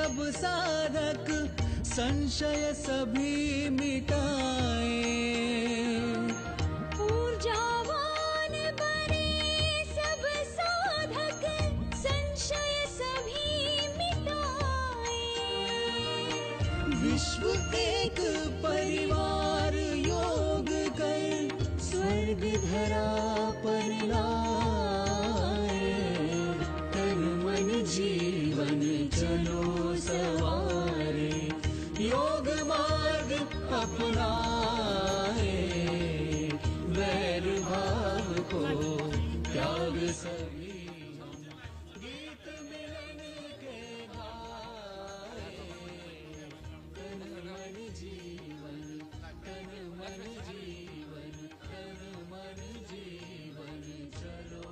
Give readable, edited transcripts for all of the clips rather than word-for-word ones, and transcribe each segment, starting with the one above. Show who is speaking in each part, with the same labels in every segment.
Speaker 1: सब साधक संशय सभी मिटाए।
Speaker 2: ऊर्जावान बने सब साधक संशय सभी मिटाए।
Speaker 1: विश्व एक परिवार योग कर स्वर्ग धरा पर लाए। तन मन जीवन चलो सवारे, योग मार्ग अपनाए। वैर भाव को त्याग सभी हम, गीत मिलन के गाए। तन मन जीवन, तन मन जीवन, तन मन जीवन चलो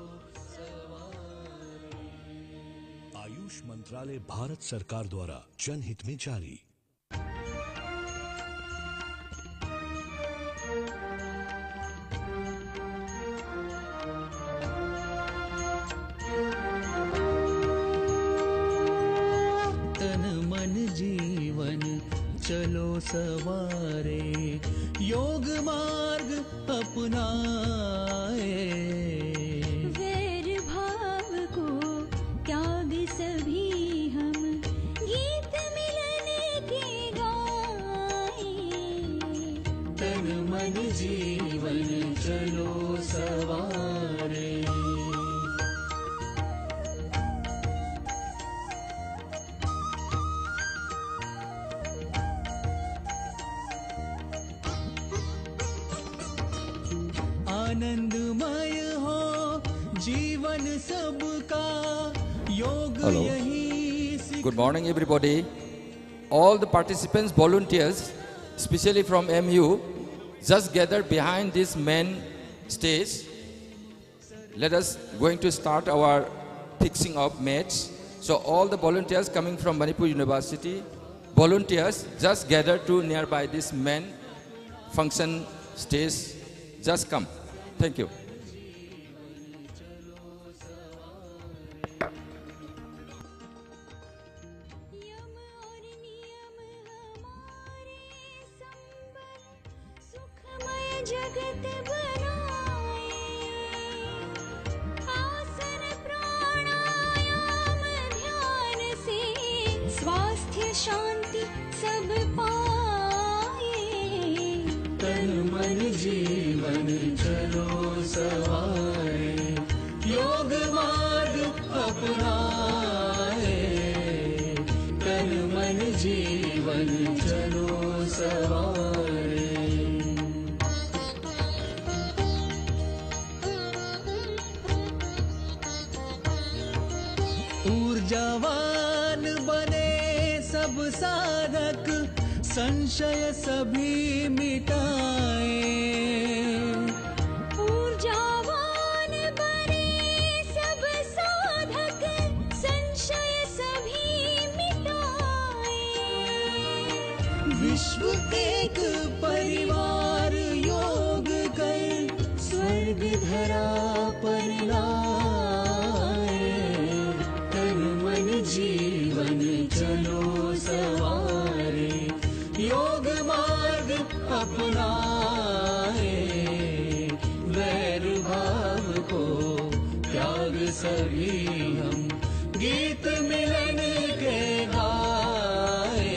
Speaker 1: सवारे।
Speaker 3: आयुष मंत्रालय भारत सरकार द्वारा जनहित में जारी।
Speaker 1: तन मन जीवन चलो सवारे, योग मार्ग अपनाए।
Speaker 2: वैर भाव को त्याग सभी हम, गीत मिलन के गाए।
Speaker 1: तन मन जीवन चलो सवारे। आनंदमय हो जीवन सबका, योग
Speaker 4: Hello.
Speaker 1: यही
Speaker 4: Good morning, everybody. All the participants, volunteers, especially from MU, just gathered behind this main stage. Let us going to start our fixing of mats. So all the volunteers coming from Manipur University, volunteers just gather to nearby this main function stage. Just come. Thank you.
Speaker 2: यम और नियम हमारे संबल, सुखमय जगत बनाए। आसन प्राणायाम ध्यान से स्वास्थ्य शांति सब पाए।
Speaker 1: तन मन जीवन चलो सवारे, योग मार्ग अपनाए। तन मन जीवन चलो सवारे। ऊर्जावान बने सब साधक संशय सभी मिटाए।
Speaker 2: ऊर्जावान बने सब साधक संशय सभी मिटाए।
Speaker 1: विश्व एक परिवार योग कर स्वर्ग धरा पर लाए। तन मन जीवन चलो सवारे, योग मार्ग अपनाए। वैर भाव को त्याग सभी हम, गीत मिलन के गाए।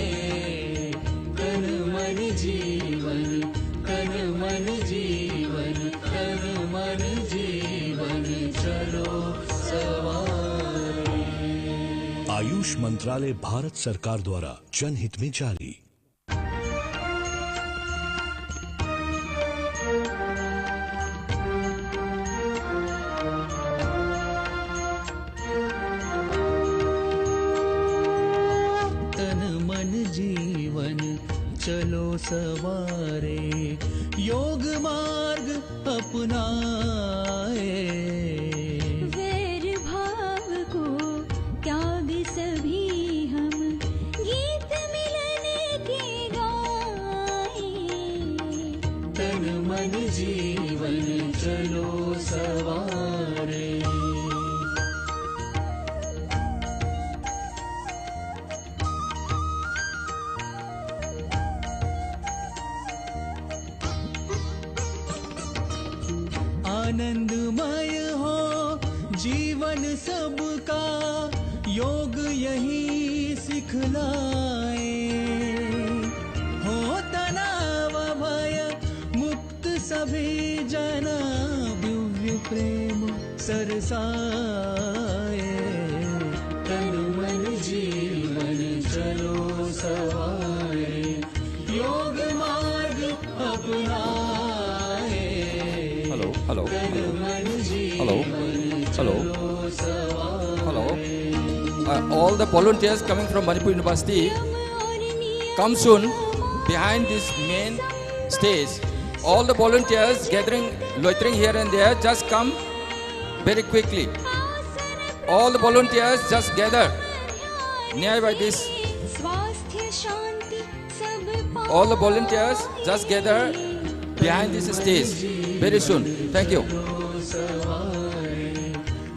Speaker 1: तन मन जीवन, तन मन जीवन, तन मन जीवन चलो सवारे।
Speaker 3: आयुष मंत्रालय भारत सरकार द्वारा जनहित में जारी।
Speaker 1: तन मन जीवन चलो सवारे, योग मार्ग अपनाए।
Speaker 2: वैर भाव को त्याग सभी हम, गीत मिलन के गाए।
Speaker 1: तन मन जीवन चलो सवारे। आनंदमय हो जीवन सबका, योग यही सिखलाए। हो तनाव भय मुक्त सभी जना, दिव्य प्रेम सरसाए। तन मन जीवन चलो सवारे, योग मार्ग अपनाए।
Speaker 4: Hello, hello,
Speaker 1: तन मन
Speaker 4: hello,
Speaker 1: जीवन
Speaker 4: hello,
Speaker 1: चलो सवारे।
Speaker 4: hello. All the volunteers coming from Manipur University, come soon behind this main stage. All the volunteers gathering, loitering here and there, just come very quickly. All the volunteers just gather nearby this. All the volunteers just gather behind this stage very soon. Thank you.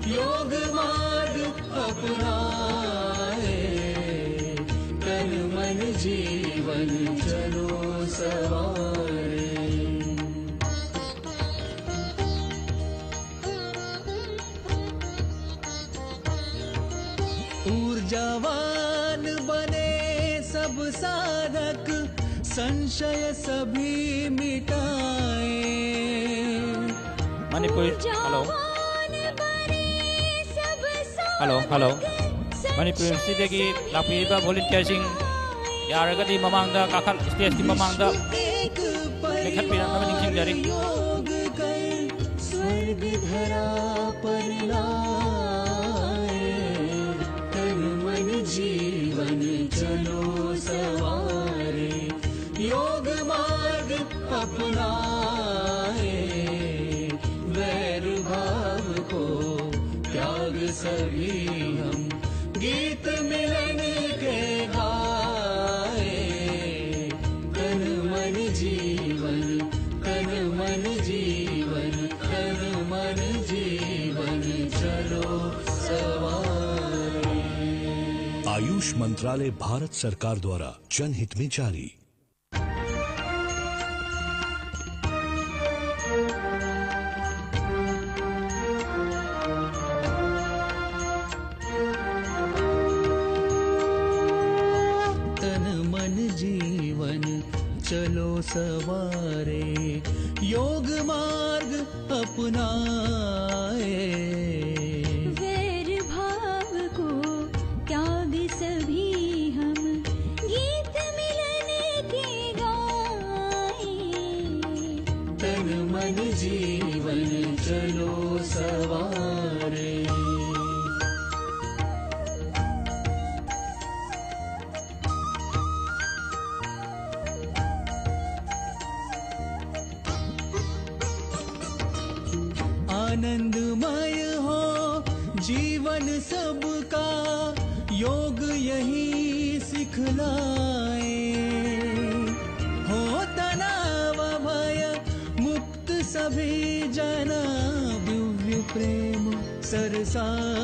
Speaker 1: योग मार्ग अपनाए, तन मन जीवन चलो सवारे। ऊर्जावान बने सब साधक, संशय सभी मिटाए।
Speaker 5: मणिपुर hello Manipur University की लापीबा volunteersing यारगदी ममांगदा काखल स्टेज की ममांगदा लेखपिरन निंसिंग जारी।
Speaker 1: योग कर स्वर्ग धरा पर लाए, तन मन जीवन चलो सवारे। योग मार्ग अपनाए, वैर भाव को त्याग सभी हम, गीत मिलन के गाए। तन मन जीवन, तन मन जीवन, तन मन जीवन चलो सवारे।
Speaker 3: आयुष मंत्रालय भारत सरकार द्वारा जनहित में जारी।
Speaker 1: चलो सवारे, योग मार्ग अपनाए।
Speaker 2: वैर भाव को त्याग सभी हम, गीत मिलन के गाए।
Speaker 1: तन मन जीवन चलो सवारे। आनंदमय हो जीवन सबका, योग यही सिखलाए। हो तनाव भय मुक्त सभी जना, दिव्य प्रेम सरसाए।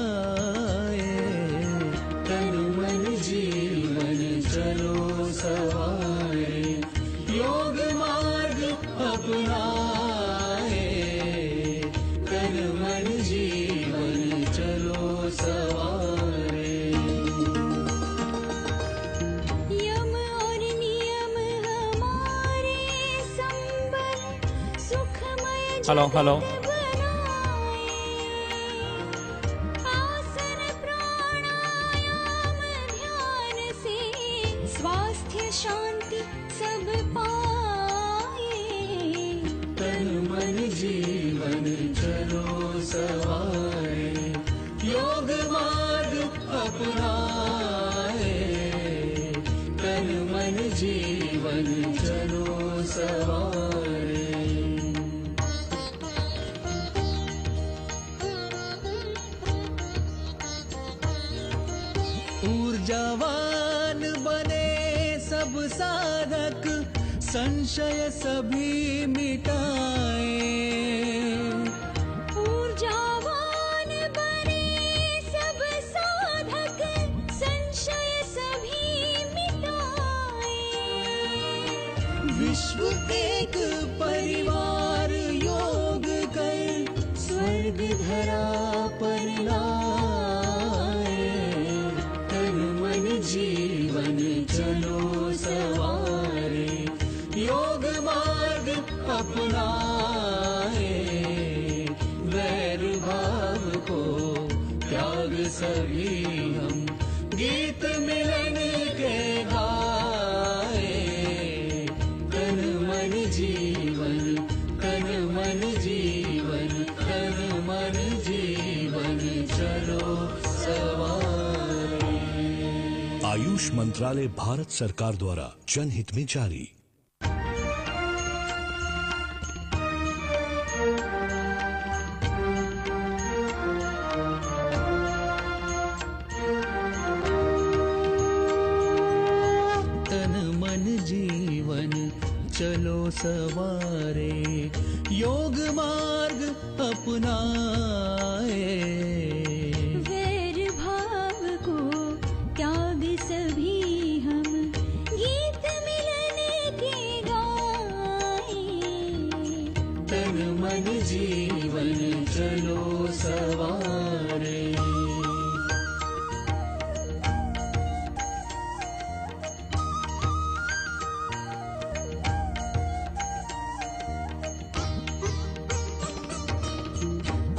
Speaker 1: तन मन जीवन चलो सवारे, योग मार्ग अपनाए। तन मन जीवन चलो सवारे।
Speaker 2: यम और नियम हमारे संबल, सुखमय
Speaker 5: hello
Speaker 2: बनाए। आसन प्राणायाम ध्यान से, स्वास्थ्य शांति सब पाए।
Speaker 1: तन मन जीवन चलो सवारे, योग मार्ग अपनाए। तन मन जीवन चलो सवारे। ऊर्जावान बने सब साधक, संशय सभी मिटाए।
Speaker 2: ऊर्जावान बने सब साधक, संशय सभी मिटाए।
Speaker 1: विश्व एक परिवार, योग कर मार्ग धरा पर लाए, तन मन जीवन चलो सवारे, योग मार्ग अपनाए, वैर भाव को त्याग सभी हम, गीत मिलन के गाए, तन मन जीवन, तन मन जीवन, तन मन जीवन चलो सवारे।
Speaker 3: आयुष मंत्रालय भारत सरकार द्वारा जनहित में जारी।
Speaker 1: चलो सवारे, योग मार्ग अपनाए,
Speaker 2: वैर भाव को त्याग सभी हम, गीत मिलन के गाए,
Speaker 1: तन मन जीवन चलो सवारे।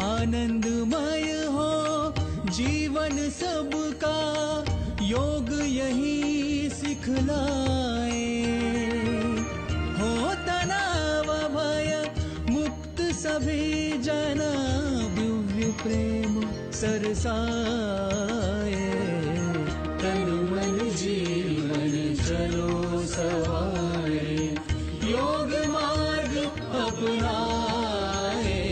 Speaker 1: आनंदमय हो जीवन सबका, योग यही सिखलाए, हो तनाव भय मुक्त सभी जना, दिव्य प्रेम सरसाए, तन मन जीवन चलो सवारे, योग मार्ग अपनाए,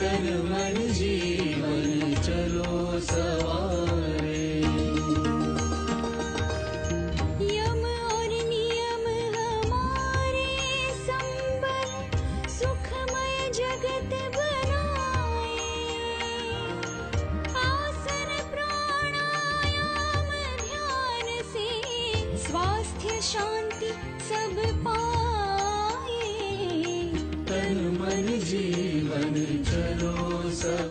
Speaker 1: तन मन जीवन चलो सवारे।
Speaker 2: यम और नियम हमारे संबल, सुखमय जगत बनाए, आसन प्राणायाम ध्यान से, स्वास्थ्य शांति सब पाए,
Speaker 1: तन मन जीवन चलो सब।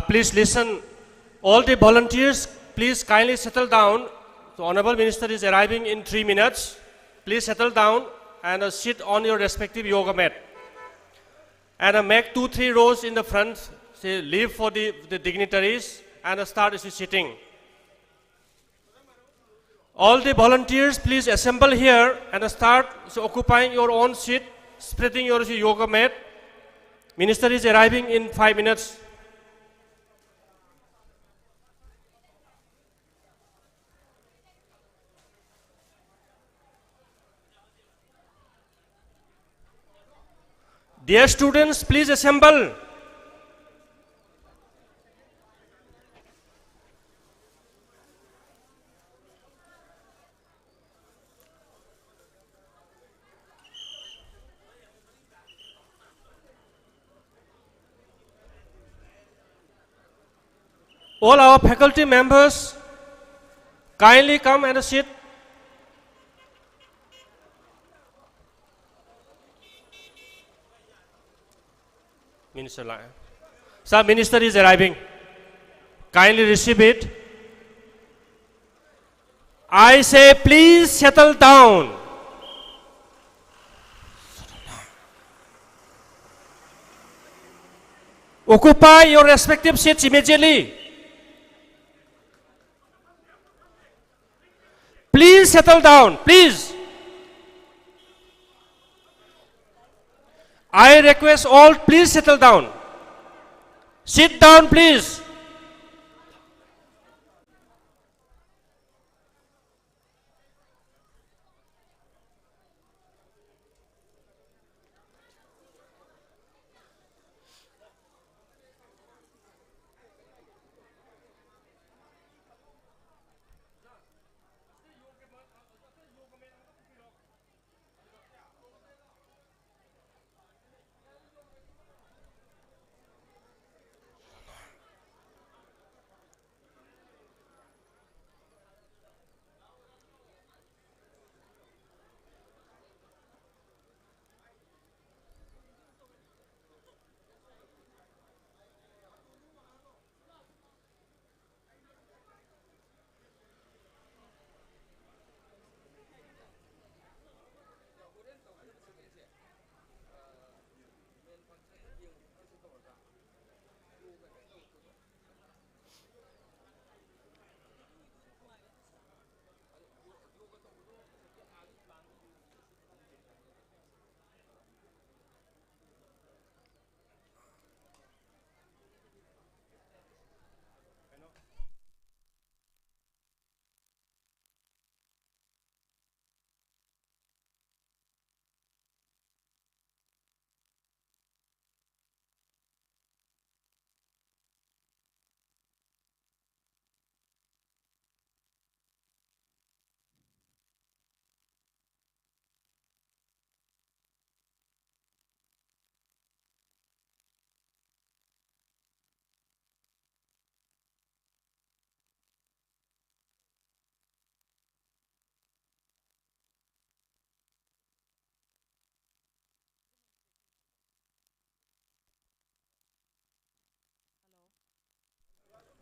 Speaker 6: Please listen, all the volunteers, please kindly settle down. The Honorable Minister is arriving in 3 minutes. Please settle down and sit on your respective yoga mat. And make 2-3 rows in the front, say, leave for the dignitaries and start sitting. All the volunteers, please assemble here and start occupying your own seat, spreading your yoga mat. Minister is arriving in 5 minutes. Dear students, please assemble. All our faculty members, kindly come and sit. Minister, Sir, Minister is arriving. Kindly receive it. I say, please settle down. Occupy your respective seats immediately. Please settle down, please. I request all, please settle down. Sit down, please.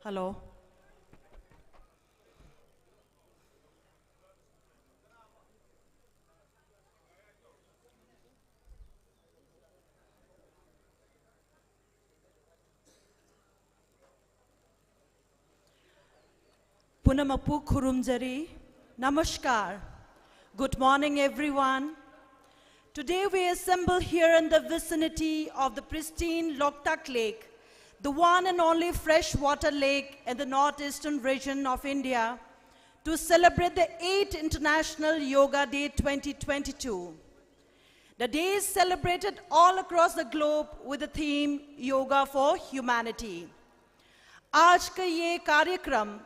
Speaker 7: Hello. Punamapu Kurumjari. Namaskar. Good morning, everyone. Today we assemble here in the vicinity of the pristine Loktak Lake, the one and only freshwater lake in the northeastern region of India, to celebrate the 8th International Yoga Day 2022. The day is celebrated all across the globe with the theme Yoga for Humanity. आज का ये कार्यक्रम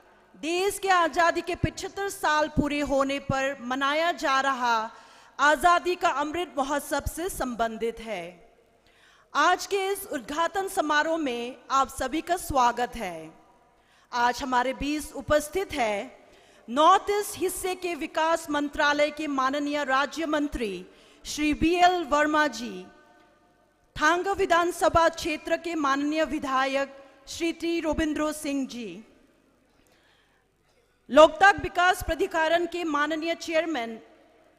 Speaker 7: देश के आज़ादी के 75 साल पूरे होने पर मनाया जा रहा आज़ादी का अमृत महोत्सव से संबंधित है। आज के इस उद्घाटन समारोह में आप सभी का स्वागत है। आज हमारे बीच उपस्थित है नॉर्थ ईस्ट हिस्से के विकास मंत्रालय के माननीय राज्य मंत्री श्री BL वर्मा जी, थांग विधानसभा क्षेत्र के माननीय विधायक श्री टी रोबिंद्रो सिंह जी, लोकताक विकास प्राधिकरण के माननीय चेयरमैन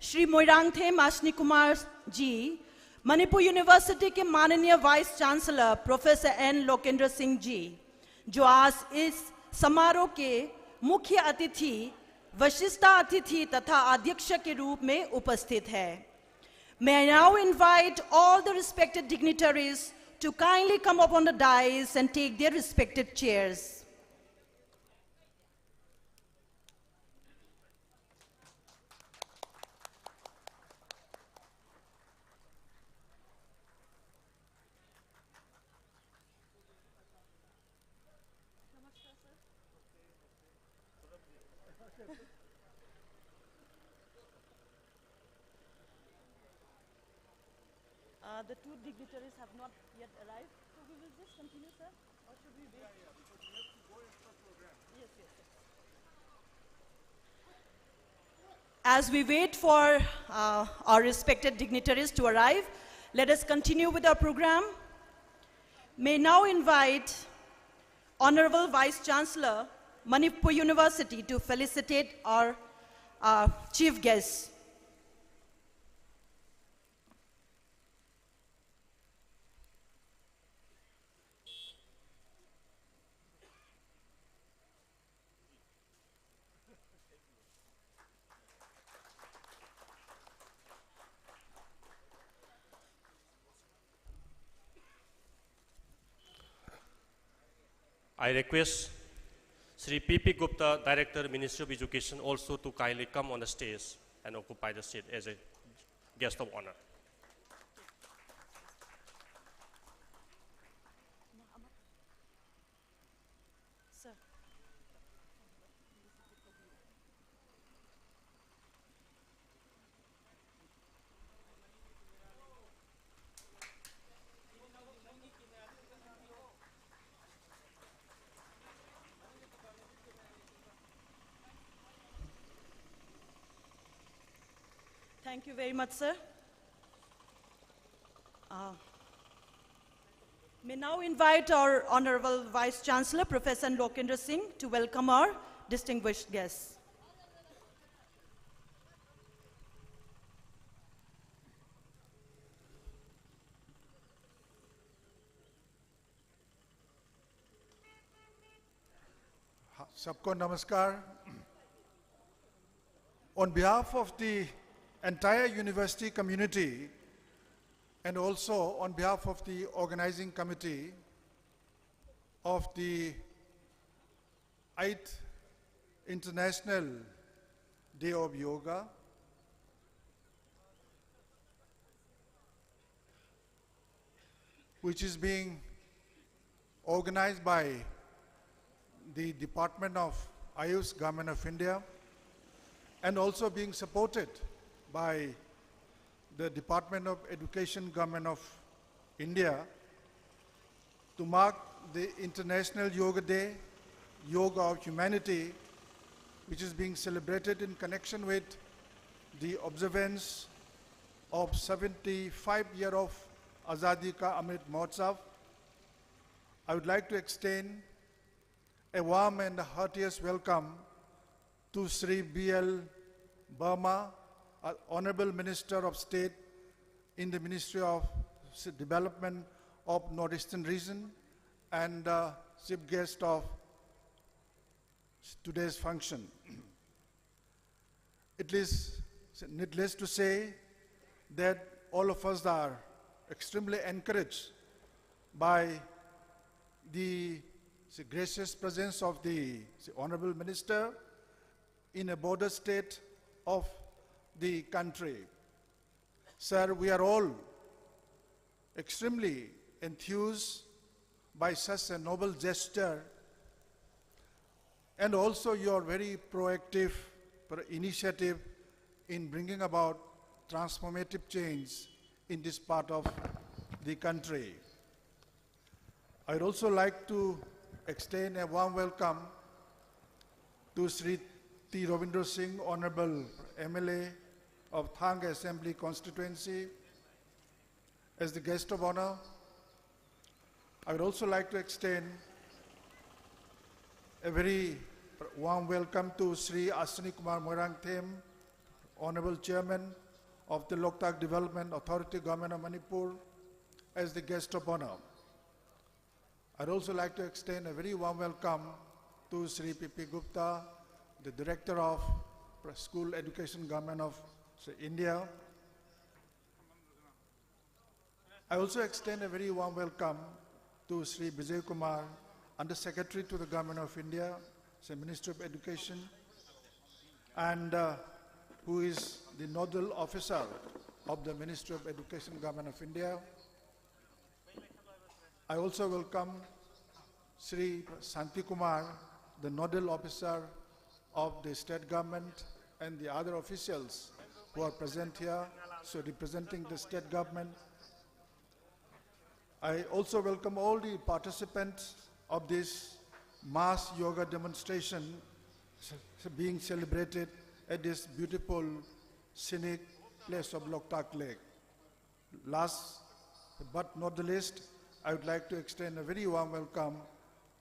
Speaker 7: श्री मोइरांगथेम आशनी कुमार जी, मणिपुर यूनिवर्सिटी के माननीय vice chancellor professor N Lokendra Singh ji, जो आज इस समारोह के मुख्य अतिथि, विशिष्ट अतिथि तथा अध्यक्ष के रूप में उपस्थित है। May I now invite all the respected dignitaries to kindly come up on the dais and take their respected chairs. The two dignitaries have not yet arrived, so we will just continue, sir, or should we wait? Because we have to go into the program. Yes, yes, yes. As we wait for our respected dignitaries to arrive, let us continue with our program. May now invite Honorable Vice Chancellor, Manipur University, to felicitate our chief guests.
Speaker 6: I request Sri P.P. Gupta, Director, Ministry of Education, also to kindly come on the stage and occupy the seat as a guest of honor.
Speaker 7: Sir. Thank you very much, sir. May now invite our Honorable Vice Chancellor, Professor Lokendra Singh, to welcome our distinguished guests.
Speaker 8: Sabko namaskar. On behalf of the entire university community and also on behalf of the organizing committee of the 8th International Day of Yoga, which is being organized by the Department of Ayush, Government of India, and also being supported by the Department of Education, Government of India, to mark the International Yoga Day, Yoga of Humanity, which is being celebrated in connection with the observance of 75 years of Azadi Ka Amrit Mahotsav. I would like to extend a warm and heartiest welcome to Sri B.L. Burma, Honorable Minister of State in the Ministry of Development of Northeastern Region and chief guest of today's function. It is needless to say that all of us are extremely encouraged by the gracious presence of the Honorable Minister in a border state of the country. Sir, we are all extremely enthused by such a noble gesture and also your very proactive initiative in bringing about transformative change in this part of the country. I would also like to extend a warm welcome to Sri T. Ravindra Singh, Honorable MLA of Thang Assembly Constituency, as the guest of honor. I would also like to extend a very warm welcome to Sri Ashwini Kumar Moirangthem, Honorable Chairman of the Loktak Development Authority, Government of Manipur, as the guest of honor. I'd also like to extend a very warm welcome to Sri P.P. Gupta, the Director of School Education, Government of India. I also extend a very warm welcome to Sri Vijay Kumar, Under Secretary to the Government of India, Minister of Education, and who is the nodal officer of the Ministry of Education, Government of India. I also welcome Sri Santi Kumar, the nodal officer of the state government, and the other officials who are present here, so representing the state government. I also welcome all the participants of this mass yoga demonstration being celebrated at this beautiful scenic place of Loktak Lake. Last but not the least, I would like to extend a very warm welcome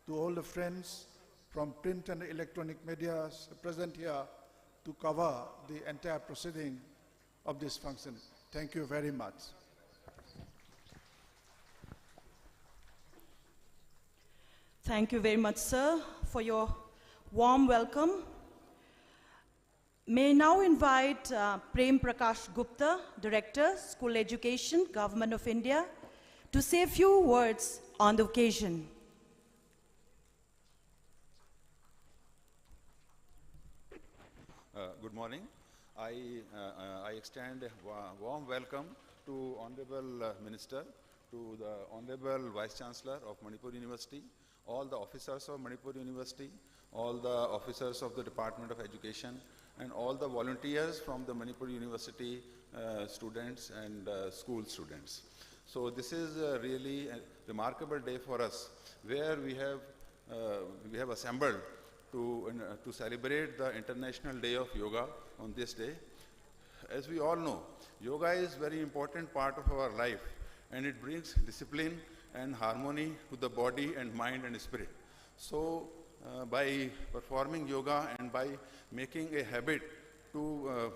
Speaker 8: to all the friends from print and electronic media present here to cover the entire proceeding of this function. Thank you very much.
Speaker 7: Thank you very much, sir, for your warm welcome. May I now invite Prem Prakash Gupta, Director, School Education, Government of India, to say a few words on the occasion.
Speaker 9: Good morning. I extend a warm welcome to Honorable Minister, to the Honorable Vice Chancellor of Manipur University, all the officers of Manipur University, all the officers of the Department of Education, and all the volunteers from the Manipur University students and school students. So this is really a remarkable day for us, where we have assembled to celebrate the International Day of Yoga on this day. As we all know, yoga is a very important part of our life, and it brings discipline and harmony to the body and mind and spirit. So by performing yoga and by making a habit to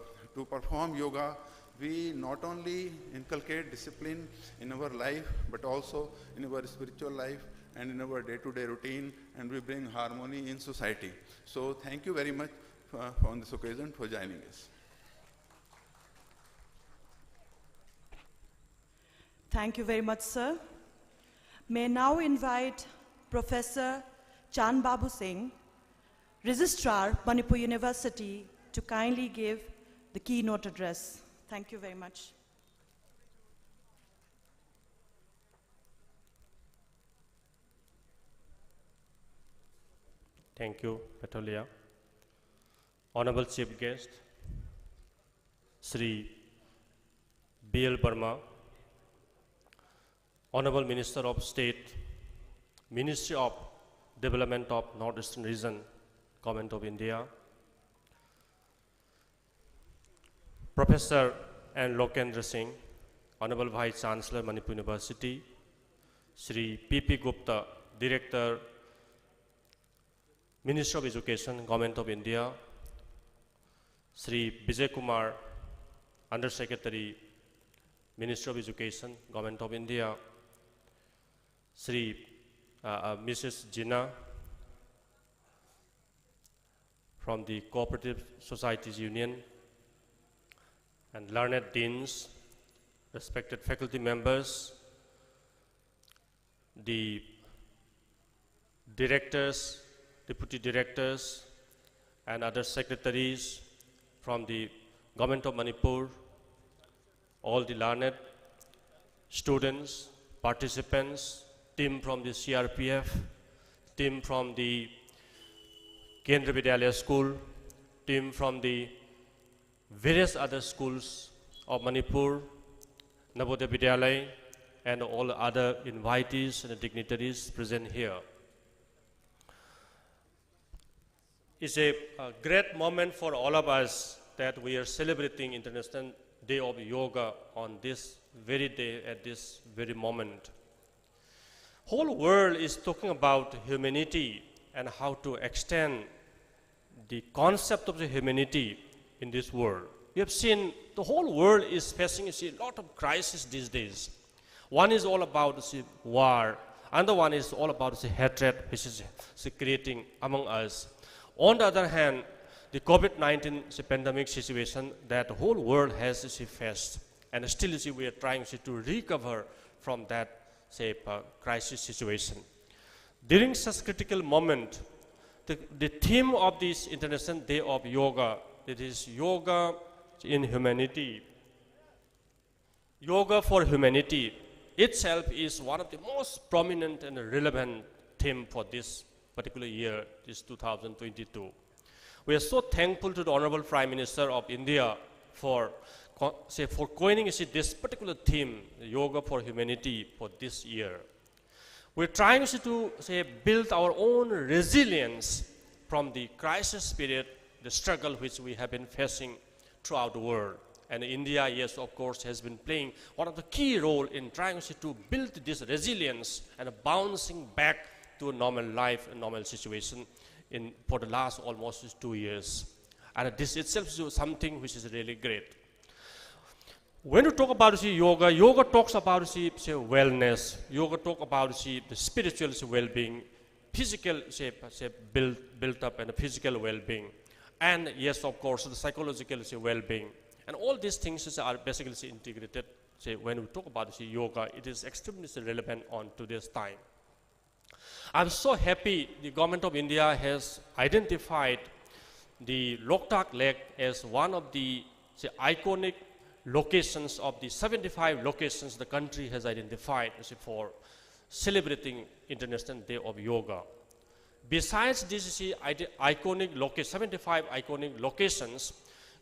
Speaker 9: perform yoga, we not only inculcate discipline in our life, but also in our spiritual life and in our day-to-day routine, and we bring harmony in society. So thank you very much on this occasion for joining us.
Speaker 7: Thank you very much, sir. May I now invite Professor Chan Babu Singh, Registrar, Manipur University, to kindly give the keynote address. Thank you very much.
Speaker 6: Thank you, Petolia. Honorable Chief Guest, Sri B.L. Burma, Honorable Minister of State, Ministry of Development of Northeastern Region, Government of India, Professor N. Lokendra Singh, Honorable Vice Chancellor, Manipur University, Sri P.P. Gupta, Director, Minister of Education, Government of India, Sri Vijay Kumar, Under Secretary, Minister of Education, Government of India, Mrs. Jina from the Cooperative Societies Union, and learned deans, respected faculty members, the directors, deputy directors, and other secretaries from the Government of Manipur, all the learned students, participants, team from the CRPF, team from the Kendriya Vidyalaya School, team from the various other schools of Manipur, Navodaya Vidyalaya, and all other invitees and dignitaries present here. It's a great moment for all of us that we are celebrating International Day of Yoga on this very day, at this very moment. Whole world is talking about humanity and how to extend the concept of the humanity in this world. We have seen the whole world is facing a lot of crises these days. One is all about war, another one is all about hatred which is creating among us. On the other hand, the COVID-19 pandemic situation that the whole world has faced, and still we are trying to recover from that crisis situation. During such critical moment, the theme of this International Day of Yoga, it is Yoga in Humanity. Yoga for Humanity itself is one of the most prominent and relevant theme for this particular year, this 2022. We are so thankful to the Honorable Prime Minister of India for coining this particular theme, Yoga for Humanity, for this year. We're trying to build our own resilience from the crisis period, the struggle which we have been facing throughout the world. And India, yes, of course, has been playing one of the key role in trying to build this resilience and bouncing back to a normal life, a normal situation for the last almost 2 years. And this itself is something which is really great. When you talk about yoga, yoga talks about wellness. Yoga talk about the spiritual well-being, physical built up and physical well-being, and yes, of course, the psychological well-being. And all these things are basically integrated. When we talk about yoga, it is extremely relevant on today's time. I'm so happy the Government of India has identified the Loktak Lake as one of the iconic locations of the 75 locations the country has identified for celebrating International Day of Yoga. Besides these 75 iconic locations,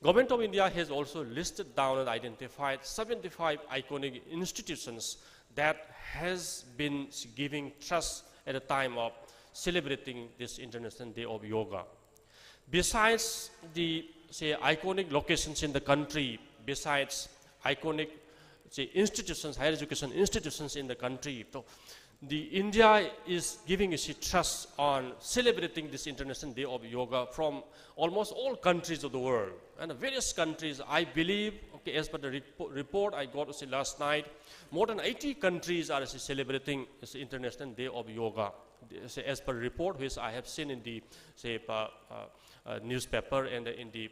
Speaker 6: Government of India has also listed down and identified 75 iconic institutions that has been giving trust at the time of celebrating this International Day of Yoga. Besides the iconic locations in the country, besides iconic institutions, higher education institutions in the country, so India is giving trust on celebrating this International Day of Yoga from almost all countries of the world. And various countries, I believe, as per the report I got last night, more than 80 countries are celebrating this International Day of Yoga. As per report which I have seen in the newspaper and in the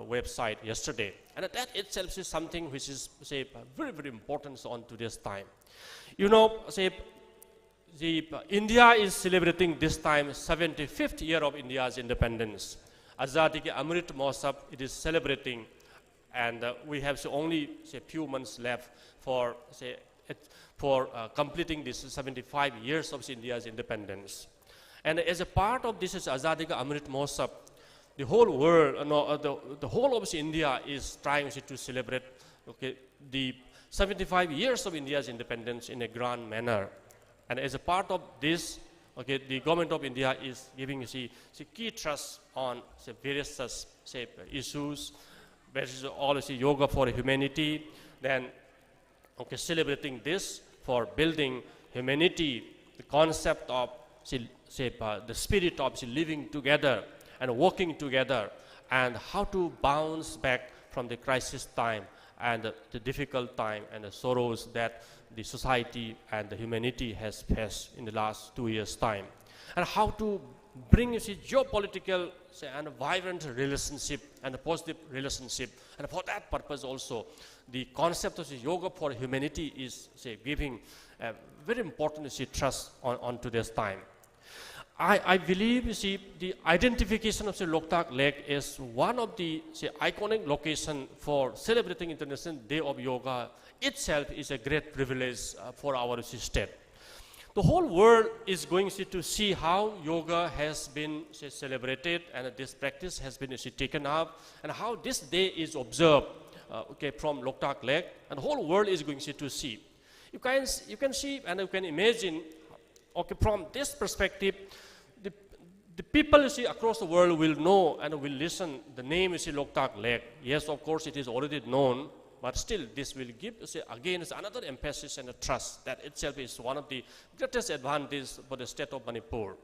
Speaker 6: website yesterday. And that itself is something which is very, very important on today's time. You know, India is celebrating this time 75th year of India's independence. Azadi Ka Amrit Mahotsav, it is celebrating, and we have only a few months left for completing this 75 years of India's independence. And as a part of this Azadi Ka Amrit Mahotsav, the whole world, the whole of India is trying to celebrate the 75 years of India's independence in a grand manner. And as a part of this, the Government of India is giving key trust on various issues, which is all yoga for humanity, then celebrating this for building humanity, the concept of the spirit of living together and working together, and how to bounce back from the crisis time and the difficult time and the sorrows that the society and the humanity has faced in the last 2 years' time, and how to bring geopolitical and a vibrant relationship and a positive relationship. And for that purpose also, the concept of yoga for humanity is giving a very important trust on today's time. I believe the identification of Loktak Lake is one of the iconic location for celebrating International Day of Yoga itself is a great privilege for our state. The whole world is going to see how yoga has been celebrated and this practice has been taken up, and how this day is observed from Loktak Lake, and the whole world is going to see. You can see and you can imagine from this perspective, the people across the world will know and will listen the name Loktak Lake. Yes, of course it is already known, but still this will give again another emphasis and a trust that itself is one of the greatest advantages for the state of Manipur.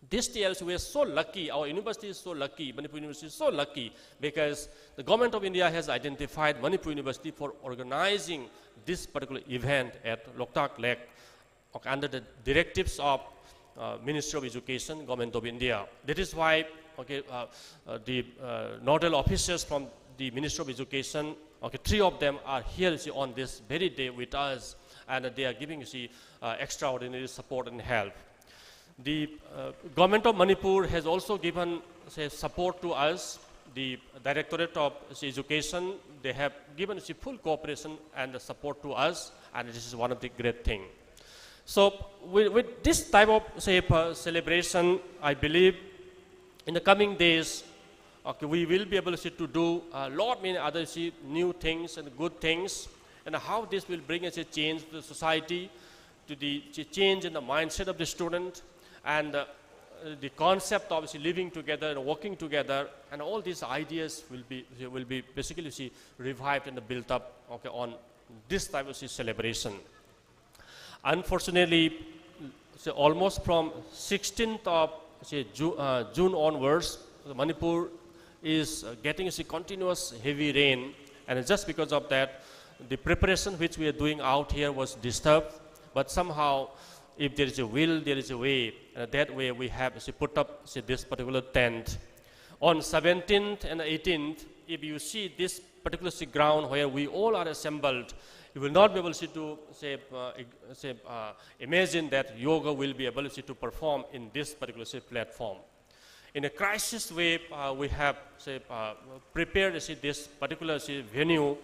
Speaker 6: This year we are so lucky, our university is so lucky, Manipur University is so lucky, because the government of India has identified Manipur University for organizing this particular event at Loktak Lake under the directives of Ministry of Education, Government of India. That is why the nodal officers from the Ministry of Education, 3 of them are here on this very day with us, and they are giving extraordinary support and help. The Government of Manipur has also given support to us. The Directorate of Education, they have given full cooperation and the support to us, and this is one of the great things. So with this type of celebration, I believe in the coming days, we will be able to do a lot many other new things and good things, and how this will bring us a change to the society, to the change in the mindset of the student, and the concept of living together and working together, and all these ideas will be basically revived and built up on this type of celebration. Unfortunately, almost from 16th of June onwards, Manipur is getting continuous heavy rain, and just because of that, the preparation which we are doing out here was disturbed. But somehow, if there is a will, there is a way, and that way we have put up this particular tent. On 17th and 18th, if you see this particular ground where we all are assembled, you will not be able to imagine that yoga will be able to perform in this particular platform. In a crisis way, we have prepared this particular venue,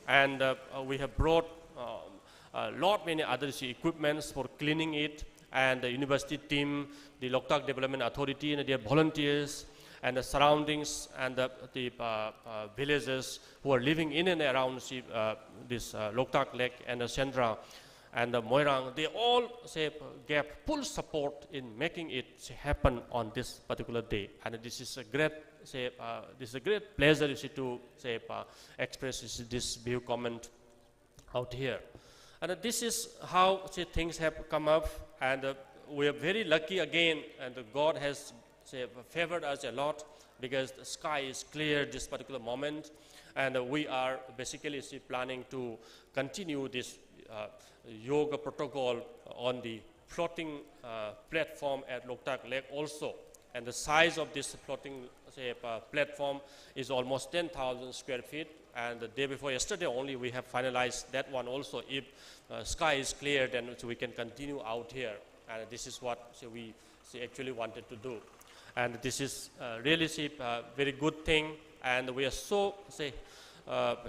Speaker 6: and we have brought a lot many other equipments for cleaning it, and the university team, the Loktak Development Authority and their volunteers, and the surroundings and the villagers who are living in and around this Loktak Lake and the Sendra and the Moirang, they all gave full support in making it happen on this particular day. And this is a great pleasure to express this view comment out here. And this is how things have come up, and we are very lucky again, and God has favored us a lot, because the sky is clear this particular moment, and we are basically planning to continue this yoga protocol on the floating platform at Loktak Lake also. And the size of this floating platform is almost 10,000 square feet, and the day before yesterday only we have finalized that one also. If sky is clear, then we can continue out here, and this is what we actually wanted to do. And this is really a very good thing, and we are so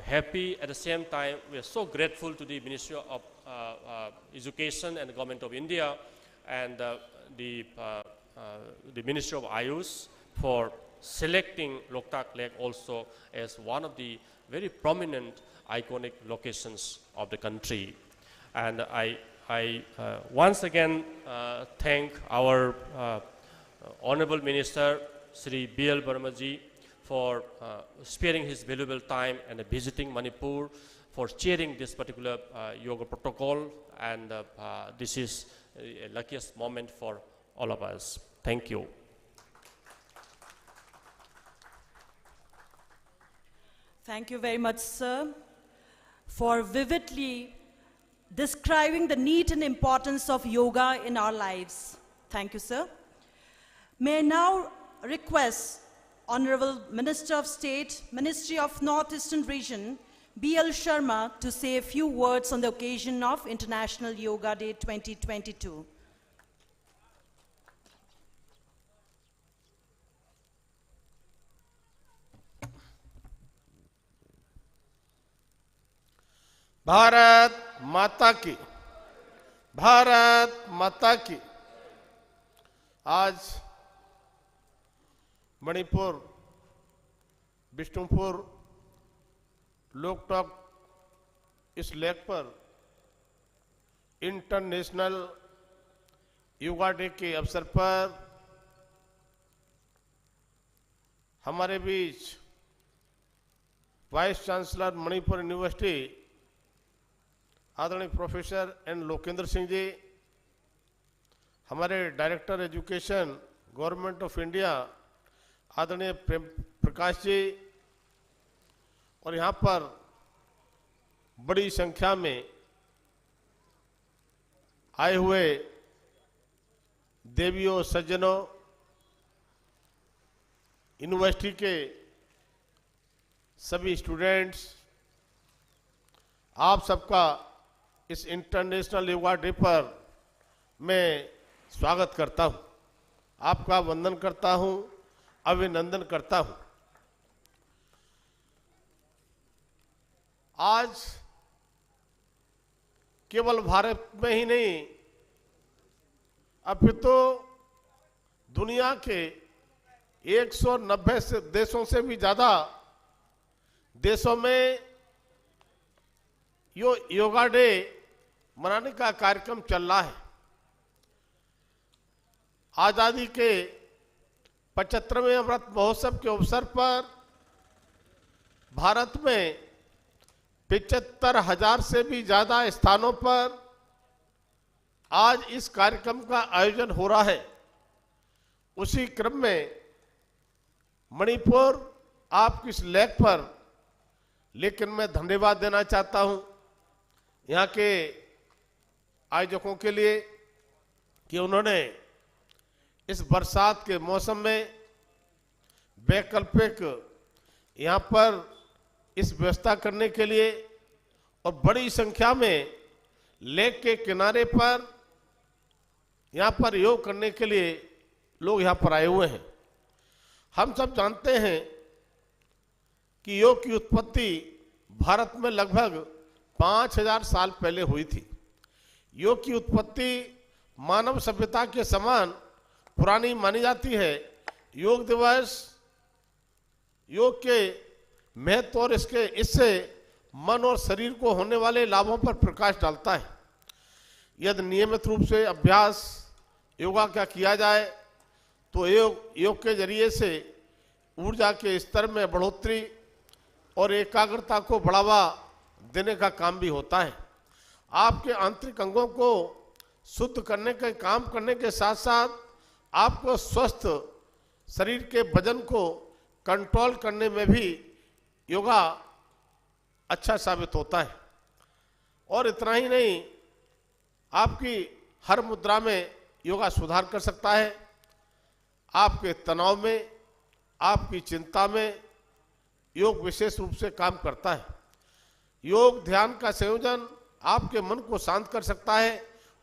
Speaker 6: happy. At the same time, we are so grateful to the Ministry of Education and the Government of India, and the Ministry of Ayush for selecting Loktak Lake also as one of the very prominent iconic locations of the country. And I once again thank our Honorable Minister Sri B.L. Barmaji for sparing his valuable time and visiting Manipur, for chairing this particular yoga protocol, and this is a luckiest moment for all of us. Thank you.
Speaker 7: Thank you very much, sir, for vividly describing the need and importance of yoga in our lives. Thank you, sir. May I now request Honorable Minister of State, Ministry of Northeastern Region, B.L. Sharma, to say a few words on the occasion of International Yoga Day 2022.
Speaker 10: Bharat माता की, भारत माता की। आज मणिपुर, बिष्णुपुर, लोकटक इस lake पर international yoga day के अवसर पर हमारे बीच वाइस चांसलर मणिपुर यूनिवर्सिटी आदरणीय प्रोफेसर एन लोकेंद्र सिंह जी, हमारे director education government of India आदरणीय प्रकाश जी, और यहाँ पर बड़ी संख्या में आए हुए देवियों, सज्जनों, यूनिवर्सिटी के सभी स्टूडेंट्स, आप सबका इस इंटरनेशनल योगा डे पर मैं स्वागत करता हूं, आपका वंदन करता हूं, अभिनंदन करता हूं। आज केवल भारत में ही नहीं, अपितु दुनिया के 190 देशों से भी ज्यादा देशों में योगा डे मनाने का कार्यक्रम चल रहा है। आजादी के 75वें अमृत महोत्सव के अवसर पर भारत में 75,000 से भी ज्यादा स्थानों पर आज इस कार्यक्रम का आयोजन हो रहा है। उसी क्रम में मणिपुर आपकी इस लेक पर, लेकिन मैं धन्यवाद देना चाहता हूं यहाँ के आयोजकों के लिए कि उन्होंने इस बरसात के मौसम में वैकल्पिक यहाँ पर इस व्यवस्था करने के लिए और बड़ी संख्या में लेक के किनारे पर यहाँ पर योग करने के लिए लोग यहाँ पर आए हुए हैं। हम सब जानते हैं कि योग की उत्पत्ति भारत में लगभग 5000 साल पहले हुई थी। योग की उत्पत्ति मानव सभ्यता के समान पुरानी मानी जाती है। योग दिवस योग के महत्व और इससे मन और शरीर को होने वाले लाभों पर प्रकाश डालता है। यदि नियमित रूप से अभ्यास योगा का किया जाए तो योग के जरिए से ऊर्जा के स्तर में बढ़ोतरी और एकाग्रता को बढ़ावा देने का काम भी होता है। आपके आंतरिक अंगों को शुद्ध करने के काम करने के साथ साथ आपको स्वस्थ शरीर के वजन को कंट्रोल करने में भी योगा अच्छा साबित होता है। और इतना ही नहीं, आपकी हर मुद्रा में योगा सुधार कर सकता है। आपके तनाव में, आपकी चिंता में योग विशेष रूप से काम करता है। योग ध्यान का संयोजन आपके मन को शांत कर सकता है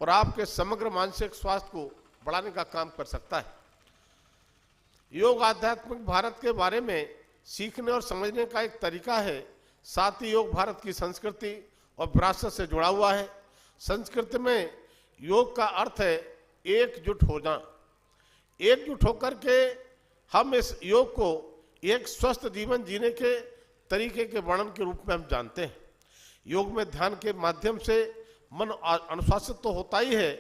Speaker 10: और आपके समग्र मानसिक स्वास्थ्य को बढ़ाने का काम कर सकता है। योग आध्यात्मिक भारत के बारे में सीखने और समझने का एक तरीका है। साथ ही योग भारत की संस्कृति और विरासत से जुड़ा हुआ है। संस्कृति में योग का अर्थ है एकजुट होना। एकजुट होकर के हम इस योग को एक स्वस्थ जीवन जीने के तरीके के वर्णन के रूप में हम जानते हैं। योग में ध्यान के माध्यम से मन अनुशासित तो होता ही है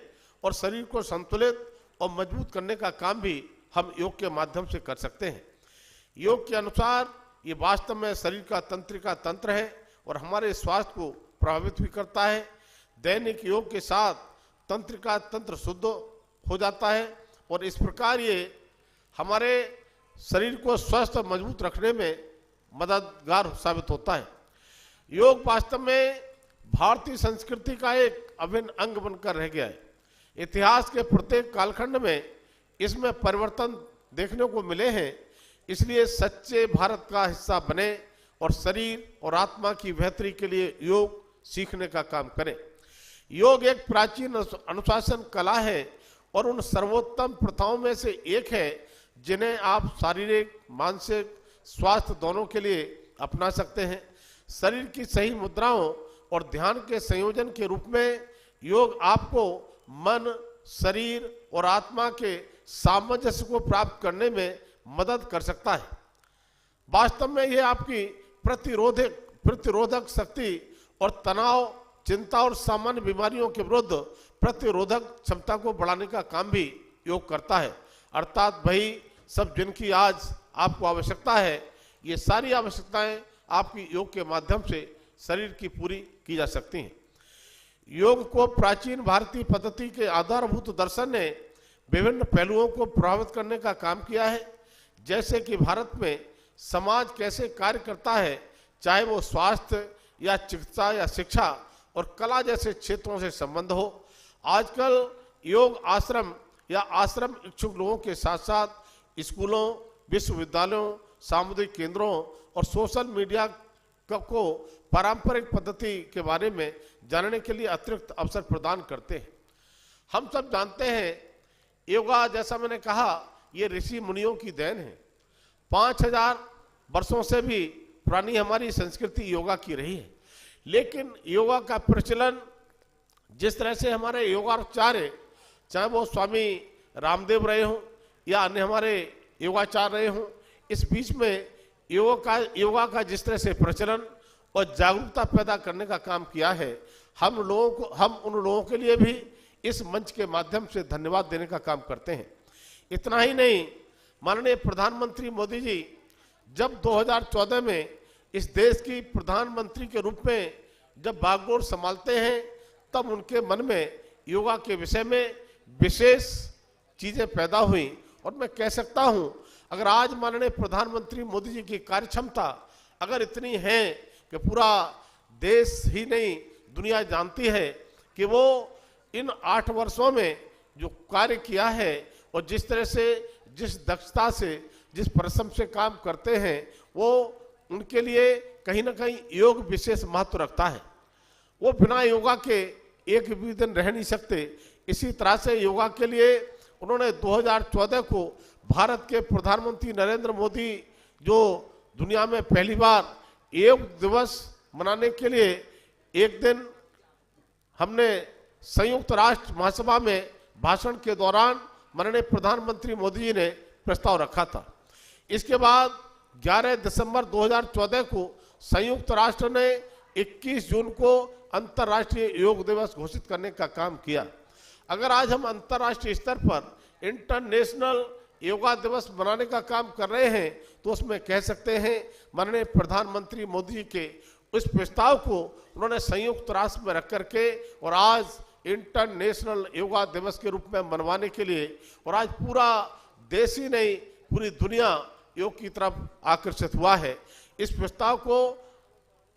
Speaker 10: और शरीर को संतुलित और मजबूत करने का काम भी हम योग के माध्यम से कर सकते हैं। योग के अनुसार ये वास्तव में शरीर का तंत्रिका तंत्र है और हमारे स्वास्थ्य को प्रभावित भी करता है। दैनिक योग के साथ तंत्रिका तंत्र शुद्ध हो जाता है, और इस प्रकार ये हमारे शरीर को स्वस्थ और मजबूत रखने में मददगार साबित होता है। योग वास्तव में भारतीय संस्कृति का एक अभिन्न अंग बनकर रह गया है। इतिहास के प्रत्येक कालखंड में इसमें परिवर्तन देखने को मिले हैं। इसलिए सच्चे भारत का हिस्सा बने और शरीर और आत्मा की बेहतरी के लिए योग सीखने का काम करें। योग एक प्राचीन अनुशासन कला है और उन सर्वोत्तम प्रथाओं में से एक है जिन्हें आप शारीरिक मानसिक स्वास्थ्य दोनों के लिए अपना सकते हैं। शरीर की सही मुद्राओं और ध्यान के संयोजन के रूप में योग आपको मन, शरीर और आत्मा के सामंजस्य को प्राप्त करने में मदद कर सकता है। वास्तव में यह आपकी प्रतिरोधक शक्ति और तनाव, चिंता और सामान्य बीमारियों के विरुद्ध प्रतिरोधक क्षमता को बढ़ाने का काम भी योग करता है। अर्थात वही सब जिनकी आज आपको आवश्यकता है, ये सारी आवश्यकताएं आपकी योग के माध्यम से शरीर की पूरी की जा सकती हैं। योग को प्राचीन भारतीय पद्धति के आधारभूत दर्शन ने विभिन्न पहलुओं को प्रभावित करने का काम किया है, जैसे कि भारत में समाज कैसे कार्य करता है, चाहे वो स्वास्थ्य या चिकित्सा या शिक्षा और कला जैसे क्षेत्रों से संबंध हो। आजकल योग आश्रम या आश्रम इच्छुक लोगों के साथ साथ स्कूलों, विश्वविद्यालयों, सामुदायिक केंद्रों और सोशल मीडिया को पारंपरिक पद्धति के बारे में जानने के लिए अतिरिक्त अवसर प्रदान करते हैं। हम सब जानते हैं योगा, जैसा मैंने कहा, ये ऋषि मुनियों की देन है। 5000 वर्षों से भी पुरानी हमारी संस्कृति योगा की रही है। लेकिन योगा का प्रचलन जिस तरह से हमारे योगाचार्य, चाहे वो स्वामी रामदेव रहे हों या अन्य हमारे योगाचार्य रहे हों, इस बीच में योगा का जिस तरह से प्रचलन और जागरूकता पैदा करने का काम किया है, हम उन लोगों के लिए भी इस मंच के माध्यम से धन्यवाद देने का काम करते हैं। इतना ही नहीं, माननीय प्रधानमंत्री मोदी जी जब 2014 में इस देश की प्रधानमंत्री के रूप में जब बागडोर संभालते हैं, तब उनके मन में योगा के विषय में विशेष चीजें पैदा हुई। और मैं कह सकता हूं, अगर आज माननीय प्रधानमंत्री मोदी जी की कार्य क्षमता अगर इतनी है कि पूरा देश ही नहीं दुनिया जानती है कि वो इन 8 वर्षों में जो कार्य किया है और जिस तरह से, जिस दक्षता से, जिस परिश्रम से काम करते हैं, वो उनके लिए कहीं ना कहीं योग विशेष महत्व रखता है। वो बिना योगा के एक भी दिन रह नहीं सकते। इसी तरह से योगा के लिए उन्होंने 2014 को भारत के प्रधानमंत्री नरेंद्र मोदी जो दुनिया में पहली बार योग दिवस मनाने के लिए एक दिन हमने संयुक्त राष्ट्र महासभा में भाषण के दौरान माननीय प्रधानमंत्री मोदी जी ने प्रस्ताव रखा था। इसके बाद 11 दिसंबर 2014 को संयुक्त राष्ट्र ने 21 जून को अंतर्राष्ट्रीय योग दिवस घोषित करने का काम किया। अगर आज हम अंतर्राष्ट्रीय स्तर पर इंटरनेशनल योगा दिवस मनाने का काम कर रहे हैं, तो उसमें कह सकते हैं माननीय प्रधानमंत्री मोदी जी के उस प्रस्ताव को उन्होंने संयुक्त राष्ट्र में रख करके और आज इंटरनेशनल योगा दिवस के रूप में मनवाने के लिए, और आज पूरा देश ही नहीं पूरी दुनिया योग की तरफ आकर्षित हुआ है। इस प्रस्ताव को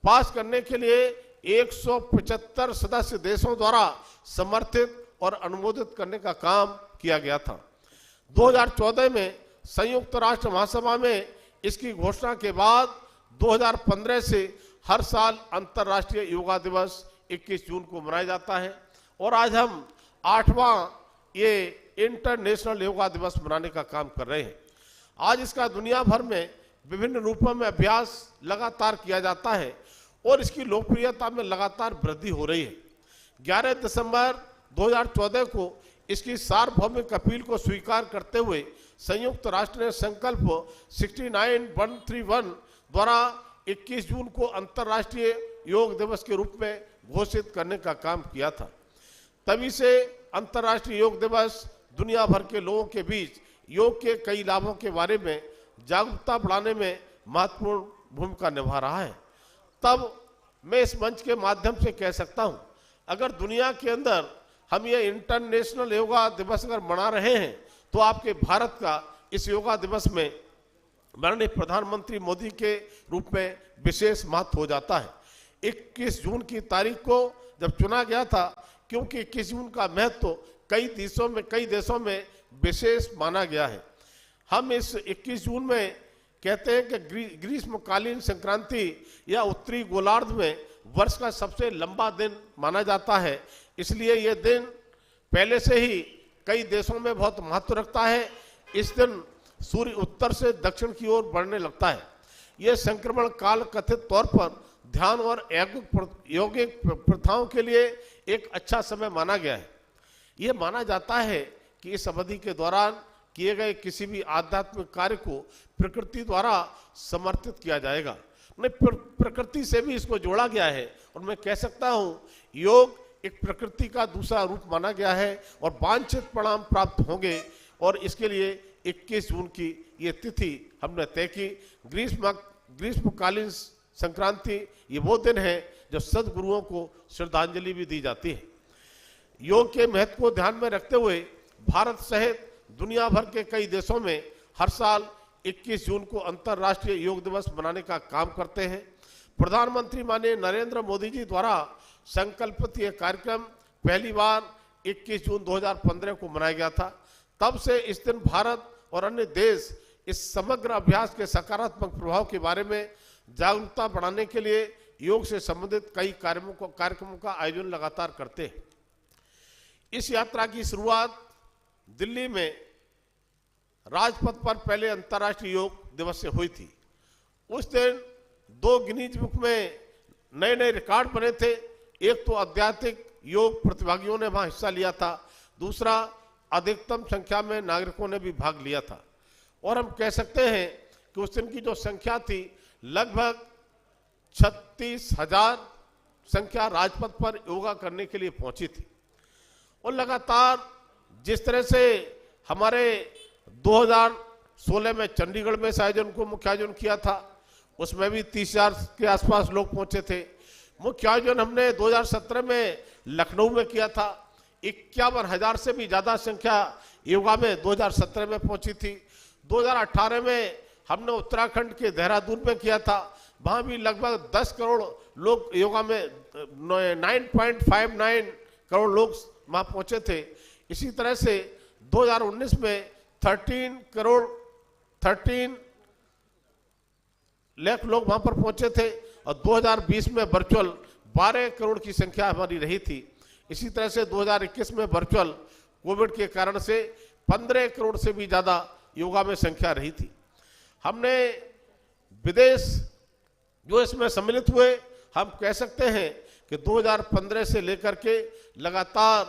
Speaker 10: पास करने के लिए 175 सदस्य देशों द्वारा समर्थित और अनुमोदित करने का काम किया गया था। 2014 में संयुक्त राष्ट्र महासभा में इसकी घोषणा के बाद 2015 से हर साल अंतर्राष्ट्रीय योगा दिवस 21 जून को मनाया जाता है और आज हम 8वां ये इंटरनेशनल योगा दिवस मनाने का काम कर रहे हैं। आज इसका दुनिया भर में विभिन्न रूपों में अभ्यास लगातार किया जाता है और इसकी लोकप्रियता में लगातार वृद्धि हो रही है। 11 दिसंबर 2014 को इसकी सार्वभौमिक अपील को स्वीकार करते हुए संयुक्त राष्ट्र ने संकल्प 69131 द्वारा 21 जून को अंतर्राष्ट्रीय योग दिवस के रूप में घोषित करने का काम किया था। तभी से अंतर्राष्ट्रीय योग दिवस दुनिया भर के लोगों के बीच योग के कई लाभों के बारे में जागरूकता बढ़ाने में महत्वपूर्ण भूमिका निभा रहा है। तब मैं इस मंच के माध्यम से कह सकता हूं, अगर दुनिया के अंदर हम ये इंटरनेशनल योगा दिवस अगर मना रहे हैं, तो आपके भारत का इस योगा दिवस में माननीय प्रधानमंत्री मोदी के रूप में विशेष महत्व हो जाता है। 21 जून की तारीख को जब चुना गया था, क्योंकि 21 जून का महत्व कई देशों में विशेष माना गया है। हम इस 21 जून में कहते हैं कि ग्रीष्मकालीन संक्रांति या उत्तरी गोलार्ध में वर्ष का सबसे लंबा दिन माना जाता है। इसलिए ये दिन पहले से ही कई देशों में बहुत महत्व रखता है। इस दिन सूर्य उत्तर से दक्षिण की ओर बढ़ने लगता है। यह संक्रमण काल कथित तौर पर ध्यान और यौगिक प्रथाओं के लिए एक अच्छा समय माना गया है। यह माना जाता है कि इस अवधि के दौरान किए गए किसी भी आध्यात्मिक कार्य को प्रकृति द्वारा समर्थित किया जाएगा। प्रकृति से भी इसको जोड़ा गया है और मैं कह सकता हूं योग एक प्रकृति का दूसरा रूप माना गया है और वांछित परिणाम प्राप्त होंगे। और इसके लिए 21 जून की ये तिथि हमने तय की। ग्रीष्मकालीन संक्रांति ये वो दिन है जब सदगुरुओं को श्रद्धांजलि भी दी जाती है। योग के महत्व को ध्यान में रखते हुए भारत सहित दुनिया भर के कई देशों में हर साल 21 जून को अंतर्राष्ट्रीय योग दिवस मनाने का काम करते हैं। प्रधानमंत्री माननीय नरेंद्र मोदी जी द्वारा संकल्पित यह कार्यक्रम पहली बार 21 जून 2015 को मनाया गया था। तब से इस दिन भारत और अन्य देश इस समग्र अभ्यास के सकारात्मक प्रभाव के बारे में जागरूकता बढ़ाने के लिए योग से संबंधित कई कार्यक्रमों का आयोजन लगातार करते हैं। इस यात्रा की शुरुआत दिल्ली में राजपथ पर पहले अंतर्राष्ट्रीय योग दिवस से हुई थी। उस दिन 2 गिनीज बुक में नए रिकॉर्ड बने थे। एक तो आध्यात्मिक योग प्रतिभागियों ने वहां हिस्सा लिया था, दूसरा अधिकतम संख्या में नागरिकों ने भी भाग लिया था। और हम कह सकते हैं कि उस दिन की जो संख्या थी लगभग 36,000 संख्या राजपथ पर योगा करने के लिए पहुंची थी। और लगातार जिस तरह से हमारे 2016 में चंडीगढ़ में इस आयोजन को मुख्य आयोजन किया था, उसमें भी 30,000 के आसपास लोग पहुंचे थे। मुख्य आयोजन हमने 2017 में लखनऊ में किया था। 51,000 से भी ज्यादा संख्या योगा में 2017 में पहुंची थी। 2018 में हमने उत्तराखंड के देहरादून में किया था, वहां भी लगभग 10 करोड़ लोग योगा में 9.59 करोड़ लोग वहां पहुंचे थे। इसी तरह से 2019 में 13 लाख लोग वहां पर पहुंचे थे और 2020 में वर्चुअल 12 करोड़ की संख्या हमारी रही थी। इसी तरह से 2021 में वर्चुअल कोविड के कारण से 15 करोड़ से भी ज्यादा योगा में संख्या रही थी। हमने विदेश जो इसमें सम्मिलित हुए, हम कह सकते हैं कि 2015 से लेकर के लगातार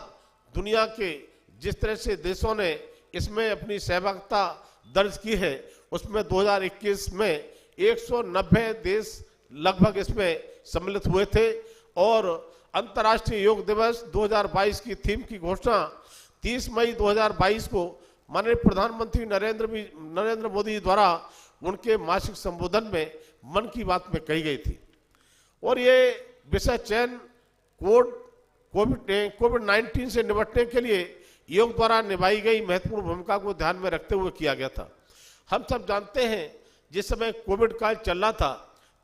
Speaker 10: दुनिया के जिस तरह से देशों ने इसमें अपनी सहभागिता दर्ज की है, उसमें 2021 में 190 देश लगभग इसमें सम्मिलित हुए थे। और अंतर्राष्ट्रीय योग दिवस 2022 की थीम की घोषणा 30 मई 2022 को माननीय प्रधानमंत्री नरेंद्र मोदी द्वारा उनके मासिक संबोधन में मन की बात में कही गई थी। और ये विषय चयन कोविड-19 से निपटने के लिए योग द्वारा निभाई गई महत्वपूर्ण भूमिका को ध्यान में रखते हुए किया गया था। हम सब जानते हैं जिस समय कोविड काल चल रहा था,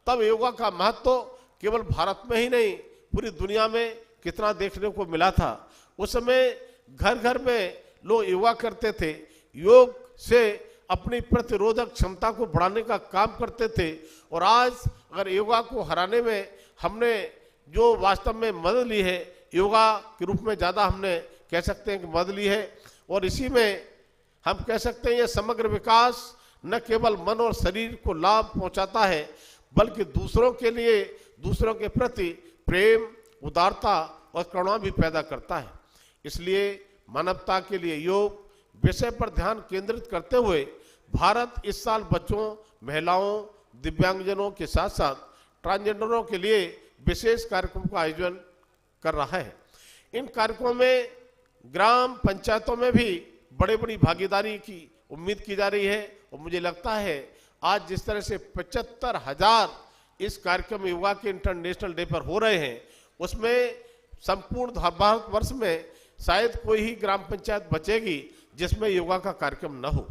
Speaker 10: तब योगा का महत्व केवल भारत में ही नहीं पूरी दुनिया में कितना देखने को मिला था। उस समय घर घर में लोग योगा करते थे, योग से अपनी प्रतिरोधक क्षमता को बढ़ाने का काम करते थे। और आज अगर योगा को हराने में हमने जो वास्तव में मदद ली है, योगा के रूप में ज़्यादा हमने कह सकते हैं कि मदद ली है। और इसी में हम कह सकते हैं ये समग्र विकास न केवल मन और शरीर को लाभ पहुंचाता है, बल्कि दूसरों के लिए, दूसरों के प्रति प्रेम, उदारता और करुणा भी पैदा करता है। इसलिए मानवता के लिए योग विषय पर ध्यान केंद्रित करते हुए भारत इस साल बच्चों, महिलाओं, दिव्यांगजनों के साथ साथ ट्रांसजेंडरों के लिए विशेष कार्यक्रम का आयोजन कर रहा है। इन कार्यक्रमों में ग्राम पंचायतों में भी बड़ी भागीदारी की उम्मीद की जा रही है। और मुझे लगता है आज जिस तरह से 75,000 इस कार्यक्रम योगा के इंटरनेशनल डे पर हो रहे हैं, उसमें संपूर्ण भारतवर्ष में शायद कोई ही ग्राम पंचायत बचेगी जिसमें योगा का कार्यक्रम न हो।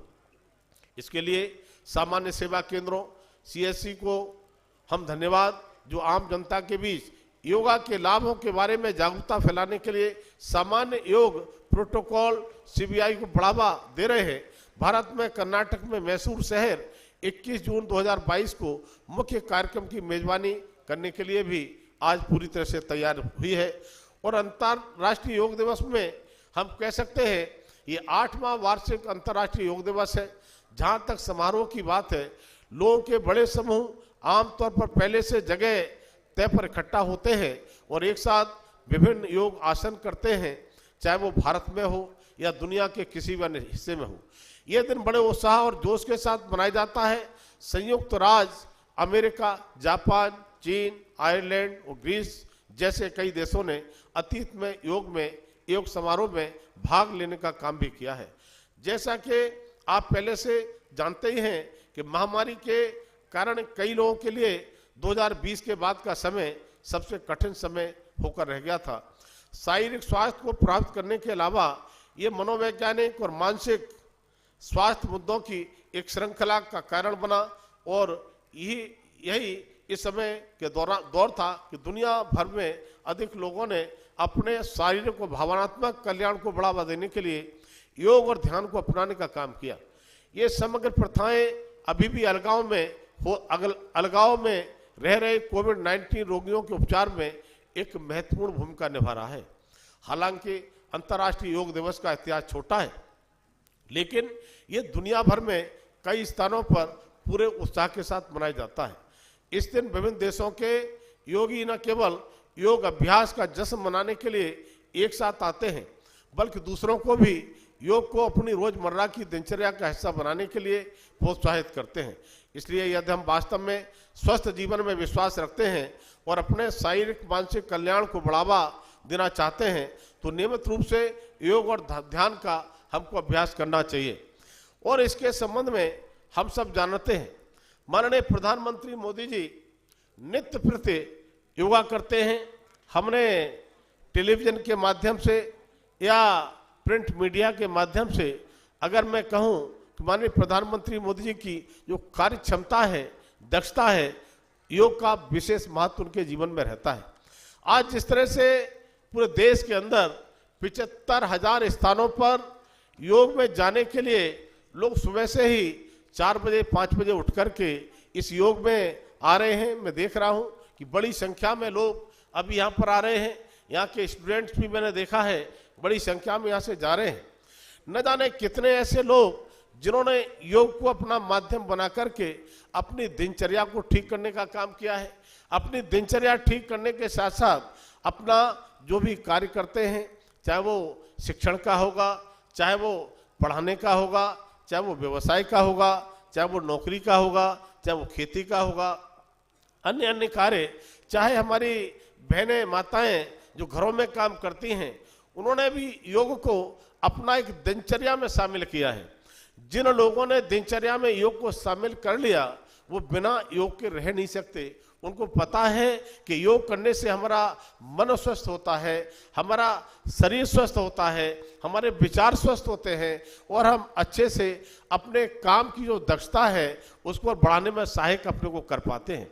Speaker 10: इसके लिए सामान्य सेवा केंद्रों CSC को हम धन्यवाद, जो आम जनता के बीच योगा के लाभों के बारे में जागरूकता फैलाने के लिए सामान्य योग प्रोटोकॉल CBI को बढ़ावा दे रहे हैं। भारत में कर्नाटक में मैसूर शहर 21 जून 2022 को मुख्य कार्यक्रम की मेजबानी करने के लिए भी आज पूरी तरह से तैयार हुई है। और अंतर्राष्ट्रीय योग दिवस में हम कह सकते हैं ये 8वां वार्षिक अंतर्राष्ट्रीय योग दिवस है। जहां तक समारोह की बात है, लोगों के बड़े समूह आमतौर पर पहले से जगह तय पर इकट्ठा होते हैं और एक साथ विभिन्न योग आसन करते हैं, चाहे वो भारत में हो या दुनिया के किसी भी अन्य हिस्से में हो। यह दिन बड़े उत्साह और जोश के साथ मनाया जाता है। संयुक्त राज्य अमेरिका, जापान, चीन, आयरलैंड और ग्रीस जैसे कई देशों ने अतीत में योग समारोह में भाग लेने का काम भी किया है। जैसा कि आप पहले से जानते ही हैं कि महामारी के कारण कई लोगों के लिए 2020 के बाद का समय सबसे कठिन समय होकर रह गया था। शारीरिक स्वास्थ्य को प्रभावित करने के अलावा ये मनोवैज्ञानिक और मानसिक स्वास्थ्य मुद्दों की एक श्रृंखला का कारण बना और यही इस समय के दौर था कि दुनिया भर में अधिक लोगों ने अपने शारीरिक और भावनात्मक कल्याण को बढ़ावा देने के लिए योग और ध्यान को अपनाने का काम किया। ये समग्र प्रथाएं अभी भी अलगाव में रह रहे कोविड-19 रोगियों के उपचार में एक महत्वपूर्ण भूमिका निभा रहा है। हालांकि अंतर्राष्ट्रीय योग दिवस का इतिहास छोटा है, लेकिन ये दुनिया भर में कई स्थानों पर पूरे उत्साह के साथ मनाया जाता है। इस दिन विभिन्न देशों के योगी न केवल योग अभ्यास का जश्न मनाने के लिए एक साथ आते हैं, बल्कि दूसरों को भी योग को अपनी रोजमर्रा की दिनचर्या का हिस्सा बनाने के लिए प्रोत्साहित करते हैं। इसलिए यदि हम वास्तव में स्वस्थ जीवन में विश्वास रखते हैं और अपने शारीरिक मानसिक कल्याण को बढ़ावा देना चाहते हैं, तो नियमित रूप से योग और ध्यान का हमको अभ्यास करना चाहिए। और इसके संबंध में हम सब जानते हैं, माननीय प्रधानमंत्री मोदी जी नित्य प्रति योगा करते हैं। हमने टेलीविजन के माध्यम से या प्रिंट मीडिया के माध्यम से अगर मैं कहूं कि माननीय प्रधानमंत्री मोदी जी की जो कार्य क्षमता है, दक्षता है, योग का विशेष महत्व उनके जीवन में रहता है। आज जिस तरह से पूरे देश के अंदर 75,000 स्थानों पर योग में जाने के लिए लोग सुबह से ही 4 बजे 5 बजे उठ करके इस योग में आ रहे हैं। मैं देख रहा हूं कि बड़ी संख्या में लोग अभी यहाँ पर आ रहे हैं। यहाँ के स्टूडेंट्स भी मैंने देखा है, बड़ी संख्या में यहाँ से जा रहे हैं। न जाने कितने ऐसे लोग जिन्होंने योग को अपना माध्यम बना करके अपनी दिनचर्या को ठीक करने का काम किया है। अपनी दिनचर्या ठीक करने के साथ साथ अपना जो भी कार्य करते हैं, चाहे वो शिक्षण का होगा, चाहे वो पढ़ाने का होगा, चाहे वो व्यवसाय का होगा, चाहे वो नौकरी का होगा, चाहे वो खेती का होगा, अन्य कार्य, चाहे हमारी बहनें माताएं जो घरों में काम करती हैं, उन्होंने भी योग को अपना एक दिनचर्या में शामिल किया है। जिन लोगों ने दिनचर्या में योग को शामिल कर लिया, वो बिना योग के रह नहीं सकते। उनको पता है कि योग करने से हमारा मन स्वस्थ होता है, हमारा शरीर स्वस्थ होता है, हमारे विचार स्वस्थ होते हैं और हम अच्छे से अपने काम की जो दक्षता है उसको बढ़ाने में सहायक अपने को कर पाते हैं।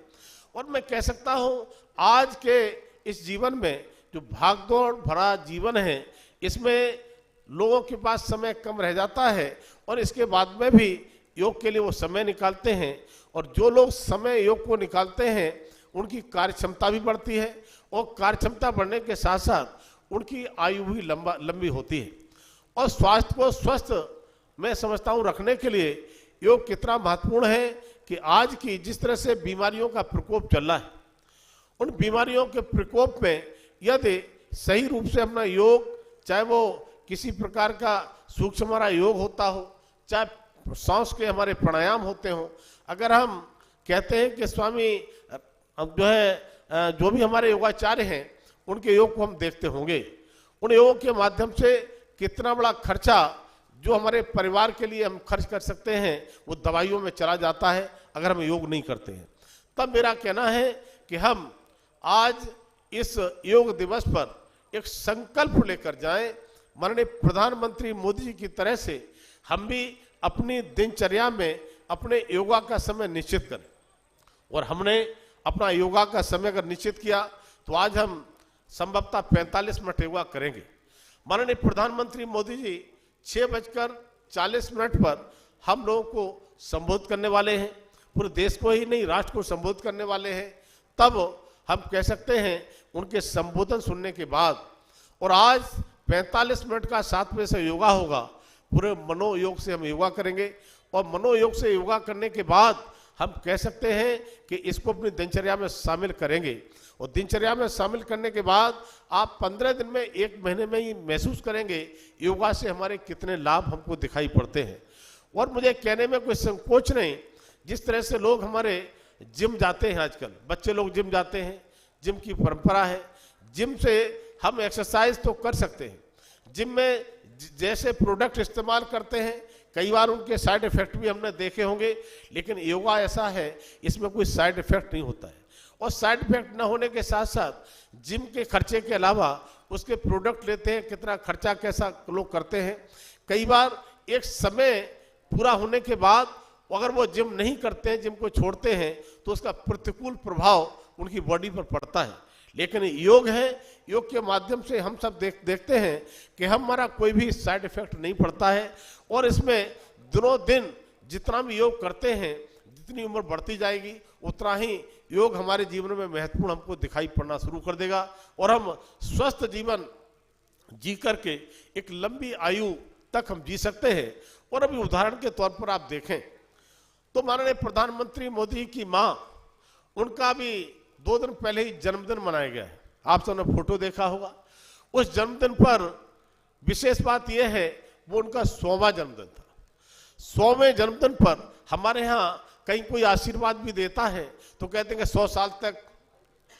Speaker 10: और मैं कह सकता हूँ आज के इस जीवन में जो भागदौड़ भरा जीवन है, इसमें लोगों के पास समय कम रह जाता है और इसके बाद में भी योग के लिए वो समय निकालते हैं। और जो लोग समय योग को निकालते हैं उनकी कार्य क्षमता भी बढ़ती है और कार्य क्षमता बढ़ने के साथ साथ उनकी आयु भी लंबी होती है। और स्वास्थ्य को स्वस्थ मैं समझता हूँ रखने के लिए योग कितना महत्वपूर्ण है कि आज की जिस तरह से बीमारियों का प्रकोप चल रहा है, उन बीमारियों के प्रकोप में यदि सही रूप से अपना योग, चाहे वो किसी प्रकार का सूक्ष्म हमारा योग होता हो, चाहे सांस के हमारे प्राणायाम होते हो, अगर हम कहते हैं कि स्वामी अब जो भी हमारे योगाचार्य हैं उनके योग को हम देखते होंगे, उन योग के माध्यम से कितना बड़ा खर्चा जो हमारे परिवार के लिए हम खर्च कर सकते हैं वो दवाइयों में चला जाता है अगर हम योग नहीं करते हैं। तब मेरा कहना है कि हम आज इस योग दिवस पर एक संकल्प लेकर जाएं माननीय प्रधानमंत्री मोदी जी की तरह से हम भी अपनी दिनचर्या में अपने योगा का समय निश्चित करें। और हमने अपना योगा का समय अगर निश्चित किया तो आज हम संभवतः 45 मिनट योगा करेंगे। माननीय प्रधानमंत्री मोदी जी 6:40 पर हम लोगों को संबोधित करने वाले हैं, पूरे देश को ही नहीं राष्ट्र को संबोधित करने वाले हैं। तब हम कह सकते हैं उनके संबोधन सुनने के बाद, और आज 45 मिनट का 7 बजे से योगा होगा, पूरे मनोयोग से हम योगा करेंगे। और मनोयोग से योगा करने के बाद हम कह सकते हैं कि इसको अपनी दिनचर्या में शामिल करेंगे। और दिनचर्या में शामिल करने के बाद आप 15 दिन में, 1 महीने में ही महसूस करेंगे योगा से हमारे कितने लाभ हमको दिखाई पड़ते हैं। और मुझे कहने में कोई संकोच नहीं, जिस तरह से लोग हमारे जिम जाते हैं, आजकल बच्चे लोग जिम जाते हैं, जिम की परंपरा है। जिम से हम एक्सरसाइज तो कर सकते हैं, जिम में जैसे प्रोडक्ट इस्तेमाल करते हैं कई बार उनके साइड इफेक्ट भी हमने देखे होंगे, लेकिन योगा ऐसा है इसमें कोई साइड इफेक्ट नहीं होता है। और साइड इफेक्ट न होने के साथ साथ जिम के खर्चे के अलावा उसके प्रोडक्ट लेते हैं, कितना खर्चा कैसा लोग करते हैं। कई बार एक समय पूरा होने के बाद अगर वो जिम नहीं करते हैं, जिम को छोड़ते हैं, तो उसका प्रतिकूल प्रभाव उनकी बॉडी पर पड़ता है। लेकिन योग है, योग के माध्यम से हम सब देखते हैं कि हमारा कोई भी साइड इफेक्ट नहीं पड़ता है। और इसमें दिनों दिन जितना भी योग करते हैं, जितनी उम्र बढ़ती जाएगी उतना ही योग हमारे जीवन में महत्वपूर्ण हमको दिखाई पड़ना शुरू कर देगा और हम स्वस्थ जीवन जी करके एक लंबी आयु तक हम जी सकते हैं। और अभी उदाहरण के तौर पर आप देखें तो माननीय प्रधानमंत्री मोदी की माँ, उनका भी 2 दिन पहले ही जन्मदिन मनाया गया है। आप सबने फोटो देखा होगा। उस जन्मदिन पर विशेष बात यह है वो उनका 100वां जन्मदिन था। 100वें जन्मदिन पर हमारे यहाँ कहीं कोई आशीर्वाद भी देता है तो कहते हैं कि 100 साल तक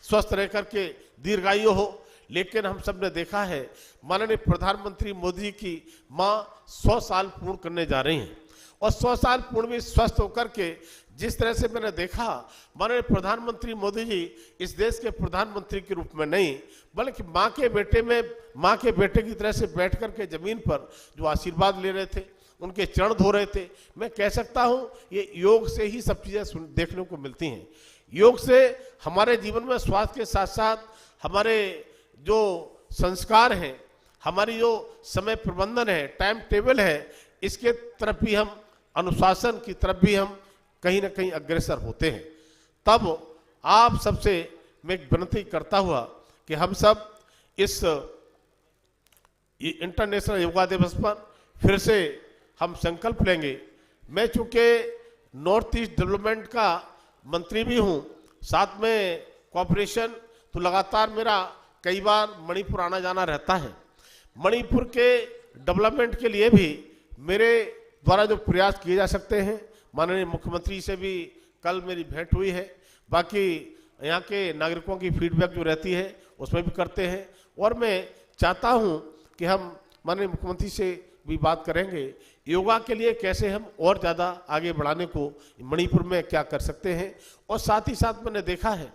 Speaker 10: स्वस्थ रह करके दीर्घायु हो। लेकिन हम सब ने देखा है माननीय प्रधानमंत्री मोदी की माँ 100 साल पूर्ण करने जा रही हैं और 100 साल पूर्ण भी स्वस्थ होकर के, जिस तरह से मैंने देखा माननीय प्रधानमंत्री मोदी जी इस देश के प्रधानमंत्री के रूप में नहीं बल्कि माँ के बेटे की तरह से बैठ करके जमीन पर जो आशीर्वाद ले रहे थे, उनके चरण धो रहे थे। मैं कह सकता हूँ ये योग से ही सब चीजें देखने को मिलती हैं। योग से हमारे जीवन में स्वास्थ्य के साथ साथ हमारे जो संस्कार हैं, हमारी जो समय प्रबंधन है, टाइम टेबल है, इसके तरफ भी हम, अनुशासन की तरफ भी हम कहीं ना कहीं अग्रसर होते हैं। तब आप सबसे मैं एक विनती करता हुआ कि हम सब इस इंटरनेशनल योगा दिवस पर फिर से हम संकल्प लेंगे। मैं चूंकि नॉर्थ ईस्ट डेवलपमेंट का मंत्री भी हूँ, साथ में कोऑपरेशन, तो लगातार मेरा कई बार मणिपुर आना जाना रहता है। मणिपुर के डेवलपमेंट के लिए भी मेरे द्वारा जो प्रयास किए जा सकते हैं, माननीय मुख्यमंत्री से भी कल मेरी भेंट हुई है, बाकी यहाँ के नागरिकों की फीडबैक जो रहती है उसमें भी करते हैं। और मैं चाहता हूँ कि हम माननीय मुख्यमंत्री से भी बात करेंगे योगा के लिए कैसे हम और ज़्यादा आगे बढ़ाने को मणिपुर में क्या कर सकते हैं। और साथ ही साथ मैंने देखा है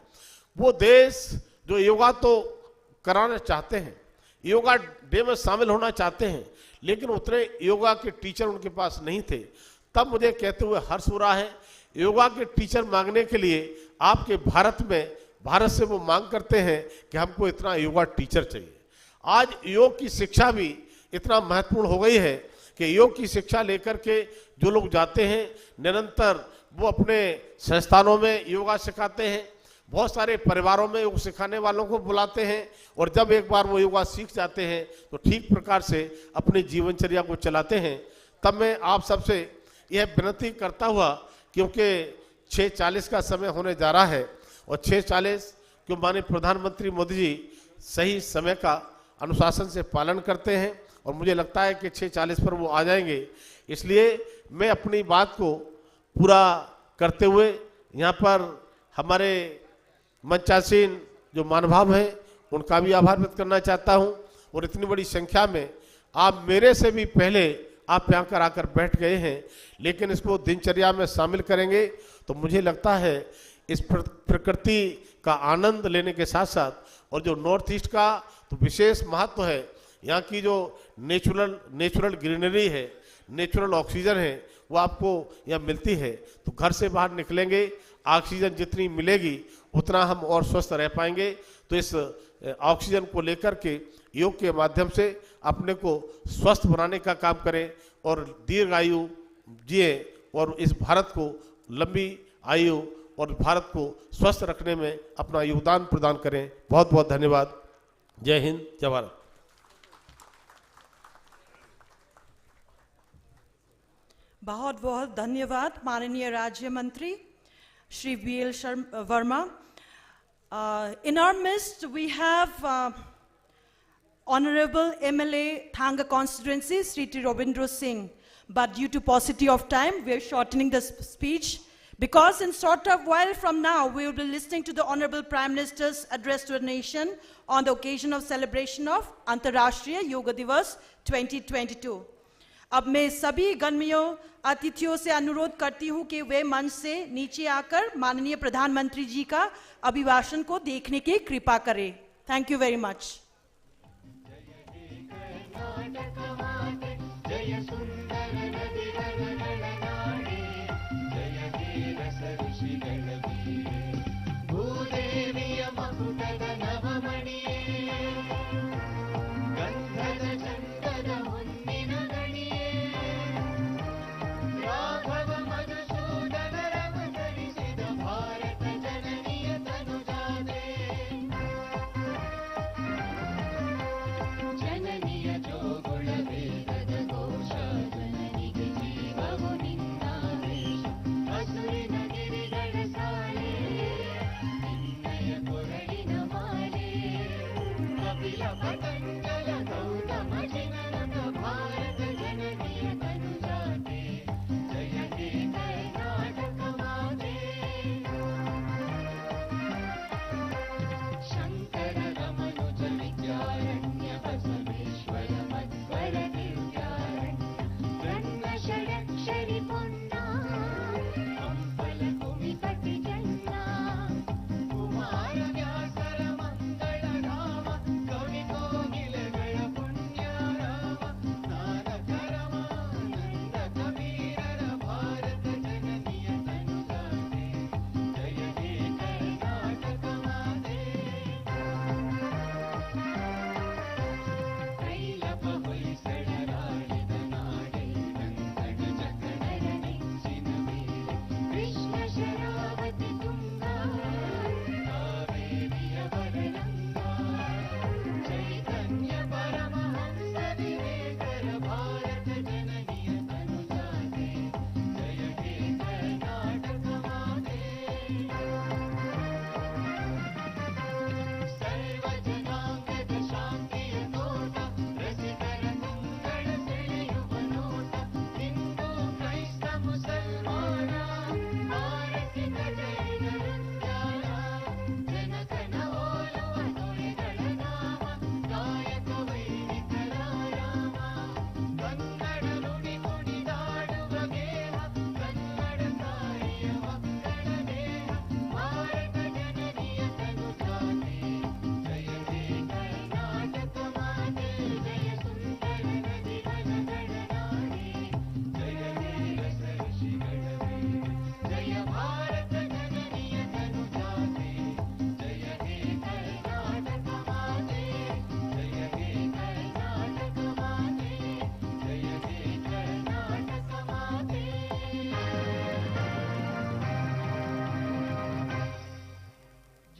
Speaker 10: वो देश जो योगा तो कराना चाहते हैं, योगा डे में शामिल होना चाहते हैं, लेकिन उतने योगा के टीचर उनके पास नहीं थे। तब मुझे कहते हुए हर्ष हो रहा है योगा के टीचर मांगने के लिए आपके भारत से वो मांग करते हैं कि हमको इतना योगा टीचर चाहिए। आज योग की शिक्षा भी इतना महत्वपूर्ण हो गई है कि योग की शिक्षा लेकर के जो लोग जाते हैं निरंतर वो अपने संस्थानों में योगा सिखाते हैं, बहुत सारे परिवारों में योग सिखाने वालों को बुलाते हैं और जब एक बार वो योगा सीख जाते हैं तो ठीक प्रकार से अपनी जीवनचर्या को चलाते हैं। तब मैं आप सबसे यह विनती करता हुआ, क्योंकि 6:40 का समय होने जा रहा है और 6:40 क्यों माननीय प्रधानमंत्री मोदी जी सही समय का अनुशासन से पालन करते हैं और मुझे लगता है कि 6:40 पर वो आ जाएंगे। इसलिए मैं अपनी बात को पूरा करते हुए यहाँ पर हमारे मंचासीन जो महानुभाव हैं उनका भी आभार व्यक्त करना चाहता हूँ। और इतनी बड़ी संख्या में आप मेरे से भी पहले आप यहाँ कर आकर बैठ गए हैं, लेकिन इसको दिनचर्या में शामिल करेंगे तो मुझे लगता है इस प्रकृति का आनंद लेने के साथ साथ, और जो नॉर्थ ईस्ट का तो विशेष महत्व है, यहाँ की जो नेचुरल ग्रीनरी है, नेचुरल ऑक्सीजन है, वो आपको यहाँ मिलती है। तो घर से बाहर निकलेंगे, ऑक्सीजन जितनी मिलेगी उतना हम और स्वस्थ रह पाएंगे। तो इस ऑक्सीजन को लेकर के योग के माध्यम से अपने को स्वस्थ बनाने का काम करें और दीर्घायु जिए और इस भारत को लंबी आयु और भारत को स्वस्थ रखने में अपना योगदान प्रदान करें। बहुत बहुत धन्यवाद। जय हिंद, जय भारत।
Speaker 7: बहुत बहुत धन्यवाद माननीय राज्य मंत्री Shri VL Verma. In our midst we have Honorable MLA Thanga constituency Sri T. Robindra Singh, but due to paucity of time we are shortening the speech, because in short of while from now we will be listening to the Honorable Prime Minister's address to the nation on the occasion of celebration of Antarrashtriya Yoga Divas 2022. अब मैं सभी गणमान्य अतिथियों से अनुरोध करती हूं कि वे मंच से नीचे आकर माननीय प्रधानमंत्री जी का अभिभाषण को देखने की कृपा करें। Thank you very much.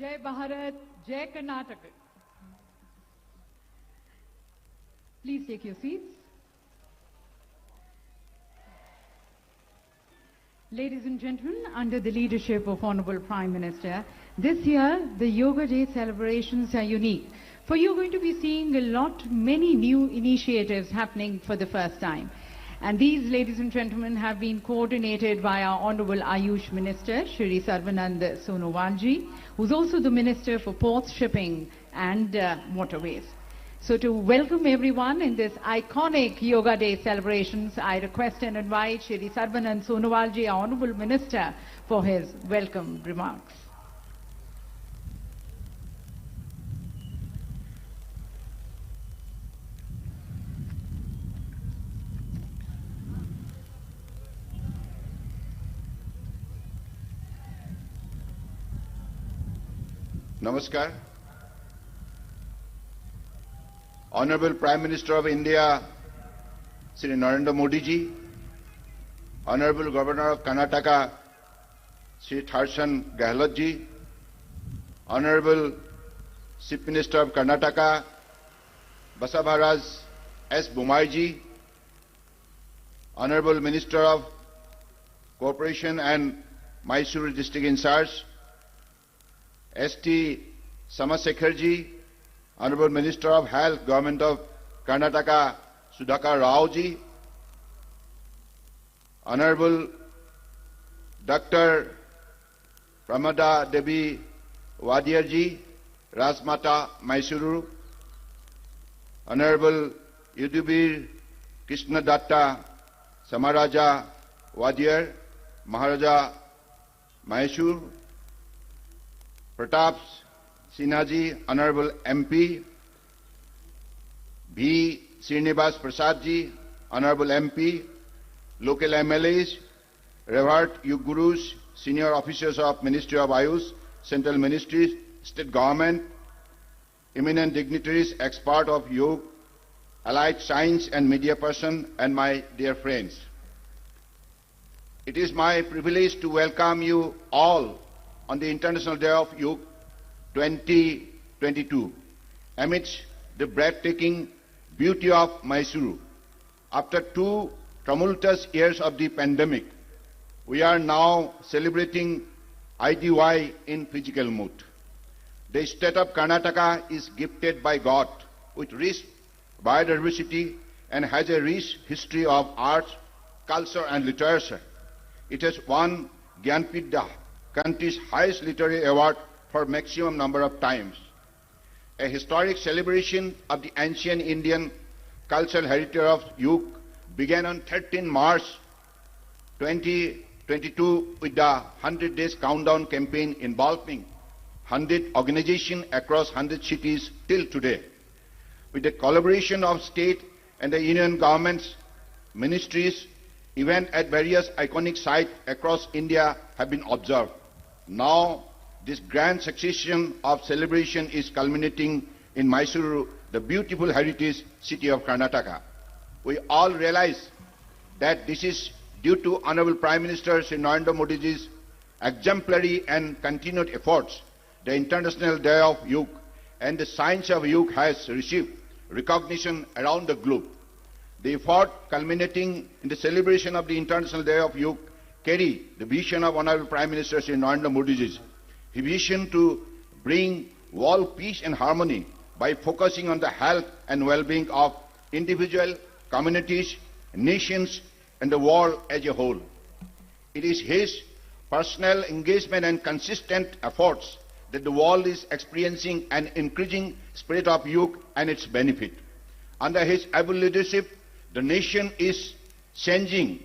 Speaker 11: जय भारत, जय Karnataka. Please take your seats. Ladies and gentlemen, under the leadership of Honorable Prime Minister, this year the Yoga Day celebrations are unique. For you're going to be seeing many new initiatives happening for the first time. And these, ladies and gentlemen, have been coordinated by our Honorable Ayush Minister, Shri Sarvanand Sonowalji, who's also the Minister for Ports, Shipping and Waterways. So to welcome everyone in this iconic Yoga Day celebrations, I request and invite Shri Sarvanand Sonowalji, our Honorable Minister, for his welcome remarks.
Speaker 12: Namaskar. Honorable Prime Minister of India, Shri Narendra Modi ji, Honorable Governor of Karnataka, Shri Tharsan Gehlot ji, Honorable Chief Minister of Karnataka, Basavaraj S. Bumai ji, Honorable Minister of Cooperation and Mysuru District in charge, S.T. Samasekhar ji, Honorable Minister of Health, Government of Karnataka, Sudhakar Rao ji, Honorable Dr. Pramada Devi Wadiar ji, Rasmata Mysuru, Honorable Yudhibir Krishna Datta Samaraja Wadiar, Maharaja Mysuru, Pratap Sinha ji, Honorable MP, V. Srinivas Prasad ji, Honorable MP, local MLAs, revered Yug Gurus, senior officers of Ministry of Ayush, Central Ministries, State Government, eminent dignitaries, expert of Yoga, allied science and media person, and my dear friends. It is my privilege to welcome you all on the International Day of Yoga 2022 amidst the breathtaking beauty of Mysuru. After 2 tumultuous years of the pandemic, we are now celebrating IDY in physical mood. The state of Karnataka is gifted by God with rich biodiversity and has a rich history of arts, culture and literature. It has won Gyanpith, the country's highest literary award, for maximum number of times. A historic celebration of the ancient Indian cultural heritage of Yoga began on 13 March 2022 with the 100 Days Countdown campaign involving 100 organizations across 100 cities till today. With the collaboration of state and the union governments, ministries, events at various iconic sites across India have been observed. Now, this grand succession of celebration is culminating in Mysuru, the beautiful heritage city of Karnataka. We all realize that this is due to Honorable Prime Minister Shri Narendra Modi ji's exemplary and continued efforts. The International Day of Yoga and the Science of Yoga has received recognition around the globe. The effort culminating in the celebration of the International Day of Yoga carry the vision of Honorable Prime Minister Shri Narendra Modi ji's vision to bring world peace and harmony by focusing on the health and well-being of individual, communities, nations, and the world as a whole. It is his personal engagement and consistent efforts that the world is experiencing an increasing spirit of yoga and its benefit. Under his able leadership, the nation is changing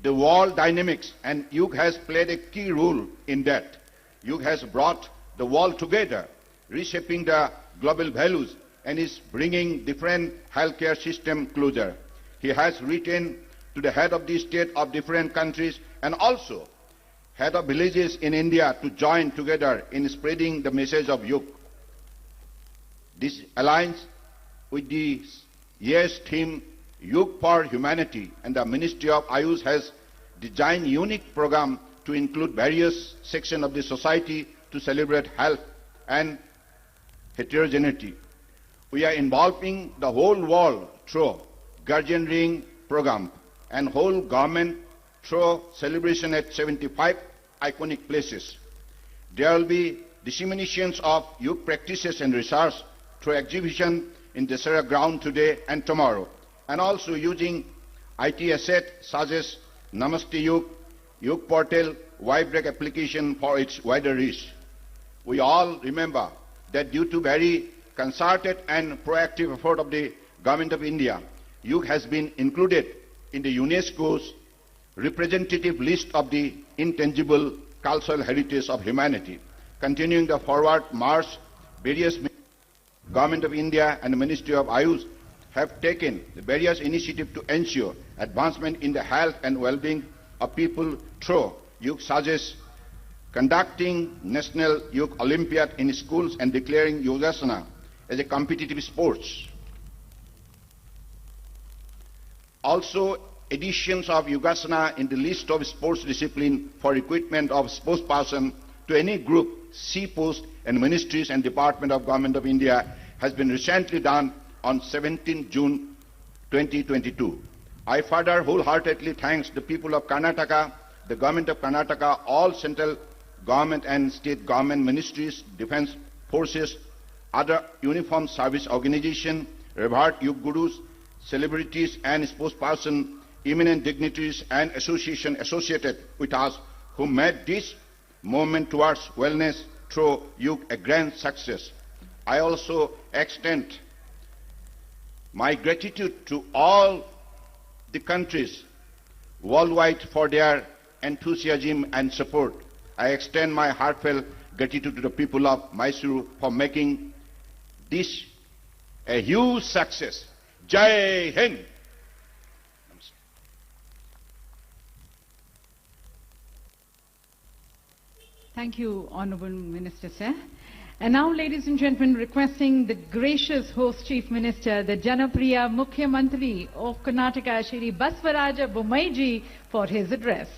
Speaker 12: the world dynamics, and yoga has played a key role in that. Yoga has brought the world together, reshaping the global values, and is bringing different healthcare systems closer. He has written to the head of the state of different countries and also head of villages in India to join together in spreading the message of yoga. This aligns with the year's theme, Yoga for Humanity, and the Ministry of Ayush has designed a unique program to include various sections of the society to celebrate health and heterogeneity. We are involving the whole world through Guardian Ring program and whole government through celebration at 75 iconic places. There will be disseminations of yoga practices and research through exhibition in Dasara ground today and tomorrow, and also using IT assets such as Namaste Yoga, Yoga Portal, wide break application for its wider reach. We all remember that due to very concerted and proactive effort of the Government of India, yoga has been included in the UNESCO's representative list of the intangible cultural heritage of humanity. Continuing the forward march, various Government of India and the Ministry of Ayush have taken the various initiatives to ensure advancement in the health and well-being of people through yoga, such as conducting National Yoga Olympiad in schools and declaring Yogasana as a competitive sport. Also, additions of Yogasana in the list of sports discipline for recruitment of sportsperson to any group, C post and ministries and department of Government of India has been recently done on 17 June 2022. I further wholeheartedly thank the people of Karnataka, the Government of Karnataka, all central government and state government ministries, defense forces, other uniformed service organizations, revered yoga gurus, celebrities and spokespersons, eminent dignitaries and associations associated with us who made this movement towards wellness through yoga a grand success. I also extend my gratitude to all the countries worldwide for their enthusiasm and support. I extend my heartfelt gratitude to the people of Mysuru for making this a huge success. Jai Hind!
Speaker 11: Thank you, Honorable Minister, sir. And now, ladies and gentlemen, requesting the gracious host Chief Minister, the Janapriya Mukhyamantri of Karnataka, Shri Baswaraja Bommai ji, for his address.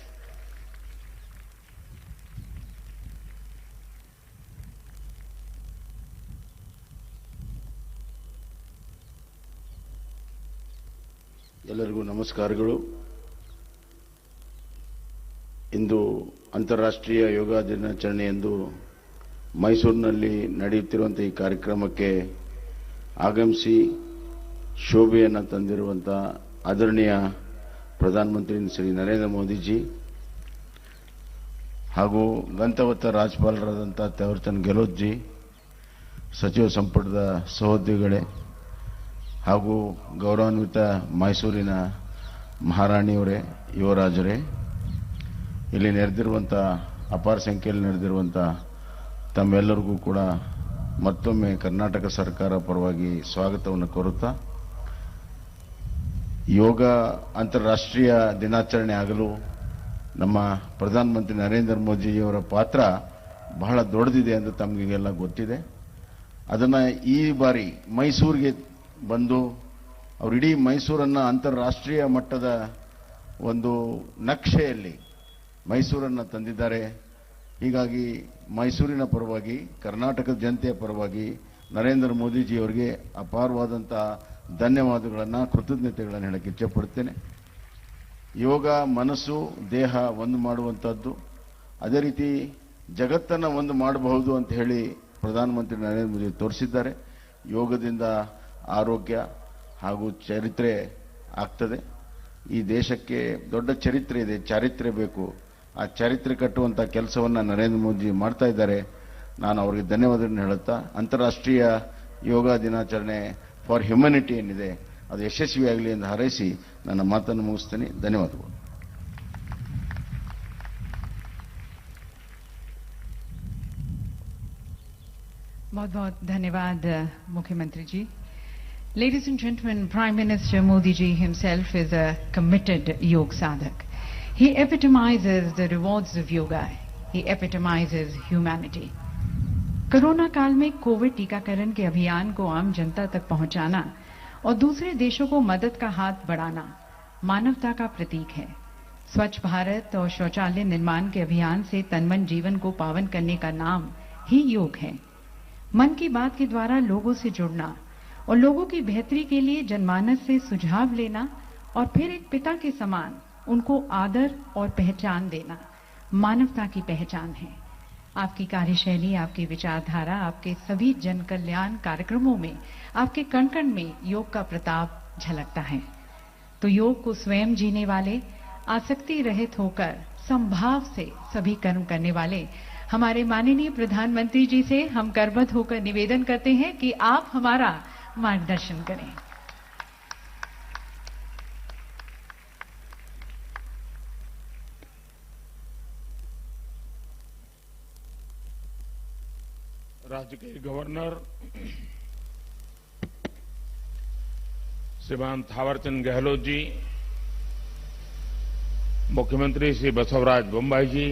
Speaker 13: ಎಲ್ಲರಿಗೂ ನಮಸ್ಕಾರಗಳು. ಇಂದು ಅಂತಾರಾಷ್ಟ್ರೀಯ ಯೋಗ ದಿನಾಚರಣೆಯಂದು ಮೈಸೂರಿನಲ್ಲಿ ನಡೆಯುತ್ತಿರುವಂಥ ಈ ಕಾರ್ಯಕ್ರಮಕ್ಕೆ ಆಗಮಿಸಿ ಶೋಭೆಯನ್ನು ತಂದಿರುವಂಥ ಆದರಣೀಯ ಪ್ರಧಾನಮಂತ್ರಿ ಶ್ರೀ ನರೇಂದ್ರ ಮೋದಿಜಿ ಹಾಗೂ ಗಂತವತ್ತ ರಾಜ್ಯಪಾಲರಾದಂಥ Thawarchand Gehlot G, ಸಚಿವ ಸಂಪುಟದ ಸಹೋದ್ಯೋಗಿಗಳೇ ಹಾಗೂ ಗೌರವಾನ್ವಿತ ಮೈಸೂರಿನ ಮಹಾರಾಣಿಯವರೇ, ಯುವರಾಜರೇ, ಇಲ್ಲಿ ನೆರೆದಿರುವಂಥ ಅಪಾರ ಸಂಖ್ಯೆಯಲ್ಲಿ ನೆರೆದಿರುವಂಥ ತಮ್ಮೆಲ್ಲರಿಗೂ ಕೂಡ ಮತ್ತೊಮ್ಮೆ ಕರ್ನಾಟಕ ಸರ್ಕಾರ ಪರವಾಗಿ ಸ್ವಾಗತವನ್ನು ಕೋರುತ್ತಾ, ಯೋಗ ಅಂತಾರಾಷ್ಟ್ರೀಯ ದಿನಾಚರಣೆ ಆಗಲು ನಮ್ಮ ಪ್ರಧಾನಮಂತ್ರಿ ನರೇಂದ್ರ ಮೋದಿಯವರ ಪಾತ್ರ ಬಹಳ ದೊಡ್ಡದಿದೆ ಎಂದು ತಮಗೆಲ್ಲ ಗೊತ್ತಿದೆ. ಅದನ್ನು ಈ ಬಾರಿ ಮೈಸೂರಿಗೆ ಬಂದು ಅವರು ಇಡೀ ಮೈಸೂರನ್ನು ಅಂತಾರಾಷ್ಟ್ರೀಯ ಮಟ್ಟದ ಒಂದು ನಕ್ಷೆಯಲ್ಲಿ ಮೈಸೂರನ್ನು ತಂದಿದ್ದಾರೆ. ಹೀಗಾಗಿ ಮೈಸೂರಿನ ಪರವಾಗಿ, ಕರ್ನಾಟಕದ ಜನತೆಯ ಪರವಾಗಿ ನರೇಂದ್ರ ಮೋದಿಜಿಯವರಿಗೆ ಅಪಾರವಾದಂಥ ಧನ್ಯವಾದಗಳನ್ನು, ಕೃತಜ್ಞತೆಗಳನ್ನು ಹೇಳಕ್ಕೆ ಇಚ್ಛೆಪಡ್ತೇನೆ. ಯೋಗ ಮನಸ್ಸು ದೇಹ ಒಂದು ಮಾಡುವಂಥದ್ದು, ಅದೇ ರೀತಿ ಜಗತ್ತನ್ನು ಒಂದು ಮಾಡಬಹುದು ಅಂತ ಹೇಳಿ ಪ್ರಧಾನಮಂತ್ರಿ ನರೇಂದ್ರ ಮೋದಿ ತೋರಿಸಿದ್ದಾರೆ. ಯೋಗದಿಂದ ಆರೋಗ್ಯ ಹಾಗೂ ಚರಿತ್ರೆ ಆಗ್ತದೆ. ಈ ದೇಶಕ್ಕೆ ದೊಡ್ಡ ಚರಿತ್ರೆ ಇದೆ, ಚಾರಿತ್ರ್ಯ ಬೇಕು. ಆ ಚರಿತ್ರೆ ಕಟ್ಟುವಂಥ ಕೆಲಸವನ್ನು ನರೇಂದ್ರ ಮೋದಿ ಮಾಡ್ತಾ ಇದ್ದಾರೆ. ನಾನು ಅವರಿಗೆ ಧನ್ಯವಾದಗಳನ್ನು ಹೇಳುತ್ತಾ, ಅಂತಾರಾಷ್ಟ್ರೀಯ ಯೋಗ ದಿನಾಚರಣೆ ಫಾರ್ ಹ್ಯುಮ್ಯಾನಿಟಿ ಏನಿದೆ ಅದು ಯಶಸ್ವಿಯಾಗಲಿ ಎಂದು ಹಾರೈಸಿ ನನ್ನ ಮಾತನ್ನು ಮುಗಿಸ್ತೇನೆ. ಧನ್ಯವಾದಗಳು.
Speaker 11: बहुत बहुत धन्यवाद मुख्यमंत्री जी. Ladies and gentlemen, Prime Minister Modi ji himself is a committed yoga sadhak. He epitomizes the rewards of yoga. He epitomizes humanity. Corona काल में कोविड टीकाकरण के अभियान को आम जनता तक पहुंचाना और दूसरे देशों को मदद का हाथ बढ़ाना मानवता का प्रतीक है. स्वच्छ भारत और शौचालय निर्माण के अभियान से तन-मन जीवन को पावन करने का नाम ही योग है. मन की बात के द्वारा लोगों से जुड़ना और लोगों की बेहतरी के लिए जनमानस से सुझाव लेना और फिर एक पिता के समान उनको आदर और पहचान देना मानवता की पहचान है. आपकी कार्यशैली, आपकी विचारधारा, आपके सभी जन कल्याण कार्यक्रमों में, आपके कण कण में योग का प्रताप झलकता है. तो योग को स्वयं जीने वाले, आसक्ति रहित होकर संभाव से सभी कर्म करने वाले हमारे माननीय प्रधानमंत्री जी से हम करबद्ध होकर निवेदन करते हैं कि आप हमारा मार्गदर्शन करें.
Speaker 14: राज्य के गवर्नर श्रीमान थावरचंद गहलोत जी, मुख्यमंत्री श्री बसवराज बोम्मई जी,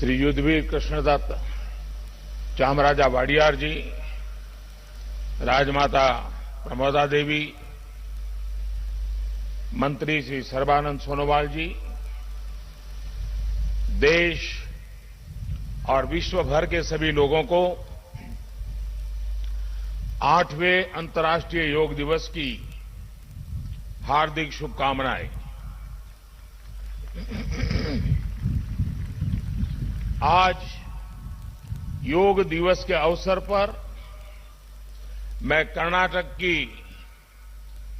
Speaker 14: श्री युद्धवीर कृष्णदत्त चामराजा वाडियार जी, राजमाता प्रमोदा देवी, मंत्री श्री सर्बानंद सोनोवाल जी, देश और विश्व भर के सभी लोगों को 8वें अंतर्राष्ट्रीय योग दिवस की हार्दिक शुभकामनाएं। आज योग दिवस के अवसर पर मैं कर्नाटक की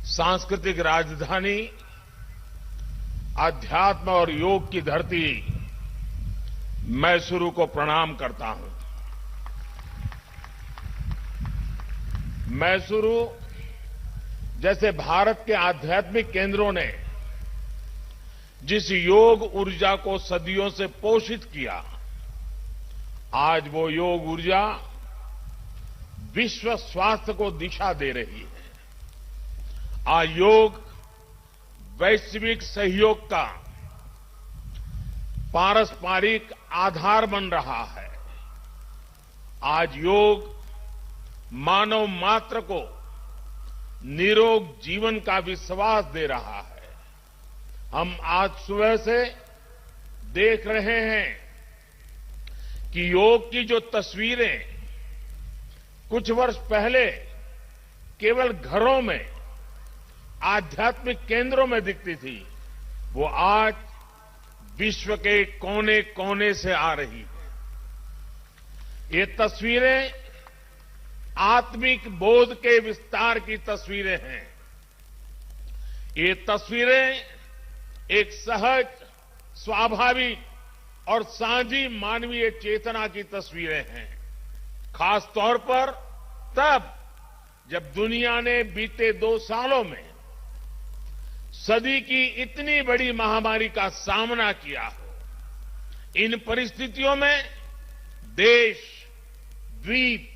Speaker 14: सांस्कृतिक राजधानी, अध्यात्म और योग की धरती मैसूरू को प्रणाम करता हूं। मैसूरू जैसे भारत के आध्यात्मिक केंद्रों ने जिस योग ऊर्जा को सदियों से पोषित किया, आज वो योग ऊर्जा विश्व स्वास्थ्य को दिशा दे रही है। आज योग वैश्विक सहयोग का पारस्परिक आधार बन रहा है। आज योग मानव मात्र को निरोग जीवन का विश्वास दे रहा है। हम आज सुबह से देख रहे हैं कि योग की जो तस्वीरें कुछ वर्ष पहले केवल घरों में, आध्यात्मिक केंद्रों में दिखती थी, वो आज विश्व के कोने कोने से आ रही है। ये तस्वीरें आत्मिक बोध के विस्तार की तस्वीरें हैं। ये तस्वीरें एक सहज, स्वाभाविक और साझी मानवीय चेतना की तस्वीरें हैं। खास तौर पर तब जब दुनिया ने बीते 2 सालों में सदी की इतनी बड़ी महामारी का सामना किया हो। इन परिस्थितियों में देश, द्वीप,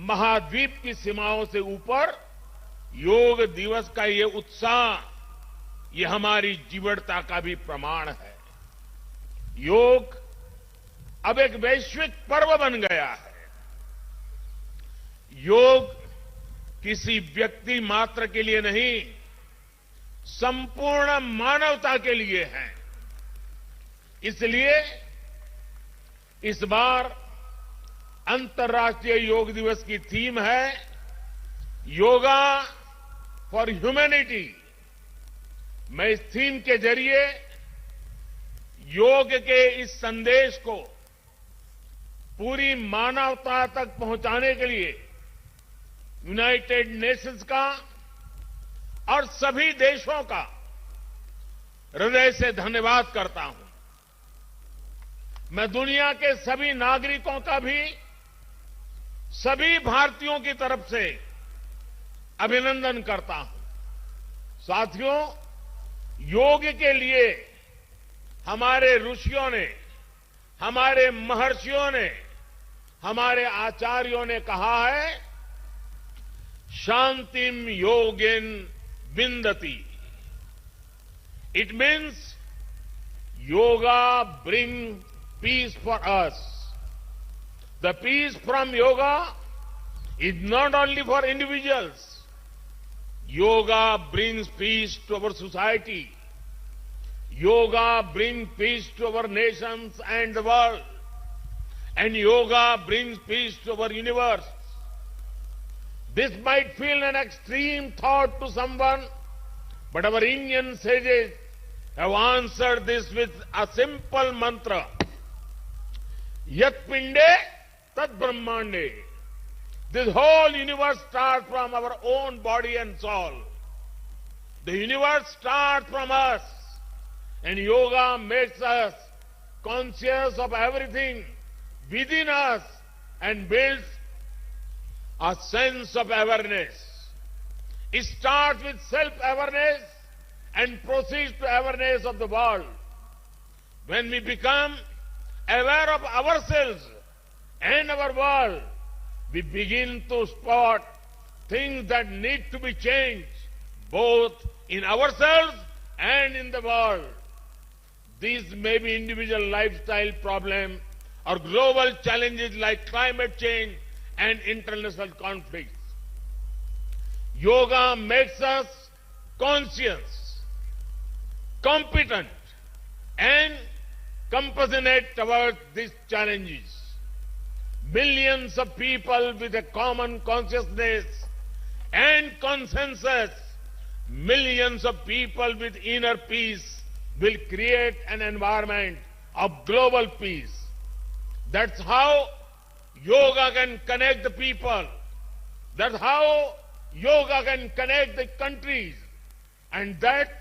Speaker 14: महाद्वीप की सीमाओं से ऊपर योग दिवस का ये उत्साह, ये हमारी जीवटता का भी प्रमाण है। योग अब एक वैश्विक पर्व बन गया है। योग किसी व्यक्ति मात्र के लिए नहीं, संपूर्ण मानवता के लिए है। इसलिए इस बार अंतर्राष्ट्रीय योग दिवस की थीम है योगा फॉर ह्यूमैनिटी। मैं इस थीम के जरिए योग के इस संदेश को पूरी मानवता तक पहुंचाने के लिए यूनाइटेड नेशंस का और सभी देशों का हृदय से धन्यवाद करता हूं। मैं दुनिया के सभी नागरिकों का भी सभी भारतीयों की तरफ से अभिनंदन करता हूं। साथियों, योग के लिए हमारे ऋषियों ने, हमारे महर्षियों ने, हमारे आचार्यों ने कहा है, शांतिम योगेन विंदति। It means yoga brings peace for us. The peace from yoga is not only for individuals. Yoga brings peace to our society. Yoga brings peace to our nations and the world. And yoga brings peace to our universe. This might feel an extreme thought to someone, but our Indian sages have answered this with a simple mantra. Yat pinde tat brahmande. This whole universe starts from our own body and soul. The universe starts from us, and yoga makes us conscious of everything within us and builds a sense of awareness. It starts with self-awareness and proceeds to awareness of the world. When we become aware of ourselves and our world, we begin to spot things that need to be changed, both in ourselves and in the world. these may be individual lifestyle problem or global challenges like climate change and international conflicts. Yoga makes us conscious, competent, and compassionate towards these challenges. Millions of people with a common consciousness and consensus, millions of people with inner peace will create an environment of global peace. That's how yoga can connect the people. That's how yoga can connect the countries. And that's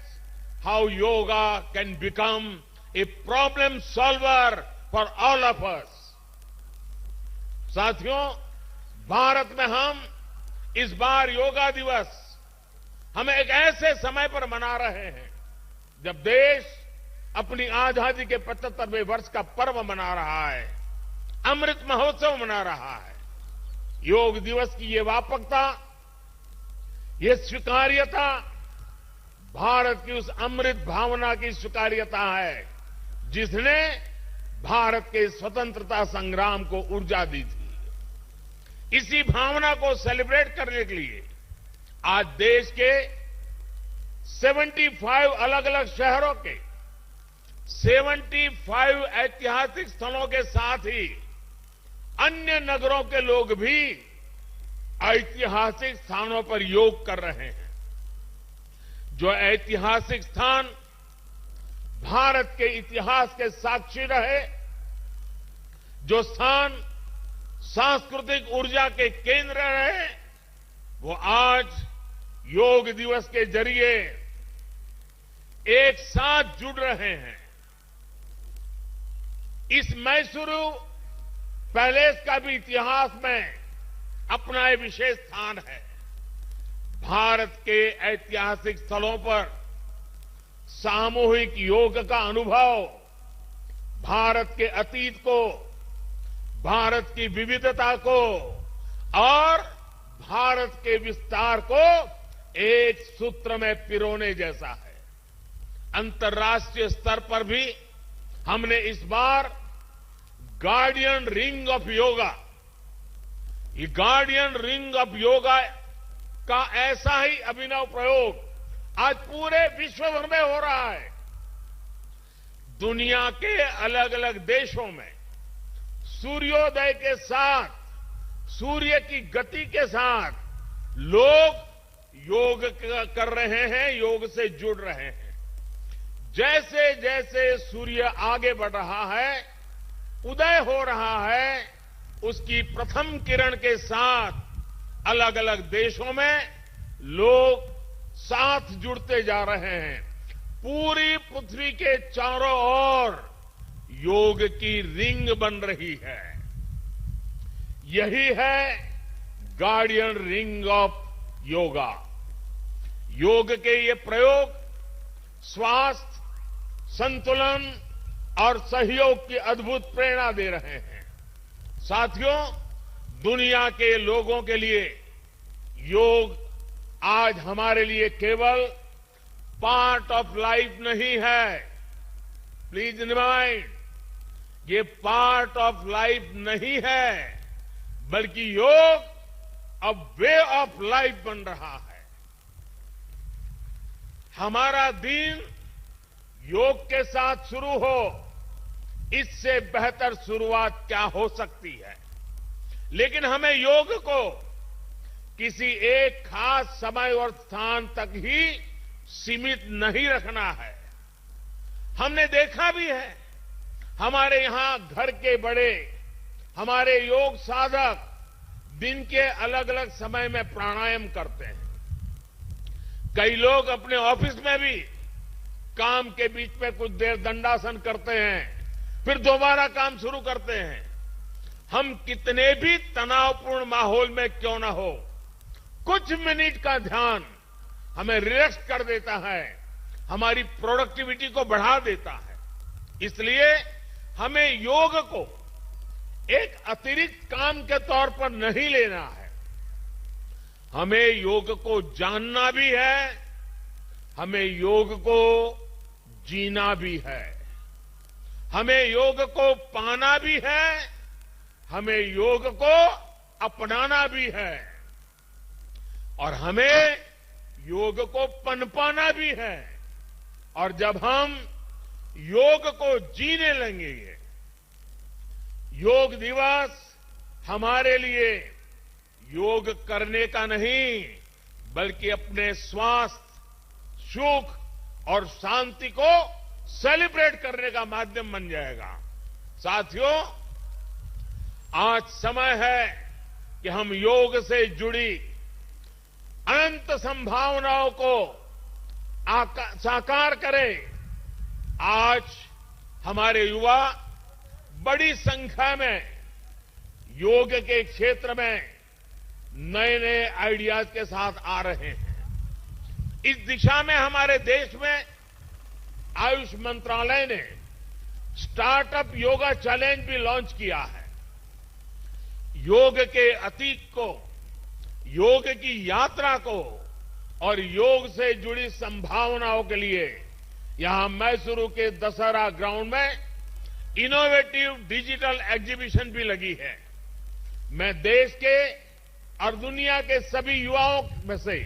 Speaker 14: how yoga can become a problem solver for all of us. साथियों, भारत में हम इस बार योगा दिवस हम एक ऐसे समय पर मना रहे हैं जब देश अपनी आजादी के 75वें वर्ष का पर्व मना रहा है, अमृत महोत्सव मना रहा है। योग दिवस की ये व्यापकता, ये स्वीकार्यता भारत की उस अमृत भावना की स्वीकार्यता है जिसने भारत के स्वतंत्रता संग्राम को ऊर्जा दी थी। इसी भावना को सेलिब्रेट करने के लिए आज देश के 75 अलग अलग शहरों के 75 ऐतिहासिक स्थलों के साथ ही अन्य नगरों के लोग भी ऐतिहासिक स्थानों पर योग कर रहे हैं। जो ऐतिहासिक स्थान भारत के इतिहास के साक्षी रहे, जो स्थान सांस्कृतिक ऊर्जा के केंद्र रहे, वो आज योग दिवस के जरिए एक साथ जुड़ रहे हैं। इस मैसूरू पैलेस का भी इतिहास में अपना एक विशेष स्थान है। भारत के ऐतिहासिक स्थलों पर सामूहिक योग का अनुभव भारत के अतीत को, भारत की विविधता को और भारत के विस्तार को एक सूत्र में पिरोने जैसा है। अंतर्राष्ट्रीय स्तर पर भी हमने इस बार गार्डियन रिंग ऑफ योगा, ये गार्डियन रिंग ऑफ योगा का ऐसा ही अभिनव प्रयोग आज पूरे विश्व भर में हो रहा है। दुनिया के अलग अलग देशों में सूर्योदय के साथ, सूर्य की गति के साथ लोग योग कर रहे हैं, योग से जुड़ रहे हैं। जैसे जैसे सूर्य आगे बढ़ रहा है, उदय हो रहा है, उसकी प्रथम किरण के साथ अलग अलग देशों में लोग साथ जुड़ते जा रहे हैं। पूरी पृथ्वी के चारों ओर योग की रिंग बन रही है। यही है गार्डियन रिंग ऑफ योगा। योग के ये प्रयोग स्वास्थ्य, संतुलन और सहयोग की अद्भुत प्रेरणा दे रहे हैं। साथियों, दुनिया के लोगों के लिए योग आज हमारे लिए केवल पार्ट ऑफ लाइफ नहीं है। प्लीज रिमाइंड, ये पार्ट ऑफ लाइफ नहीं है, बल्कि योग अब वे ऑफ लाइफ बन रहा है। हमारा दिन योग के साथ शुरू हो, इससे बेहतर शुरुआत क्या हो सकती है। लेकिन हमें योग को किसी एक खास समय और स्थान तक ही सीमित नहीं रखना है। हमने देखा भी है, हमारे यहां घर के बड़े, हमारे योग साधक दिन के अलग अलग समय में प्राणायाम करते हैं। कई लोग अपने ऑफिस में भी काम के बीच में कुछ देर दंडासन करते हैं, फिर दोबारा काम शुरू करते हैं। हम कितने भी तनावपूर्ण माहौल में क्यों न हो, कुछ मिनट का ध्यान हमें रिलैक्स कर देता है, हमारी प्रोडक्टिविटी को बढ़ा देता है। इसलिए हमें योग को एक अतिरिक्त काम के तौर पर नहीं लेना है। हमें योग को जानना भी है, हमें योग को जीना भी है। हमें योग को पाना भी है, हमें योग को अपनाना भी है और हमें योग को पनपाना भी है। और जब हम योग को जीने लगेंगे, योग दिवस हमारे लिए योग करने का नहीं बल्कि अपने स्वास्थ्य, सुख और शांति को सेलिब्रेट करने का माध्यम बन जाएगा। साथियों, आज समय है कि हम योग से जुड़ी अनंत संभावनाओं को साकार करें। आज हमारे युवा बड़ी संख्या में योग के क्षेत्र में नए नए आइडियाज के साथ आ रहे हैं। इस दिशा में हमारे देश में आयुष मंत्रालय ने स्टार्टअप योगा चैलेंज भी लॉन्च किया है। योग के अतीत को, योग की यात्रा को और योग से जुड़ी संभावनाओं के लिए यहां मैसूरू के दशहरा ग्राउंड में इनोवेटिव डिजिटल एग्जीबिशन भी लगी है। मैं देश के और दुनिया के सभी युवाओं में से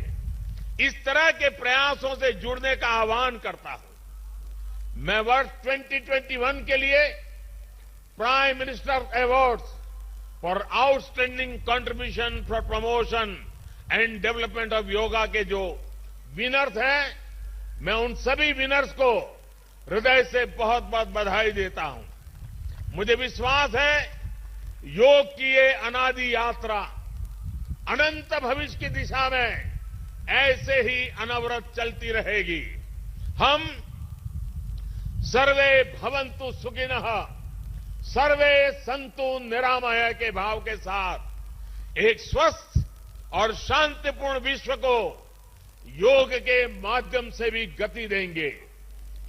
Speaker 14: इस तरह के प्रयासों से जुड़ने का आह्वान करता हूं। मैं वर्ष 2021 के लिए prime minister awards for outstanding contribution for promotion and development of yoga के जो विनर्स हैं, मैं उन सभी विनर्स को हृदय से बहुत बहुत बधाई देता हूं। मुझे विश्वास है योग की ये अनादि यात्रा अनंत भविष्य की दिशा में ऐसे ही अनवरत चलती रहेगी। हम सर्वे भवन्तु सुखिनः, सर्वे सन्तु निरामय के भाव के साथ एक स्वस्थ और शांतिपूर्ण विश्व को योग के माध्यम से भी गति देंगे।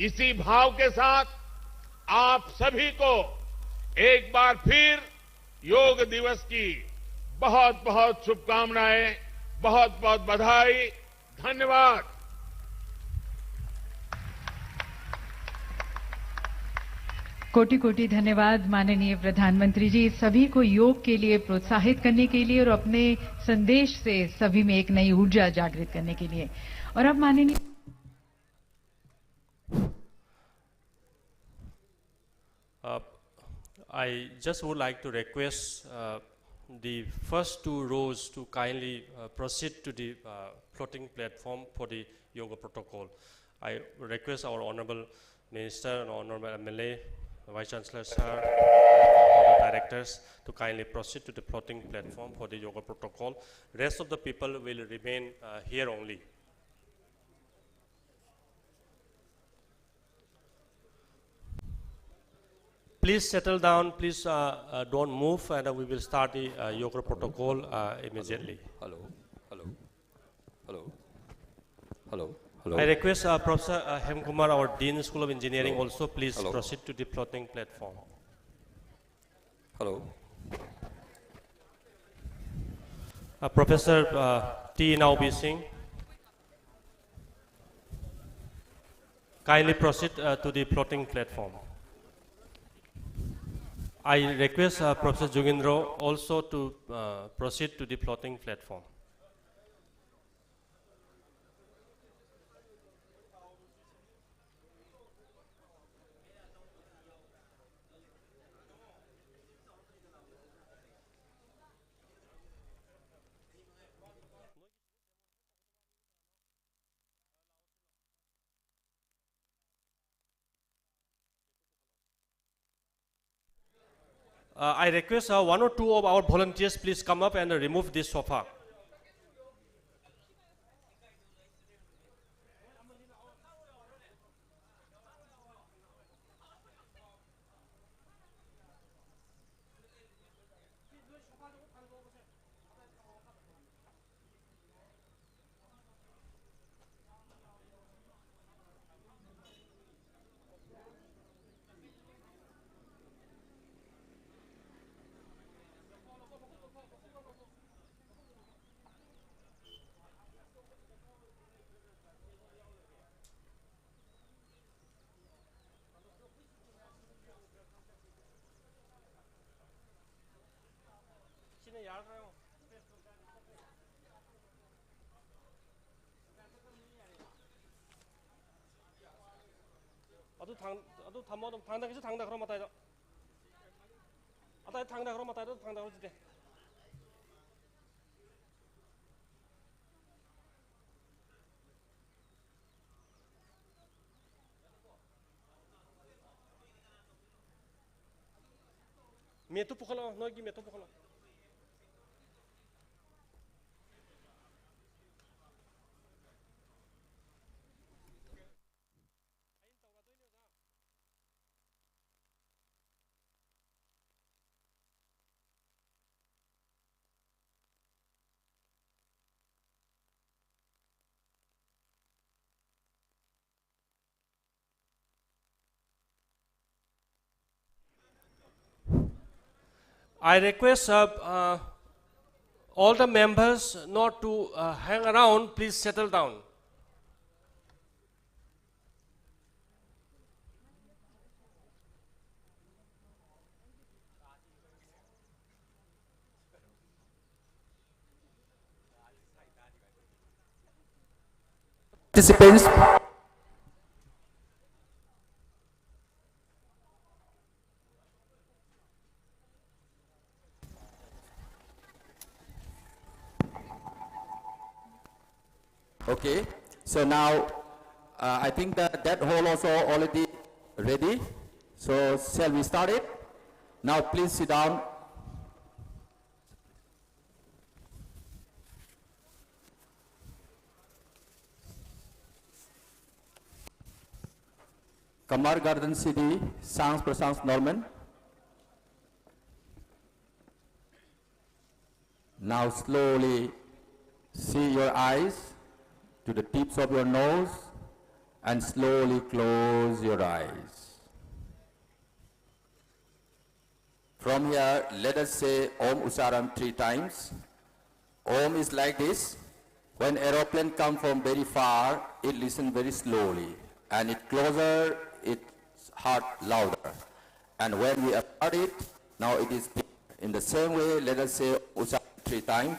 Speaker 14: इसी भाव के साथ आप सभी को एक बार फिर योग दिवस की बहुत बहुत शुभकामनाएं, बहुत बहुत बधाई, धन्यवाद।
Speaker 11: कोटि कोटि धन्यवाद माननीय प्रधानमंत्री जी, सभी को योग के लिए प्रोत्साहित करने के लिए और अपने संदेश से सभी में एक नई ऊर्जा जागृत करने के लिए। और अब माननीय
Speaker 15: I just would like to request the first two rows to kindly proceed to the floating platform for the yoga protocol. I request our Honorable Minister and Honorable MLA, Vice Chancellor Sir, and the directors to kindly proceed to the floating platform for the yoga protocol. Rest of the people will remain here only. Please settle down, please don't move, and we will start the yoga protocol immediately.
Speaker 4: Hello, hello, hello, hello, hello.
Speaker 15: I request Professor Hemkumar, our Dean School of Engineering, also please proceed to the floating platform.
Speaker 4: Hello.
Speaker 15: Professor T. Naubi Singh, kindly proceed to the floating platform. I request Professor Jugindro also to proceed to the floating platform. I request one or two of our volunteers please come up and remove this sofa.
Speaker 6: adu thamo thang da kisu thang da khro matai da atai thang da khro matai da thang da khro jite metu pukhalo no gi metu pukhalo I request all the members not to hang around. Please settle down.
Speaker 4: Participants, okay, so now I think that hall also already ready. So shall we start it? Now please sit down. Kamar Garden City, Sans Prasans Norman. Now slowly see your eyes to the tips of your nose and slowly close your eyes. From here, let us say Om Usaram 3 times. Om is like this. When aeroplane comes from very far, it listens very slowly. And it closer, its heart louder. And when we start it, now it is big. In the same way, let us say Usaram 3 times.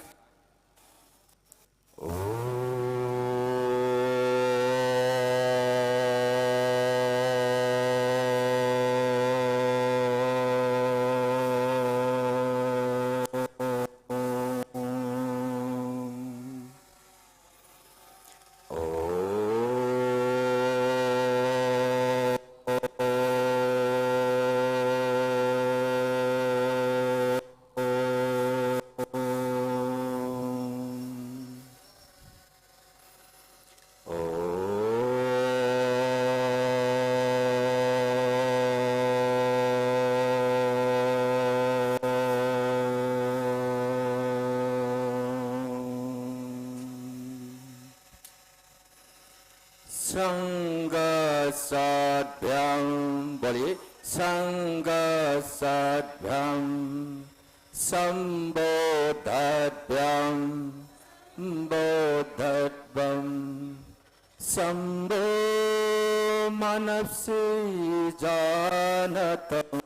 Speaker 4: Sangha Sadhyam, बोलिए Sangha Sadhyam, Sambodhavyam, Bodhatvam, Sambho Manapsi Janatam,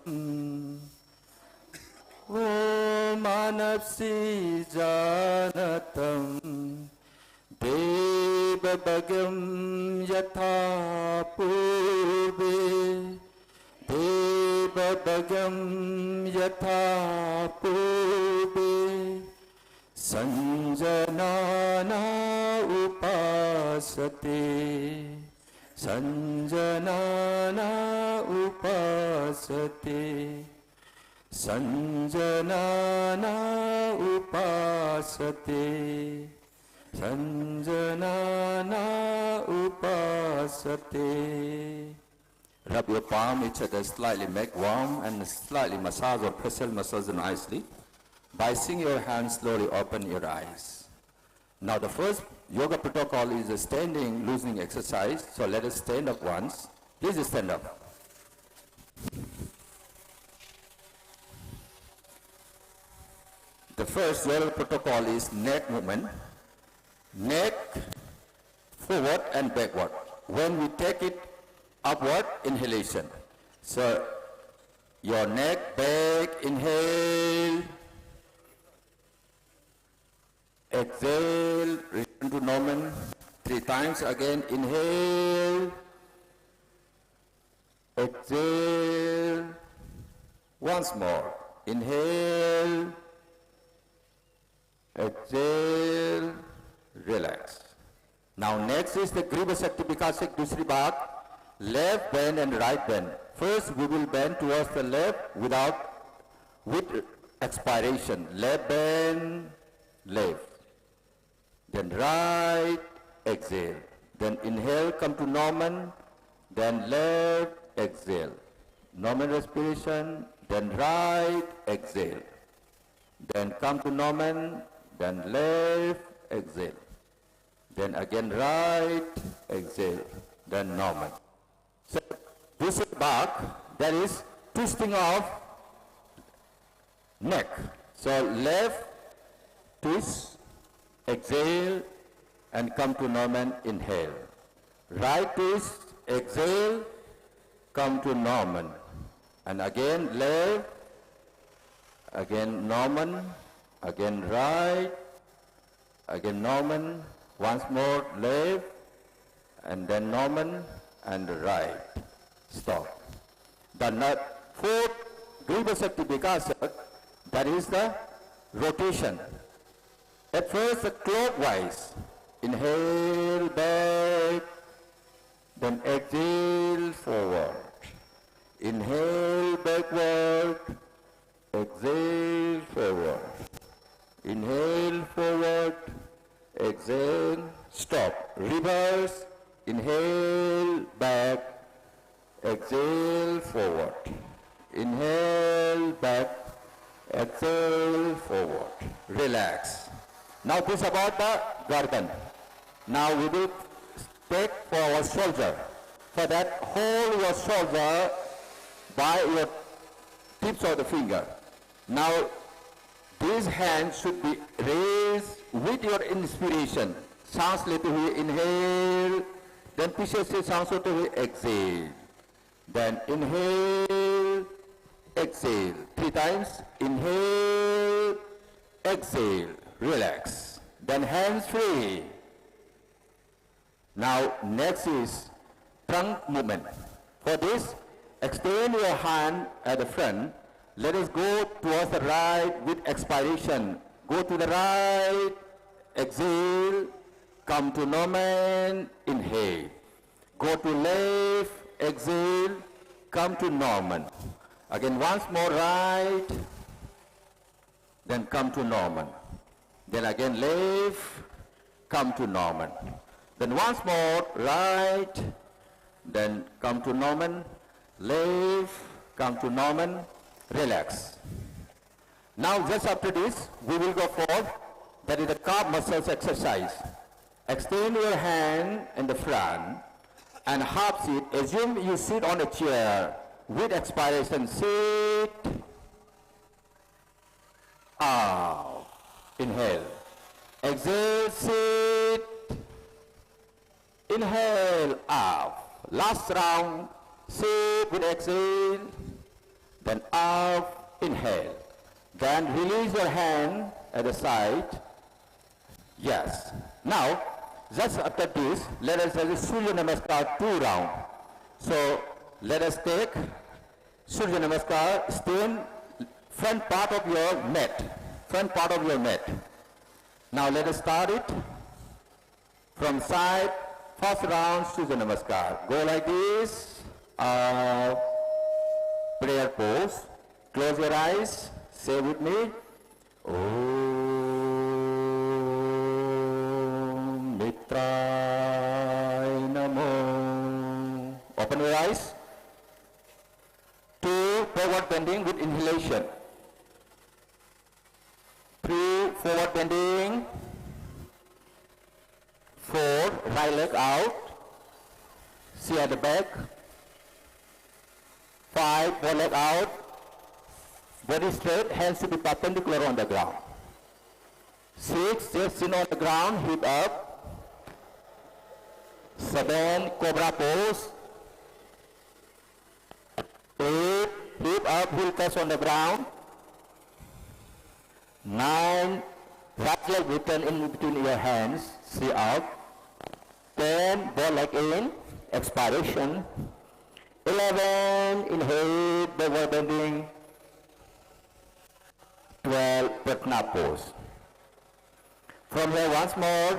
Speaker 4: O Manapsi Janatam, Devabhagam Yatha Purve, Devabhagam Yatha Purve, Sanjanana Upasate, Sanjanana Upasate, Sanjanana Upasate, Sanjanana Upasate. Rub your palm each other slightly, make warm and slightly massage or pressure massage nicely. By seeing your hands, slowly open your eyes. Now the first yoga protocol is a standing loosening exercise. So let us stand up once. Please stand up. The first yoga protocol is neck movement. Neck forward and backward. When we take it upward, inhalation. So your neck back, inhale. Exhale, return to normal. 3 times again, inhale.
Speaker 16: exhale. Once more. Inhale. Exhale. Relax. Now next is the Griva Shakti Vikasik Dusri Bhag. Left bend and right bend. First we will bend towards the left with expiration. Left bend, left. Then right, exhale. Then inhale, come to Norman. Then left, exhale. Normal respiration, then right, exhale. Then come to Norman, then left, exhale. Then again right, exhale, then Norman. So this is back, that is twisting of neck. So left, twist, exhale, and come to Norman, inhale. Right twist, exhale, come to Norman. And again left, again Norman, again right, again Norman, once more left, and then Norman, and right. Stop. The fourth Griva Shakti Vikasak, that is the rotation. At first clockwise. Inhale back, then exhale forward. Inhale backward, exhale forward. Inhale forward, exhale, stop. Reverse, inhale back, exhale forward. Inhale back, exhale forward. Relax. Now this is about the garden. Now we will take for our shoulder. For that, hold your shoulder by your tips of the finger. Now these hands should be raised with your inspiration. सांस लेते हुए inhale, then पीछे से सांस होते हुए exhale. Then inhale, exhale. 3 times. Inhale, exhale. Relax. Then hands free. Now next is trunk movement. For this, extend your hand at the front. Let us go towards the right with expiration. Go to the right, exhale, come to Norman, inhale. Go to left, exhale, come to Norman. Again once more right, then come to Norman. Then again left, come to Norman. Then once more right, then come to Norman, left, come to Norman, relax. Now just after this, we will go for, that is the calf muscles exercise. Extend your hand in the front and half sit. Assume you sit on a chair with expiration. Sit, out, inhale. Exhale, sit, inhale, out. Last round, sit with exhale, then out, inhale. Then release your hand at the side. Yes. Now, just after this, let us do Surya Namaskar 2 round. So, let us take Surya Namaskar, stand front part of your mat. Front part of your mat. Now let us start it from side. First round, Surya Namaskar. Go like this. Prayer pose. Close your eyes. Say with me. Om Mitraay Namo. Open your eyes. 2, forward bending with inhalation. 3, forward bending. 4, right leg out. See at the back. 5, one leg out. Body straight, hands to be perpendicular on the ground. 6, just sit on the ground, hip up. 7, cobra pose. 8, hip up, heel touch on the ground. 9, right leg return in between your hands, see out. 10, ball leg in, expiration. 11, inhale, backward bending. 12, Pratna pose. From here once more.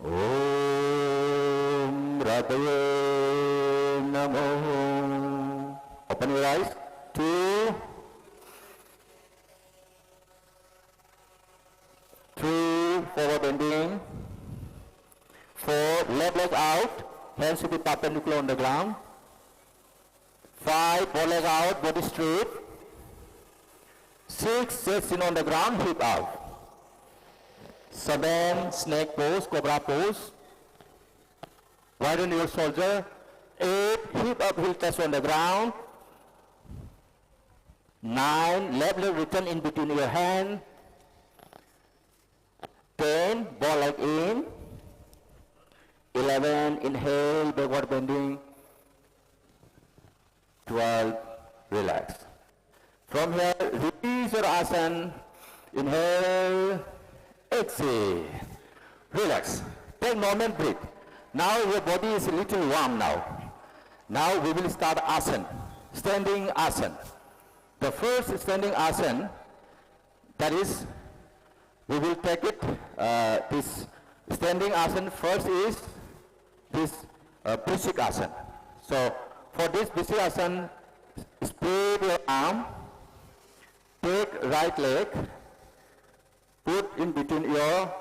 Speaker 16: Om Radhaye Namo. Open your eyes. 2, 3, forward bending. 4, left leg out. Hands should be perpendicular on the ground. 5, both leg out, body straight. 6, chest in on the ground, hip out. 7, snake pose, cobra pose. Widen your shoulder. 8, hip up, heel touch on the ground. 9, left leg return in between your hand. 10, ball leg in. 11, inhale, backward bending. 12, relax. From here, release your asana. Inhale, exhale. Relax. Take a moment, breathe. Now your body is a little warm now. Now we will start asana, standing asana. The first standing asana, that is, we will take it, this standing asana first is this Brisik asana. So for this Brisik asana, spread your arm, take right leg, put in between your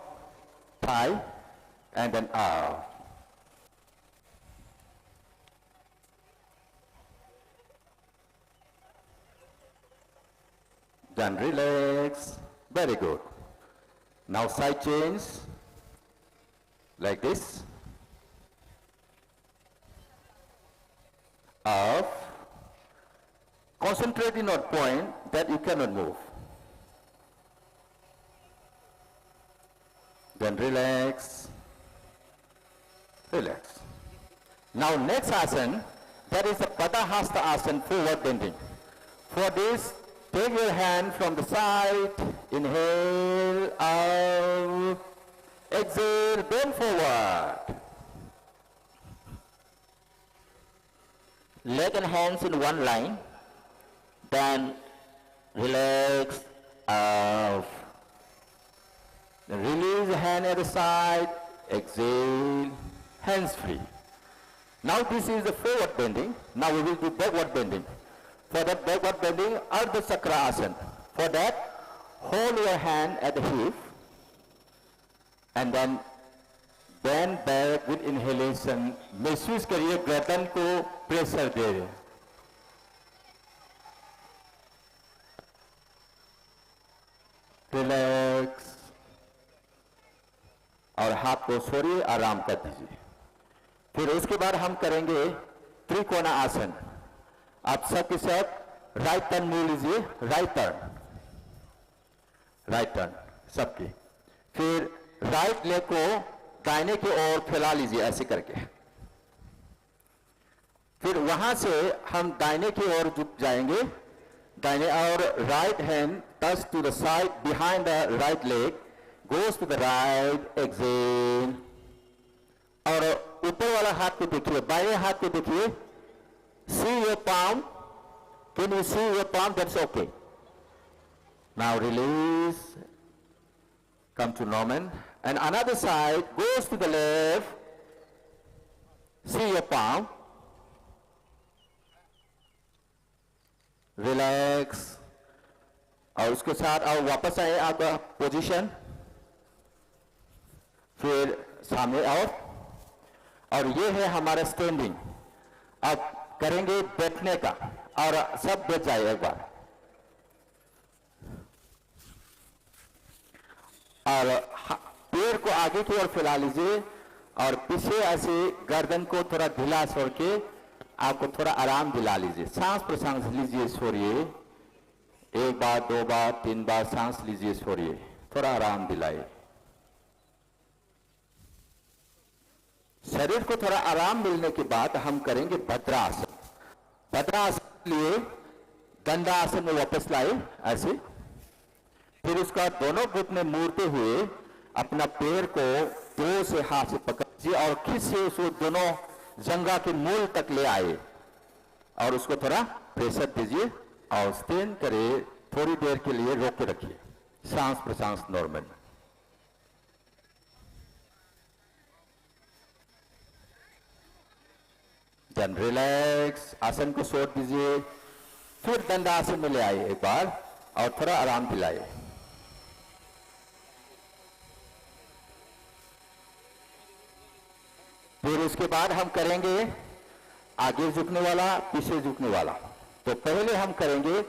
Speaker 16: thigh, and then out. Then relax. Very good. Now side change, like this. Up. Concentrate in one point that you cannot move. Then relax. Relax. Now next asana, that is the Padahasta asana, forward bending. For this, take your hand from the side, inhale, out, exhale, bend forward. Leg and hands in one line, then relax, out. Then release the hand at the side, exhale, hands free. Now this is the forward bending, now we will do backward bending. For that backward bending, Ardha Chakra asana. For that, hold your hand at the hip and then bend back with inhalation. महसूस करिए गर्दन को pressure दे रहे. Relax और हाथ को छोड़िए, आराम कर दीजिए. फिर उसके बाद हम करेंगे त्रिकोणा आसन. आप सब के सब राइट टर्न मूव लीजिए, राइट टर्न सबके. फिर राइट लेग को दाहिने की ओर फैला लीजिए ऐसे करके. फिर वहां से हम दाहिने की ओर झुक जाएंगे. दाहिने और right hand touch to the side behind the right leg, goes to the right, एक्सेल. और ऊपर वाला हाथ को देखिए, बाएं हाथ को देखिए. See your palm. Can you see your palm? That's okay. Now release. Come to normal. And another side goes to the left. See your palm. Relax. और उसके साथ आप वापस आए आपका पोजीशन. फिर सामने आओ. और ये है हमारा स्टैंडिंग. अब करेंगे बैठने का, और सब बैठ जाए एक बार. और पैर को आगे की ओर फैला लीजिए और पीछे ऐसे गर्दन को थोड़ा ढीला छोड़ के आपको थोड़ा आराम दिला लीजिए. सांस प्रश्वास लीजिए, छोड़िए. एक बार, दो बार, तीन बार सांस लीजिए, छोड़िए. थोड़ा आराम दिलाइए. शरीर को थोड़ा आराम मिलने के बाद हम करेंगे भद्रासन. भद्रासन के लिए दंडासन में वापस लाए ऐसे. फिर उसका दोनों घुटने मोड़ते हुए अपना पैर को दो से हाथ से पकड़िए और खींच से उसको दोनों जंघा के मूल तक ले आए. और उसको थोड़ा प्रेशर दीजिए और स्टेन करिए, थोड़ी देर के लिए रोक के रखिए, सांस प्रश्वास नॉर्मल। देन रिलैक्स, आसन को छोड़ दीजिए, फिर दंडासन में ले आइए एक बार और थोड़ा आराम दिलाइए। फिर उसके बाद हम करेंगे आगे झुकने वाला, पीछे झुकने वाला। तो पहले हम करेंगे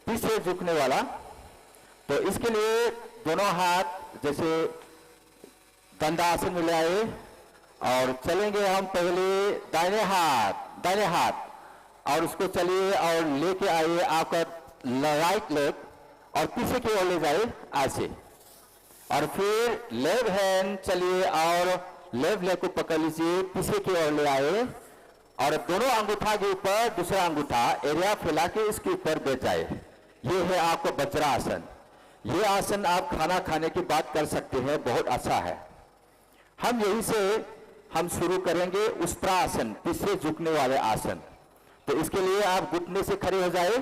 Speaker 16: पीछे झुकने वाला। तो इसके लिए दोनों हाथ जैसे दंडासन में ले आए और चलेंगे हम पहले दाहिने हाथ और उसको चलिए और लेके आइए आपका राइट लेग और पीछे की ओर ले जाए ऐसे, और फिर लेफ्ट हैंड चलिए और लेफ्ट लेग को पकड़ लीजिए, पीछे की ओर ले आए और दोनों अंगूठा के ऊपर दूसरा अंगूठा एरिया फैला के इसके ऊपर बैठ जाए। ये है आपका वज्रासन। ये आसन आप खाना खाने के बाद कर सकते हैं, बहुत अच्छा है। हम यहीं से हम शुरू करेंगे उष्ट्रासन, पीछे झुकने वाले आसन। तो इसके लिए आप घुटने से खड़े हो जाए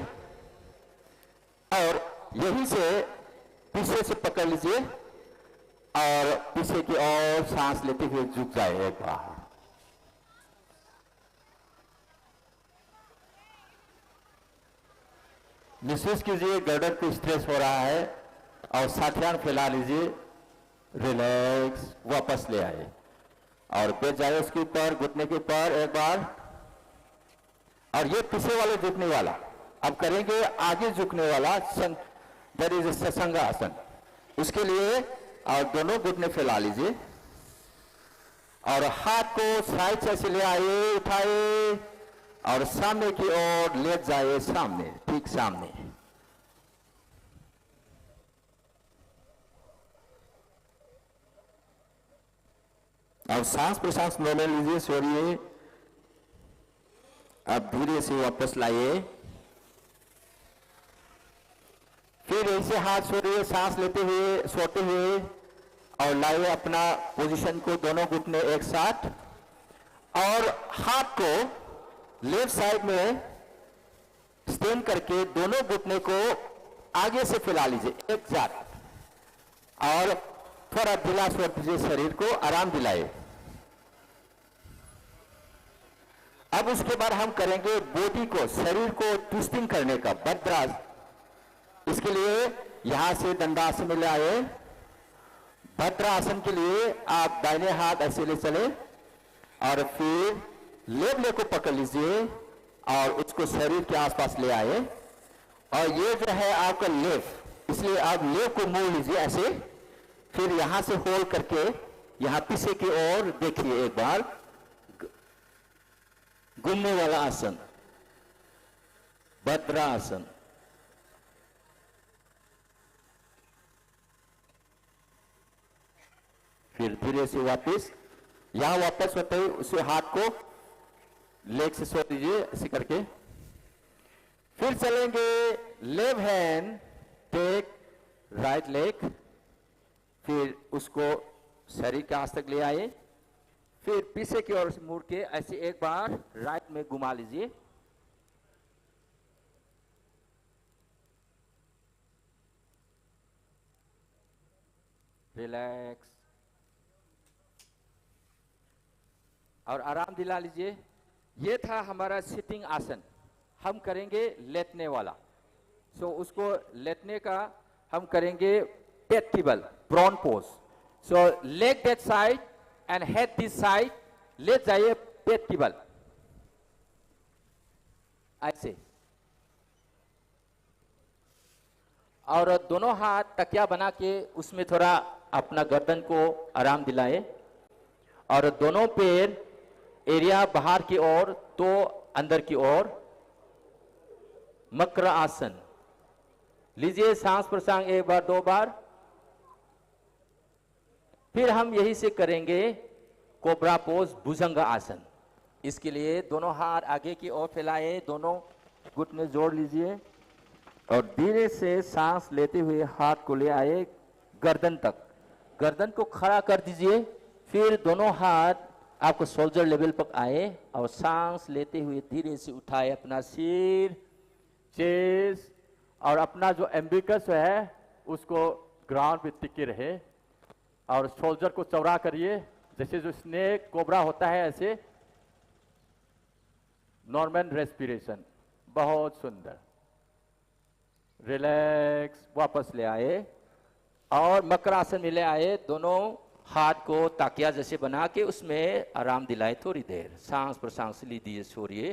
Speaker 16: और यहीं से पीछे से पकड़ लीजिए और पीछे की ओर सांस लेते हुए झुक जाए एक बार। महसूस कीजिए गर्दन को स्ट्रेस हो रहा है और साथियान फैला लीजिए, रिलैक्स, वापस ले आए और बैठ जाए उसके ऊपर, घुटने के ऊपर एक बार। और ये पीछे वाले झुकने वाला अब करेंगे आगे झुकने वाला, दैट इज सत्संगासन। उसके लिए और दोनों घुटने फैला लीजिए और हाथ को साइड से ले आइए, उठाए और सामने की ओर ले जाए, सामने, ठीक सामने। अब सांस प्रश्वास नॉर्मल लीजिए, छोड़िए। अब धीरे से वापस लाइए, फिर ऐसे हाथ छोड़िए, सांस लेते हुए सोते हुए और लाइए अपना पोजीशन को, दोनों घुटने एक साथ और हाथ को लेफ्ट साइड में स्टैंड करके दोनों घुटने को आगे से फैला लीजिए एक साथ और थोड़ा ढीला छोड़ दीजिए, शरीर को आराम दिलाए। अब उसके बाद हम करेंगे बॉडी को, शरीर को ट्विस्टिंग करने का भद्रासन। इसके लिए यहां से दंडासन में ले आए। भद्रासन के लिए आप दाहिने हाथ ऐसे ले चले और फिर लेफ्ट लेग को पकड़ लीजिए और उसको शरीर के आसपास ले आए और ये जो है आपका लेफ्ट, इसलिए आप लेग को मोड़ लीजिए ऐसे, फिर यहां से होल्ड करके यहां पीछे की ओर देखिए एक बार, घूमने वाला आसन, भद्रासन। फिर धीरे से वापस यहां वापस होते ही उसे हाथ को लेग से छोड़ दीजिए ऐसे करके। फिर चलेंगे left hand take right leg, फिर उसको शरीर के आस तक ले आए, फिर पीछे की ओर से मुड़ के ऐसे एक बार राइट में घुमा लीजिए। रिलैक्स और आराम दिला लीजिए। ये था हमारा सिटिंग आसन। हम करेंगे लेटने वाला। सो उसको लेटने का हम करेंगे पेट टेबल, prone pose. So leg that side and head this side, ले जाइए पेट टेबल ऐसे, और दोनों हाथ तकिया बना के उसमें थोड़ा अपना गर्दन को आराम दिलाए और दोनों पैर एरिया बाहर की ओर तो अंदर की ओर। मकर आसन लीजिए, सांस प्रश्वास एक बार दो बार। फिर हम यही से करेंगे कोबरा पोज, भुजंग आसन। इसके लिए दोनों हाथ आगे की ओर फैलाए, दोनों घुटने जोड़ लीजिए और धीरे से सांस लेते हुए हाथ को ले आए गर्दन तक, गर्दन को खड़ा कर दीजिए। फिर दोनों हाथ
Speaker 17: आपको सोल्जर लेवल पर आए और सांस लेते हुए धीरे से उठाए अपना सिर, चेस्ट, और अपना जो एम्बिकस है उसको ग्राउंड पे टिके रहे और शोल्डर को चौड़ा करिए, जैसे जो स्नेक कोबरा होता है ऐसे। नॉर्मल रेस्पिरेशन, बहुत सुंदर। रिलैक्स, वापस ले आए और मकरासन में ले आए। दोनों हाथ को ताकिया जैसे बना के उसमें आराम दिलाए थोड़ी देर। सांस पर सांस लीजिए, छोड़िए।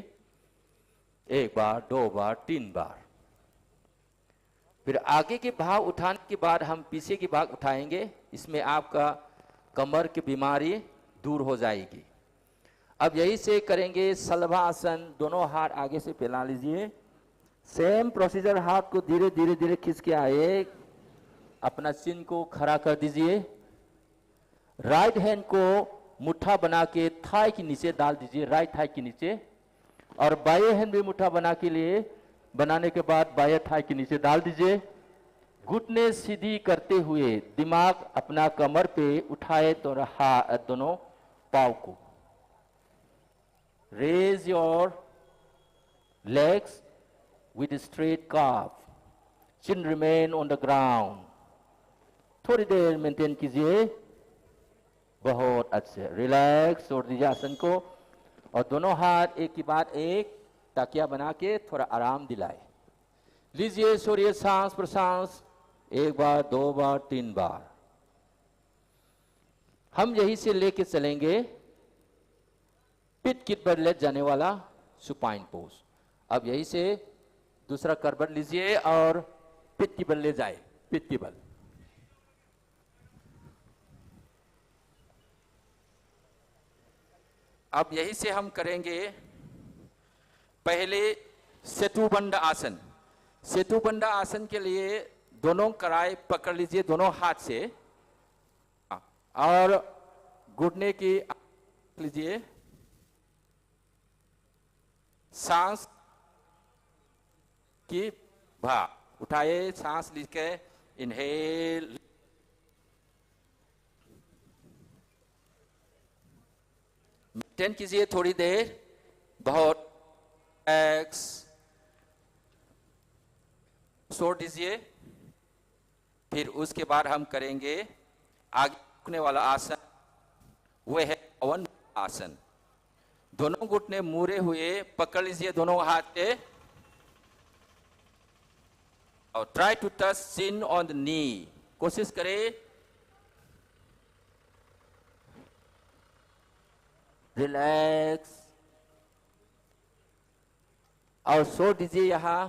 Speaker 17: 1 बार, 2 बार, 3 बार। फिर आगे के भाग उठाने के बाद हम पीछे के भाग उठाएंगे। इसमें आपका कमर की बीमारी दूर हो जाएगी। अब यही से करेंगे शलभासन। दोनों हाथ आगे से फैला लीजिए। सेम प्रोसीजर, हाथ को धीरे धीरे धीरे खींच के आए, अपना चिन को खड़ा कर दीजिए। राइट हैंड को मुट्ठा बना के थाई के नीचे डाल दीजिए, राइट थाई के नीचे। और बाएं हैंड भी मुट्ठा बनाने के बाद बाएं थाई के नीचे डाल दीजिए। घुटने सीधी करते हुए दिमाग अपना कमर पे उठाए तो दोनों पाँव को। Raise your legs with straight calf, chin remain on the ground. थोड़ी देर मेंटेन कीजिए, बहुत अच्छे। रिलैक्स, छोड़ दीजिए आसन को और दोनों हाथ एक के बाद एक तकिया बना के थोड़ा आराम दिलाए। लीजिए, छोड़िए सांस पर सांस। 1 बार, 2 बार, 3 बार। हम यही से लेके चलेंगे पिट किट पर ले जाने वाला सुपाइन पोज। अब यही से दूसरा करबट लीजिए और पिट की बल ले जाए, पिट की बल। अब यही से हम करेंगे पहले सेतुबंद आसन। सेतुबंद आसन के लिए दोनों कलाई पकड़ लीजिए दोनों हाथ से और घुटने की लीजिए। सांस की भा उठाए, सांस लेके इनहेल, मेंटेन कीजिए थोड़ी देर, बहुत। एक्स छोड़ दीजिए। फिर उसके बाद हम करेंगे आगे झुकने वाला आसन, वह है पवन आसन। दोनों घुटने मुड़े हुए पकड़ लीजिए दोनों हाथ से और try to touch chin on the knee. कोशिश करें। रिलैक्स और छोड़ दीजिए यहां।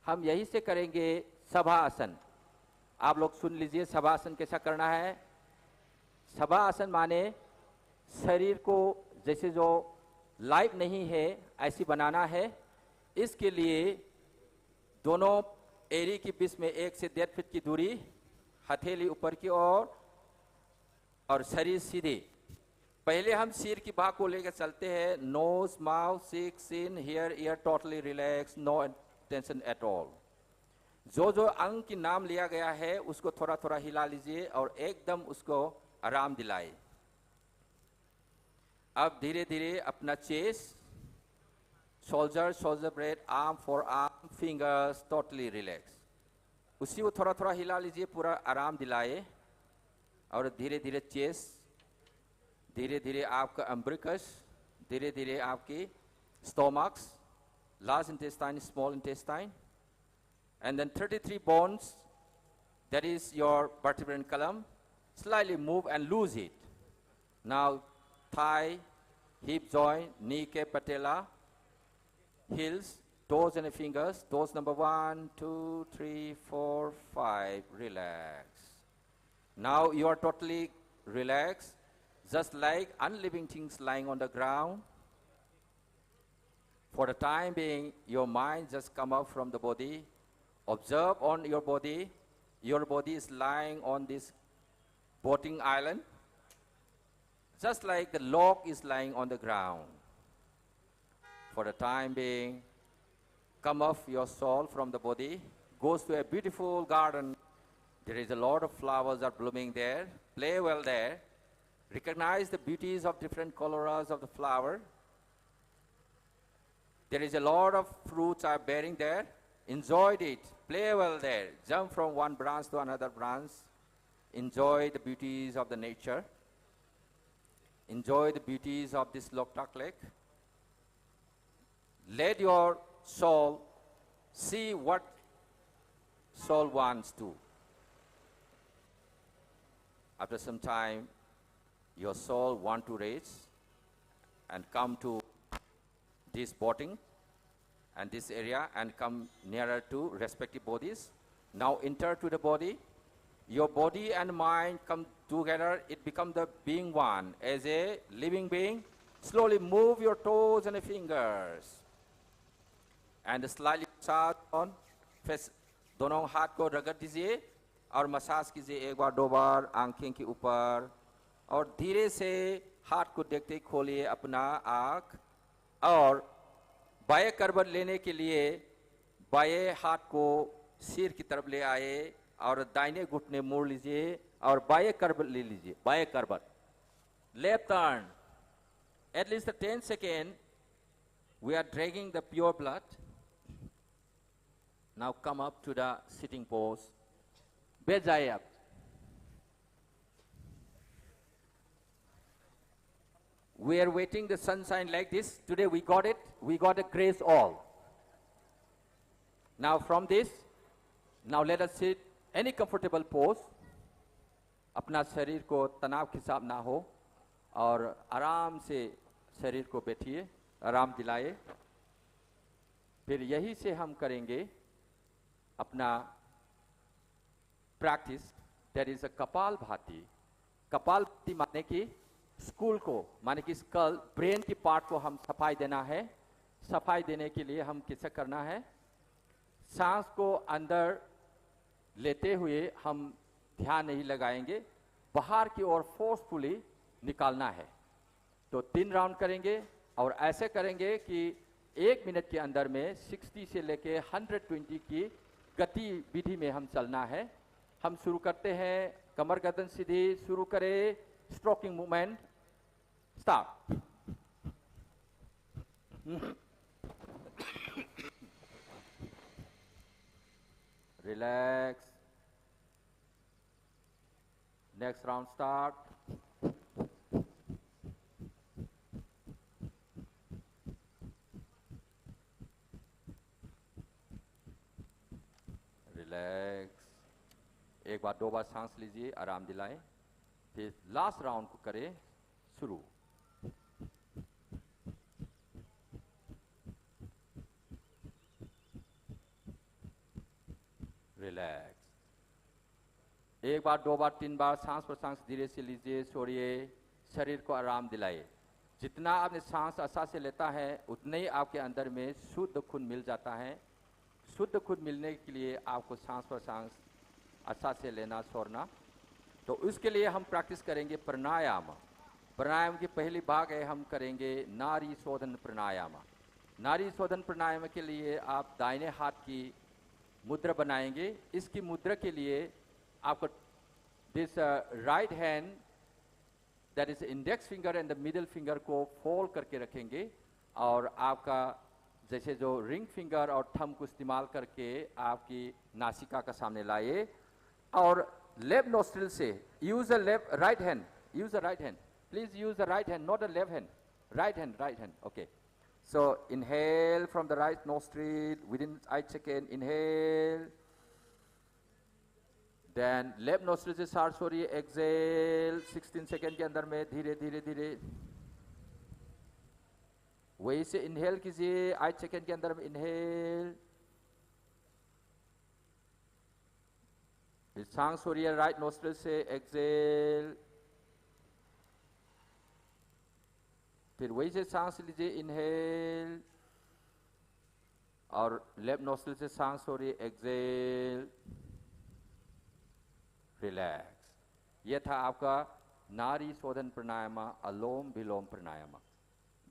Speaker 17: हम यही से करेंगे सभासन। आप लोग सुन लीजिए सभासन कैसा करना है। सभासन माने शरीर को जैसे जो लाइफ नहीं है ऐसी बनाना है। इसके लिए दोनों एड़ी के बीच में 1 से 1.5 फीट की दूरी, हथेली ऊपर की ओर और शरीर सीधे। पहले हम सिर की भाग को लेकर चलते हैं। Nose, mouth, cheek, chin, hair, ear totally relax, no tension at all. जो जो अंग की नाम लिया गया है उसको थोड़ा थोड़ा हिला लीजिए और एकदम उसको आराम दिलाए। अब धीरे धीरे अपना chest, shoulder, shoulder bread, arm for arm, fingers totally relax. उसी को थोड़ा थोड़ा हिला लीजिए, पूरा आराम दिलाए। और धीरे धीरे चेस्ट, धीरे धीरे आपका अम्ब्रिकस, धीरे धीरे आपकी stomachs, large intestine, small intestine, and then 33 bones, that is your vertebral column. Slightly move and lose it. Now thigh, hip joint, kneecap, patella, heels, toes and fingers. Toes number 1, 2, 3, 4, 5. Relax. Now you are totally relaxed, just like unliving things lying on the ground. For the time being, your mind just come out from the body. Observe on your body. Your body is lying on this boating island, just like the log is lying on the ground. For the time being, come off your soul from the body, goes to a beautiful garden. There is a lot of flowers are blooming there. Play well there. Recognize the beauties of different colors of the flower. There is a lot of fruits are bearing there. Enjoy it. Play well there. Jump from one branch to another branch. Enjoy the beauties of the nature. Enjoy the beauties of this Loktak Lake. Let your soul see what soul wants to. After some time, your soul want to raise and come to this boating and this area and come nearer to respective bodies. Now enter to the body. Your body and mind come together. It becomes the being one. As a living being, slowly move your toes and fingers. And slightly massage on face. दोनों हाथ को रगड़ दीजिए और massage कीजिए एक बार दो बार आंखें के ऊपर और धीरे से हाथ को देखते खोलिए अपना आँख और बाएं करवट लेने के लिए बाएं हाथ को सिर की तरफ ले आए और दाहिने घुटने मोड़ लीजिए और बाएं करवट ले लीजिए बाएं करवट left turn at least 10 seconds we are dragging the pure blood. Now come up to the sitting pose. बैठ जाइए आप. We are waiting the sunshine like this. Today we got it. We got a grace all. Now from this, now let us sit any comfortable pose. अपना शरीर को तनाव के हिसाब ना हो और आराम से शरीर को बैठिए, आराम दिलाए. फिर यही से हम करेंगे अपना practice. There is a कपाल भाती. कपाल भाती माने कि स्कूल को माने कि स्कल ब्रेन की पार्ट को हम सफाई देना है. सफाई देने के लिए हम कैसे करना है? सांस को अंदर लेते हुए हम ध्यान नहीं लगाएंगे, बाहर की ओर फोर्सफुली निकालना है. तो 3 राउंड करेंगे और ऐसे करेंगे कि 1 मिनट के अंदर में 60 से लेके 120 की गतिविधि में हम चलना है. हम शुरू करते हैं. कमर गर्दन सीधी शुरू करें. Stroking movement start. Relax. Next round start. Relax. एक बार 2 बार सांस लीजिए, आराम दिलाएं. फिर लास्ट राउंड को करें शुरू. रिलैक्स. एक बार 2 बार 3 बार सांस पर सांस धीरे से लीजिए, छोड़िए, शरीर को आराम दिलाइए. जितना आपने सांस आशा से लेता है उतने ही आपके अंदर में शुद्ध खून मिल जाता है. शुद्ध खून मिलने के लिए आपको सांस पर सांस आशा से लेना छोड़ना. तो उसके लिए हम प्रैक्टिस करेंगे प्राणायाम. प्राणायाम की पहली भाग है हम करेंगे नाड़ी शोधन प्राणायाम. नाड़ी शोधन प्राणायाम के लिए आप दाहिने हाथ की मुद्रा बनाएंगे. इसकी मुद्रा के लिए आपको this right hand that is index finger and the middle finger को फोल्ड करके रखेंगे और आपका जैसे जो रिंग फिंगर और थंब को इस्तेमाल करके आपकी नासिका का सामने लाए और लेफ्ट नोस्ट्रिल से use the left right hand. Use the right hand. Please use the right hand, not the left hand. Right hand. Okay. So inhale from the right nostril within 8 seconds. Inhale. Then left nostril से सांस छोड़िए. Exhale 16 second के अंदर में धीरे धीरे धीरे. वही से इनहेल कीजिए 8 सेकेंड के अंदर में. इनहेल. फिर सांस छोड़िए राइट नोस्ट्रिल से. एक्सेल. फिर वही से सांस लीजिए. इनहेल और लेफ्ट नोस्ट्रिल से सांस छोड़िए. एक्सेल. रिलैक्स. यह था आपका नाड़ी शोधन प्राणायाम, अलोम विलोम प्राणायाम.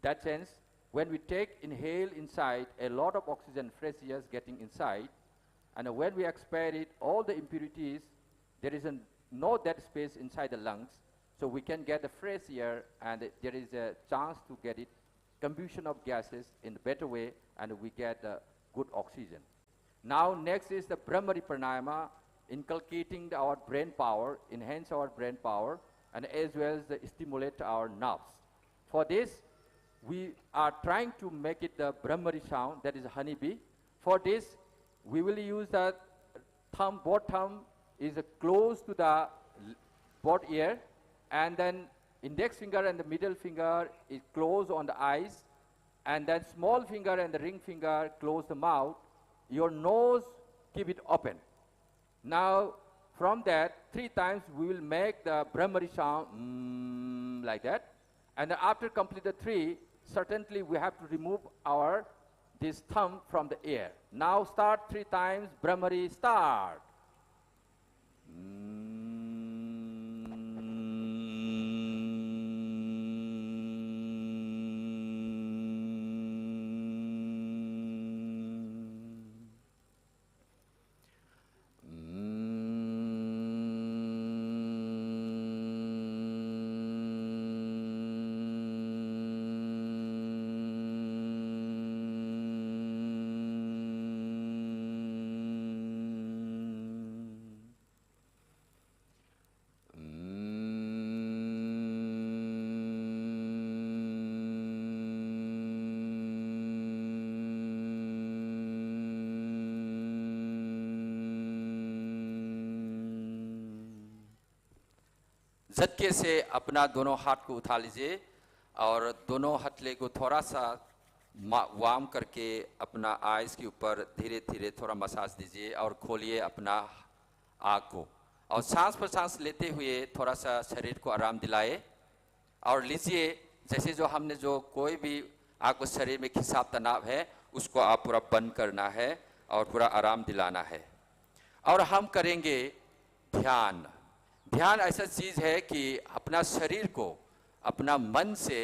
Speaker 17: That sense, when we take inhale inside, a lot of oxygen, fresh air is getting inside, and when we expire it, all the impurities There is no dead space inside the lungs, so we can get the fresh air, and there is a chance to get it combustion of gases in a better way, and we get good oxygen. Now next is the Brahmari Pranayama, inculcating our brain power, enhance our brain power, and as well as stimulate our nerves. For this, we are trying to make it the Brahmari sound, that is a honeybee. For this, we will use the thumb, both thumb is close to the both ear, and then index finger and the middle finger is close on the eyes, and then small finger and the ring finger close the mouth. Your nose, keep it open. Now, from that, 3 times we will make the Brahmari sound like that. And then after complete the 3, certainly we have to remove this thumb from the ear. Now start 3 times, Brahmari, start. झटके से अपना दोनों हाथ को उठा लीजिए और दोनों हथले को थोड़ा सा वार्म करके अपना आइज के ऊपर धीरे धीरे थोड़ा मसाज दीजिए और खोलिए अपना आँख को और सांस पर सांस लेते हुए थोड़ा सा शरीर को आराम दिलाए और लीजिए जैसे जो हमने जो कोई भी आपको शरीर में खिंचाव तनाव है उसको आप पूरा बंद करना है और पूरा आराम दिलाना है। और हम करेंगे ध्यान। ध्यान ऐसा चीज़ है कि अपना शरीर को अपना मन से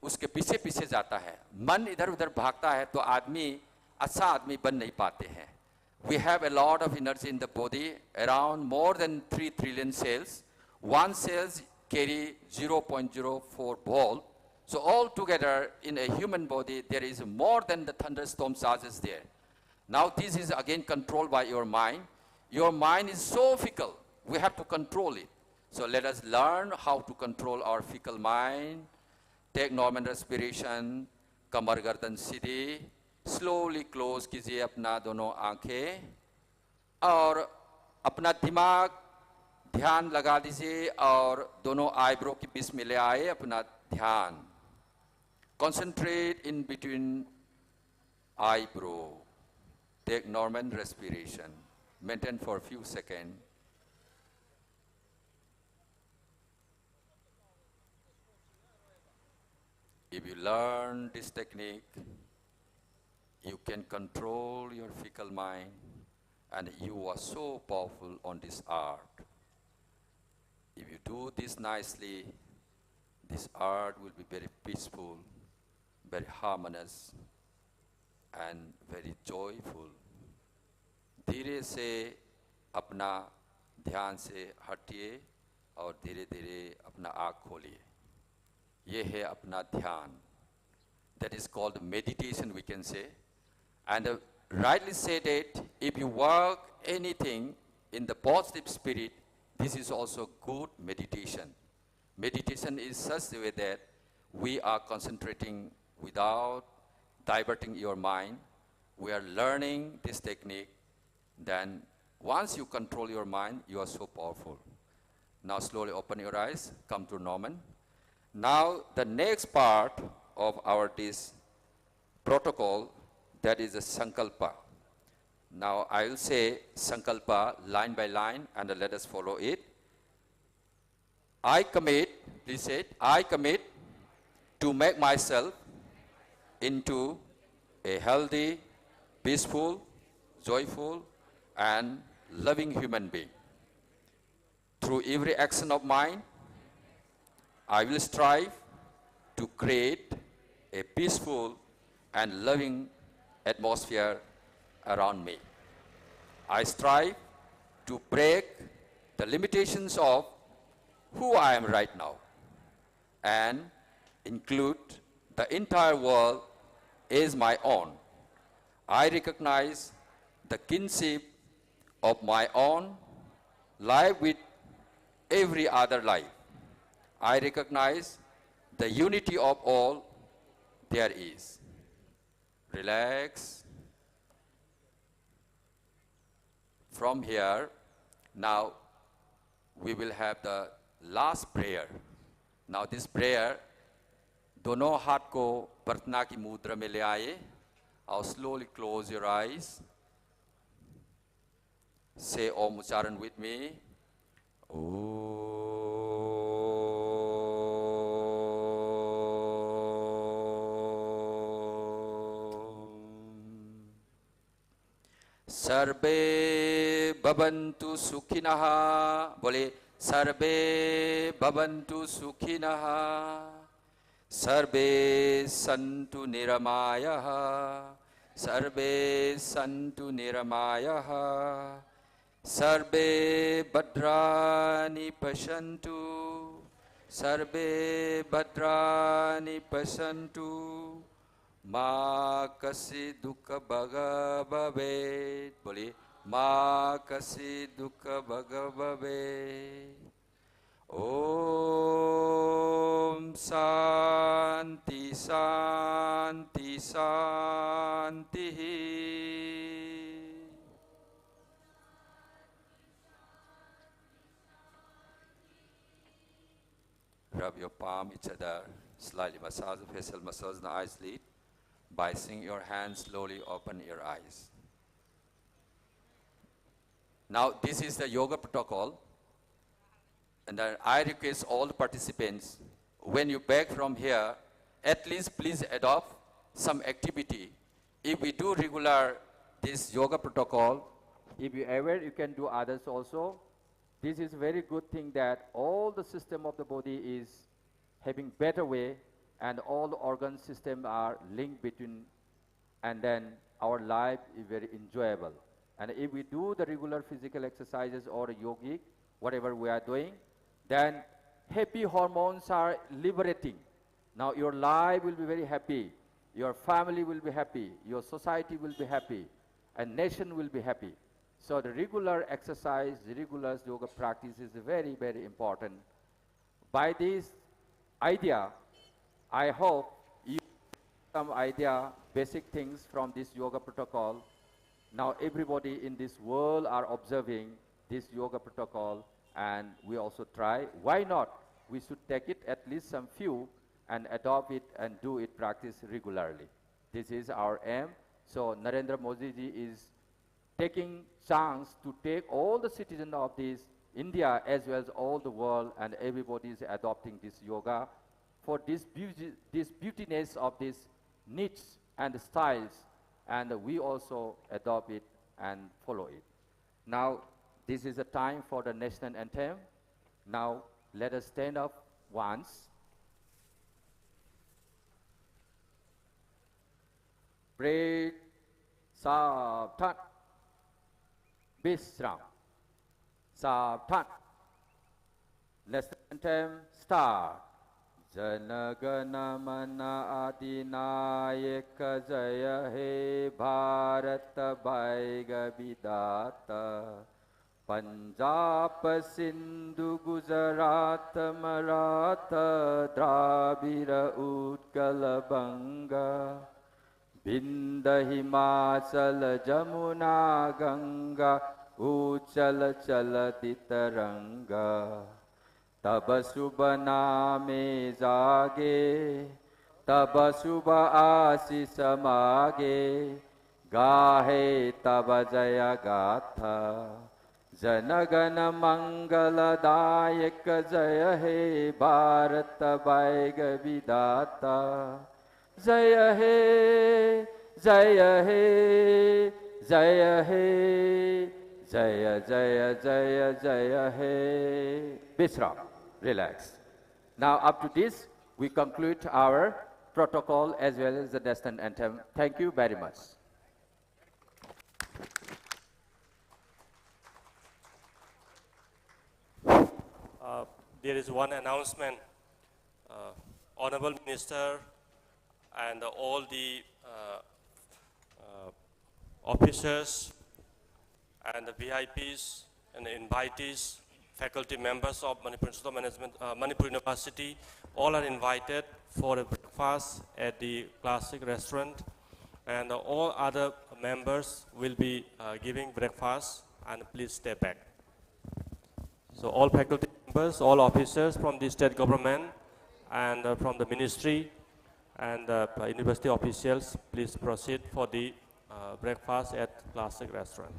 Speaker 17: उसके पीछे पीछे जाता है। मन इधर उधर भागता है तो आदमी अच्छा आदमी बन नहीं पाते हैं। We have a lot of energy in the body, around more than 3 trillion cells. One cells carry 0.04 volt. So all together in a human body there is more than the thunderstorm charges there. Now this is again controlled by your mind. Your mind is so fickle. We have to control it. So let us learn how to control our fickle mind. Take normal respiration, कमर गर्दन सीधी, slowly close कीजिए अपना दोनों आंखें और अपना दिमाग ध्यान लगा दीजिए और दोनों आईब्रो के बीच में ले आए अपना ध्यान. Concentrate in between eyebrow. Take normal respiration. Maintain for a few seconds. If you learn this technique, you can control your fickle mind, and you are so powerful on this art. If you do this nicely, this art will be very peaceful, very harmonious, and very joyful. धीरे से अपना ध्यान से हटिए और धीरे धीरे अपना आँख खोलिए. ये है अपना ध्यान. That is called meditation, we can say. And rightly said that if you work anything in the positive spirit, this is also good meditation. Meditation is such a way that we are concentrating without diverting your mind. We are learning this technique. Then once you control your mind, you are so powerful. Now slowly open your eyes, come to normal. Now the next part of our this protocol, that is a Sankalpa. Now I will say Sankalpa line by line and let us follow it. I commit, please say it, I commit to make myself into a healthy, peaceful, joyful, and loving human being. Through every action of mine, I will strive to create a peaceful and loving atmosphere around me. I strive to break
Speaker 4: the limitations of who I am right now and include the entire world as my own. I recognize the kinship of my own life with every other life. I recognize the unity of all there is. Relax. From here, now we will have the last prayer. Now this prayer, दोनों हाथ को प्रार्थना की मुद्रा में ले आए और slowly close your eyes. Say Om Ucharan with me. सर्वे भवन्तु सुखिनः बोले सर्वे भवन्तु सुखिनः सर्वे सन्तु निरामयाः सर्वे सन्तु निरामयाः सर्वे भद्राणि पश्यन्तु सर्वे भद्राणि पश्यन्तु मा कस्य दुःख भवेत् बोलिए मा कस्य दुःख भवेत् ओम शांति शांति शांति Rub your palm each other, slightly massage the facial muscles in the eyes lid. By seeing your hands, slowly open your eyes. Now, this is the yoga protocol. And I request all the participants, when you back from here, at least please adopt some activity. If we do regular this yoga protocol, if you ever, you can do others also. This is a very good thing that all the system of the body is having better way and all the organ systems are linked between, and then our life is very enjoyable. And if we do the regular physical exercises or yogic, whatever we are doing, then happy hormones are liberating. Now your life will be very happy, your family will be happy, your society will be happy, and nation will be happy. So the regular exercise, the regular yoga practice is very, very important. By this idea, I hope you have some idea, basic things from this yoga protocol. Now everybody in this world are observing this yoga protocol, and we also try. Why not? We should take it at least some few and adopt it and do it, practice regularly. This is our aim. So Narendra Modi ji is taking chance to take all the citizens of this India as well as all the world, and everybody is adopting this yoga for this beautiness of this niche and styles, and we also adopt it and follow it. Now, this is the time for the national anthem. Now, let us stand up once. Break, Sabtan, Bisram, Sabtan. National anthem, start. Jana Gana Mana अधिनायक जय हे भारत भाग्य विधाता पंजाब सिंधु गुजरात मराठा द्राविड़ उत्कल बंगा विंध्य हिमाचल जमुना गंगा उच्चल चलति तरंगा तब शुभ नामे जागे तब शुभ आशीष मागे गाहे तब जय गाथा जनगण मंगलदायक जय हे भारत भाग्य विधाता जय हे जय हे जय हे जय जय जय जय हे विश्राम. Relax. Now up to this, we conclude our protocol as well as the national anthem. Thank you very much.
Speaker 15: there is one announcement. Honorable Minister and all the officers and the VIPs and the invitees, faculty members of Manipur University, all are invited for a breakfast at the Classic Restaurant, and all other members will be giving breakfast, and please stay back. So all faculty members, all officers from the state government and from the ministry and university officials, please proceed for the breakfast at Classic Restaurant.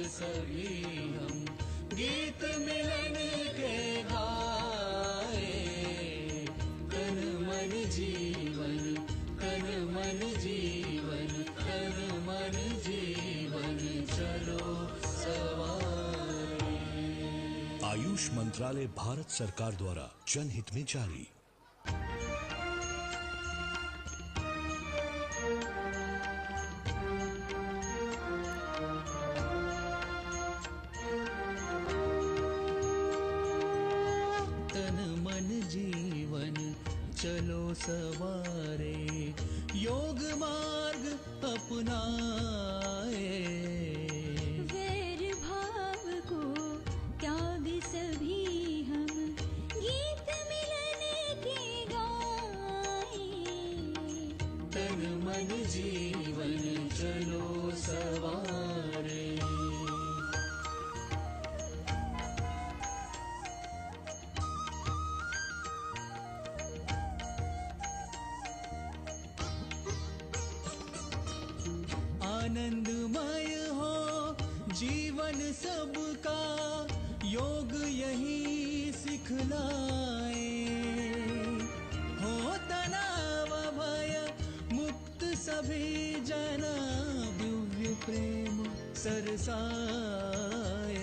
Speaker 1: सभी हम गीत मिलन के गाए तन मन जीवन तन मन जीवन तन मन जीवन चलो सवारी।
Speaker 3: आयुष मंत्रालय भारत सरकार द्वारा जनहित में जारी।
Speaker 1: चलो सवारे योग मार्ग अपनाए
Speaker 2: वैर भाव को त्याग सभी हम गीत मिलन के गाए
Speaker 1: तन मन जीवन चलो सवारे। आनंदमय जीवन सबका योग यही सिखलाए। हो तनाव भय मुक्त सभी जना दिव्य प्रेम सरसाए।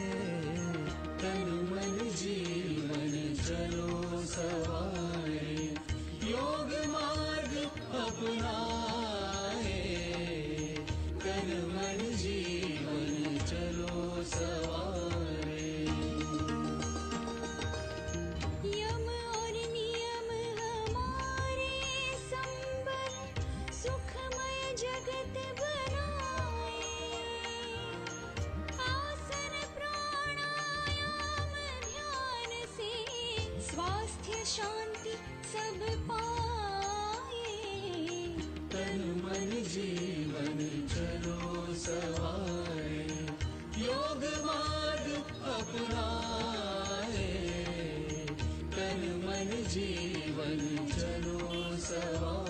Speaker 1: तन मन जीवन चलो सवारे, योग मार्ग अपनाए। तन मन जीवन चलो सवारे।
Speaker 2: यम और नियम हमारे संबर सुखमय जगत बनाए। आसन प्राणायाम ध्यान से स्वास्थ्य शांति सब पाए।
Speaker 1: तन मन जीवन चलो सवारे, योग मार्ग अपनाए। तन मन जीवन चलो सवारे।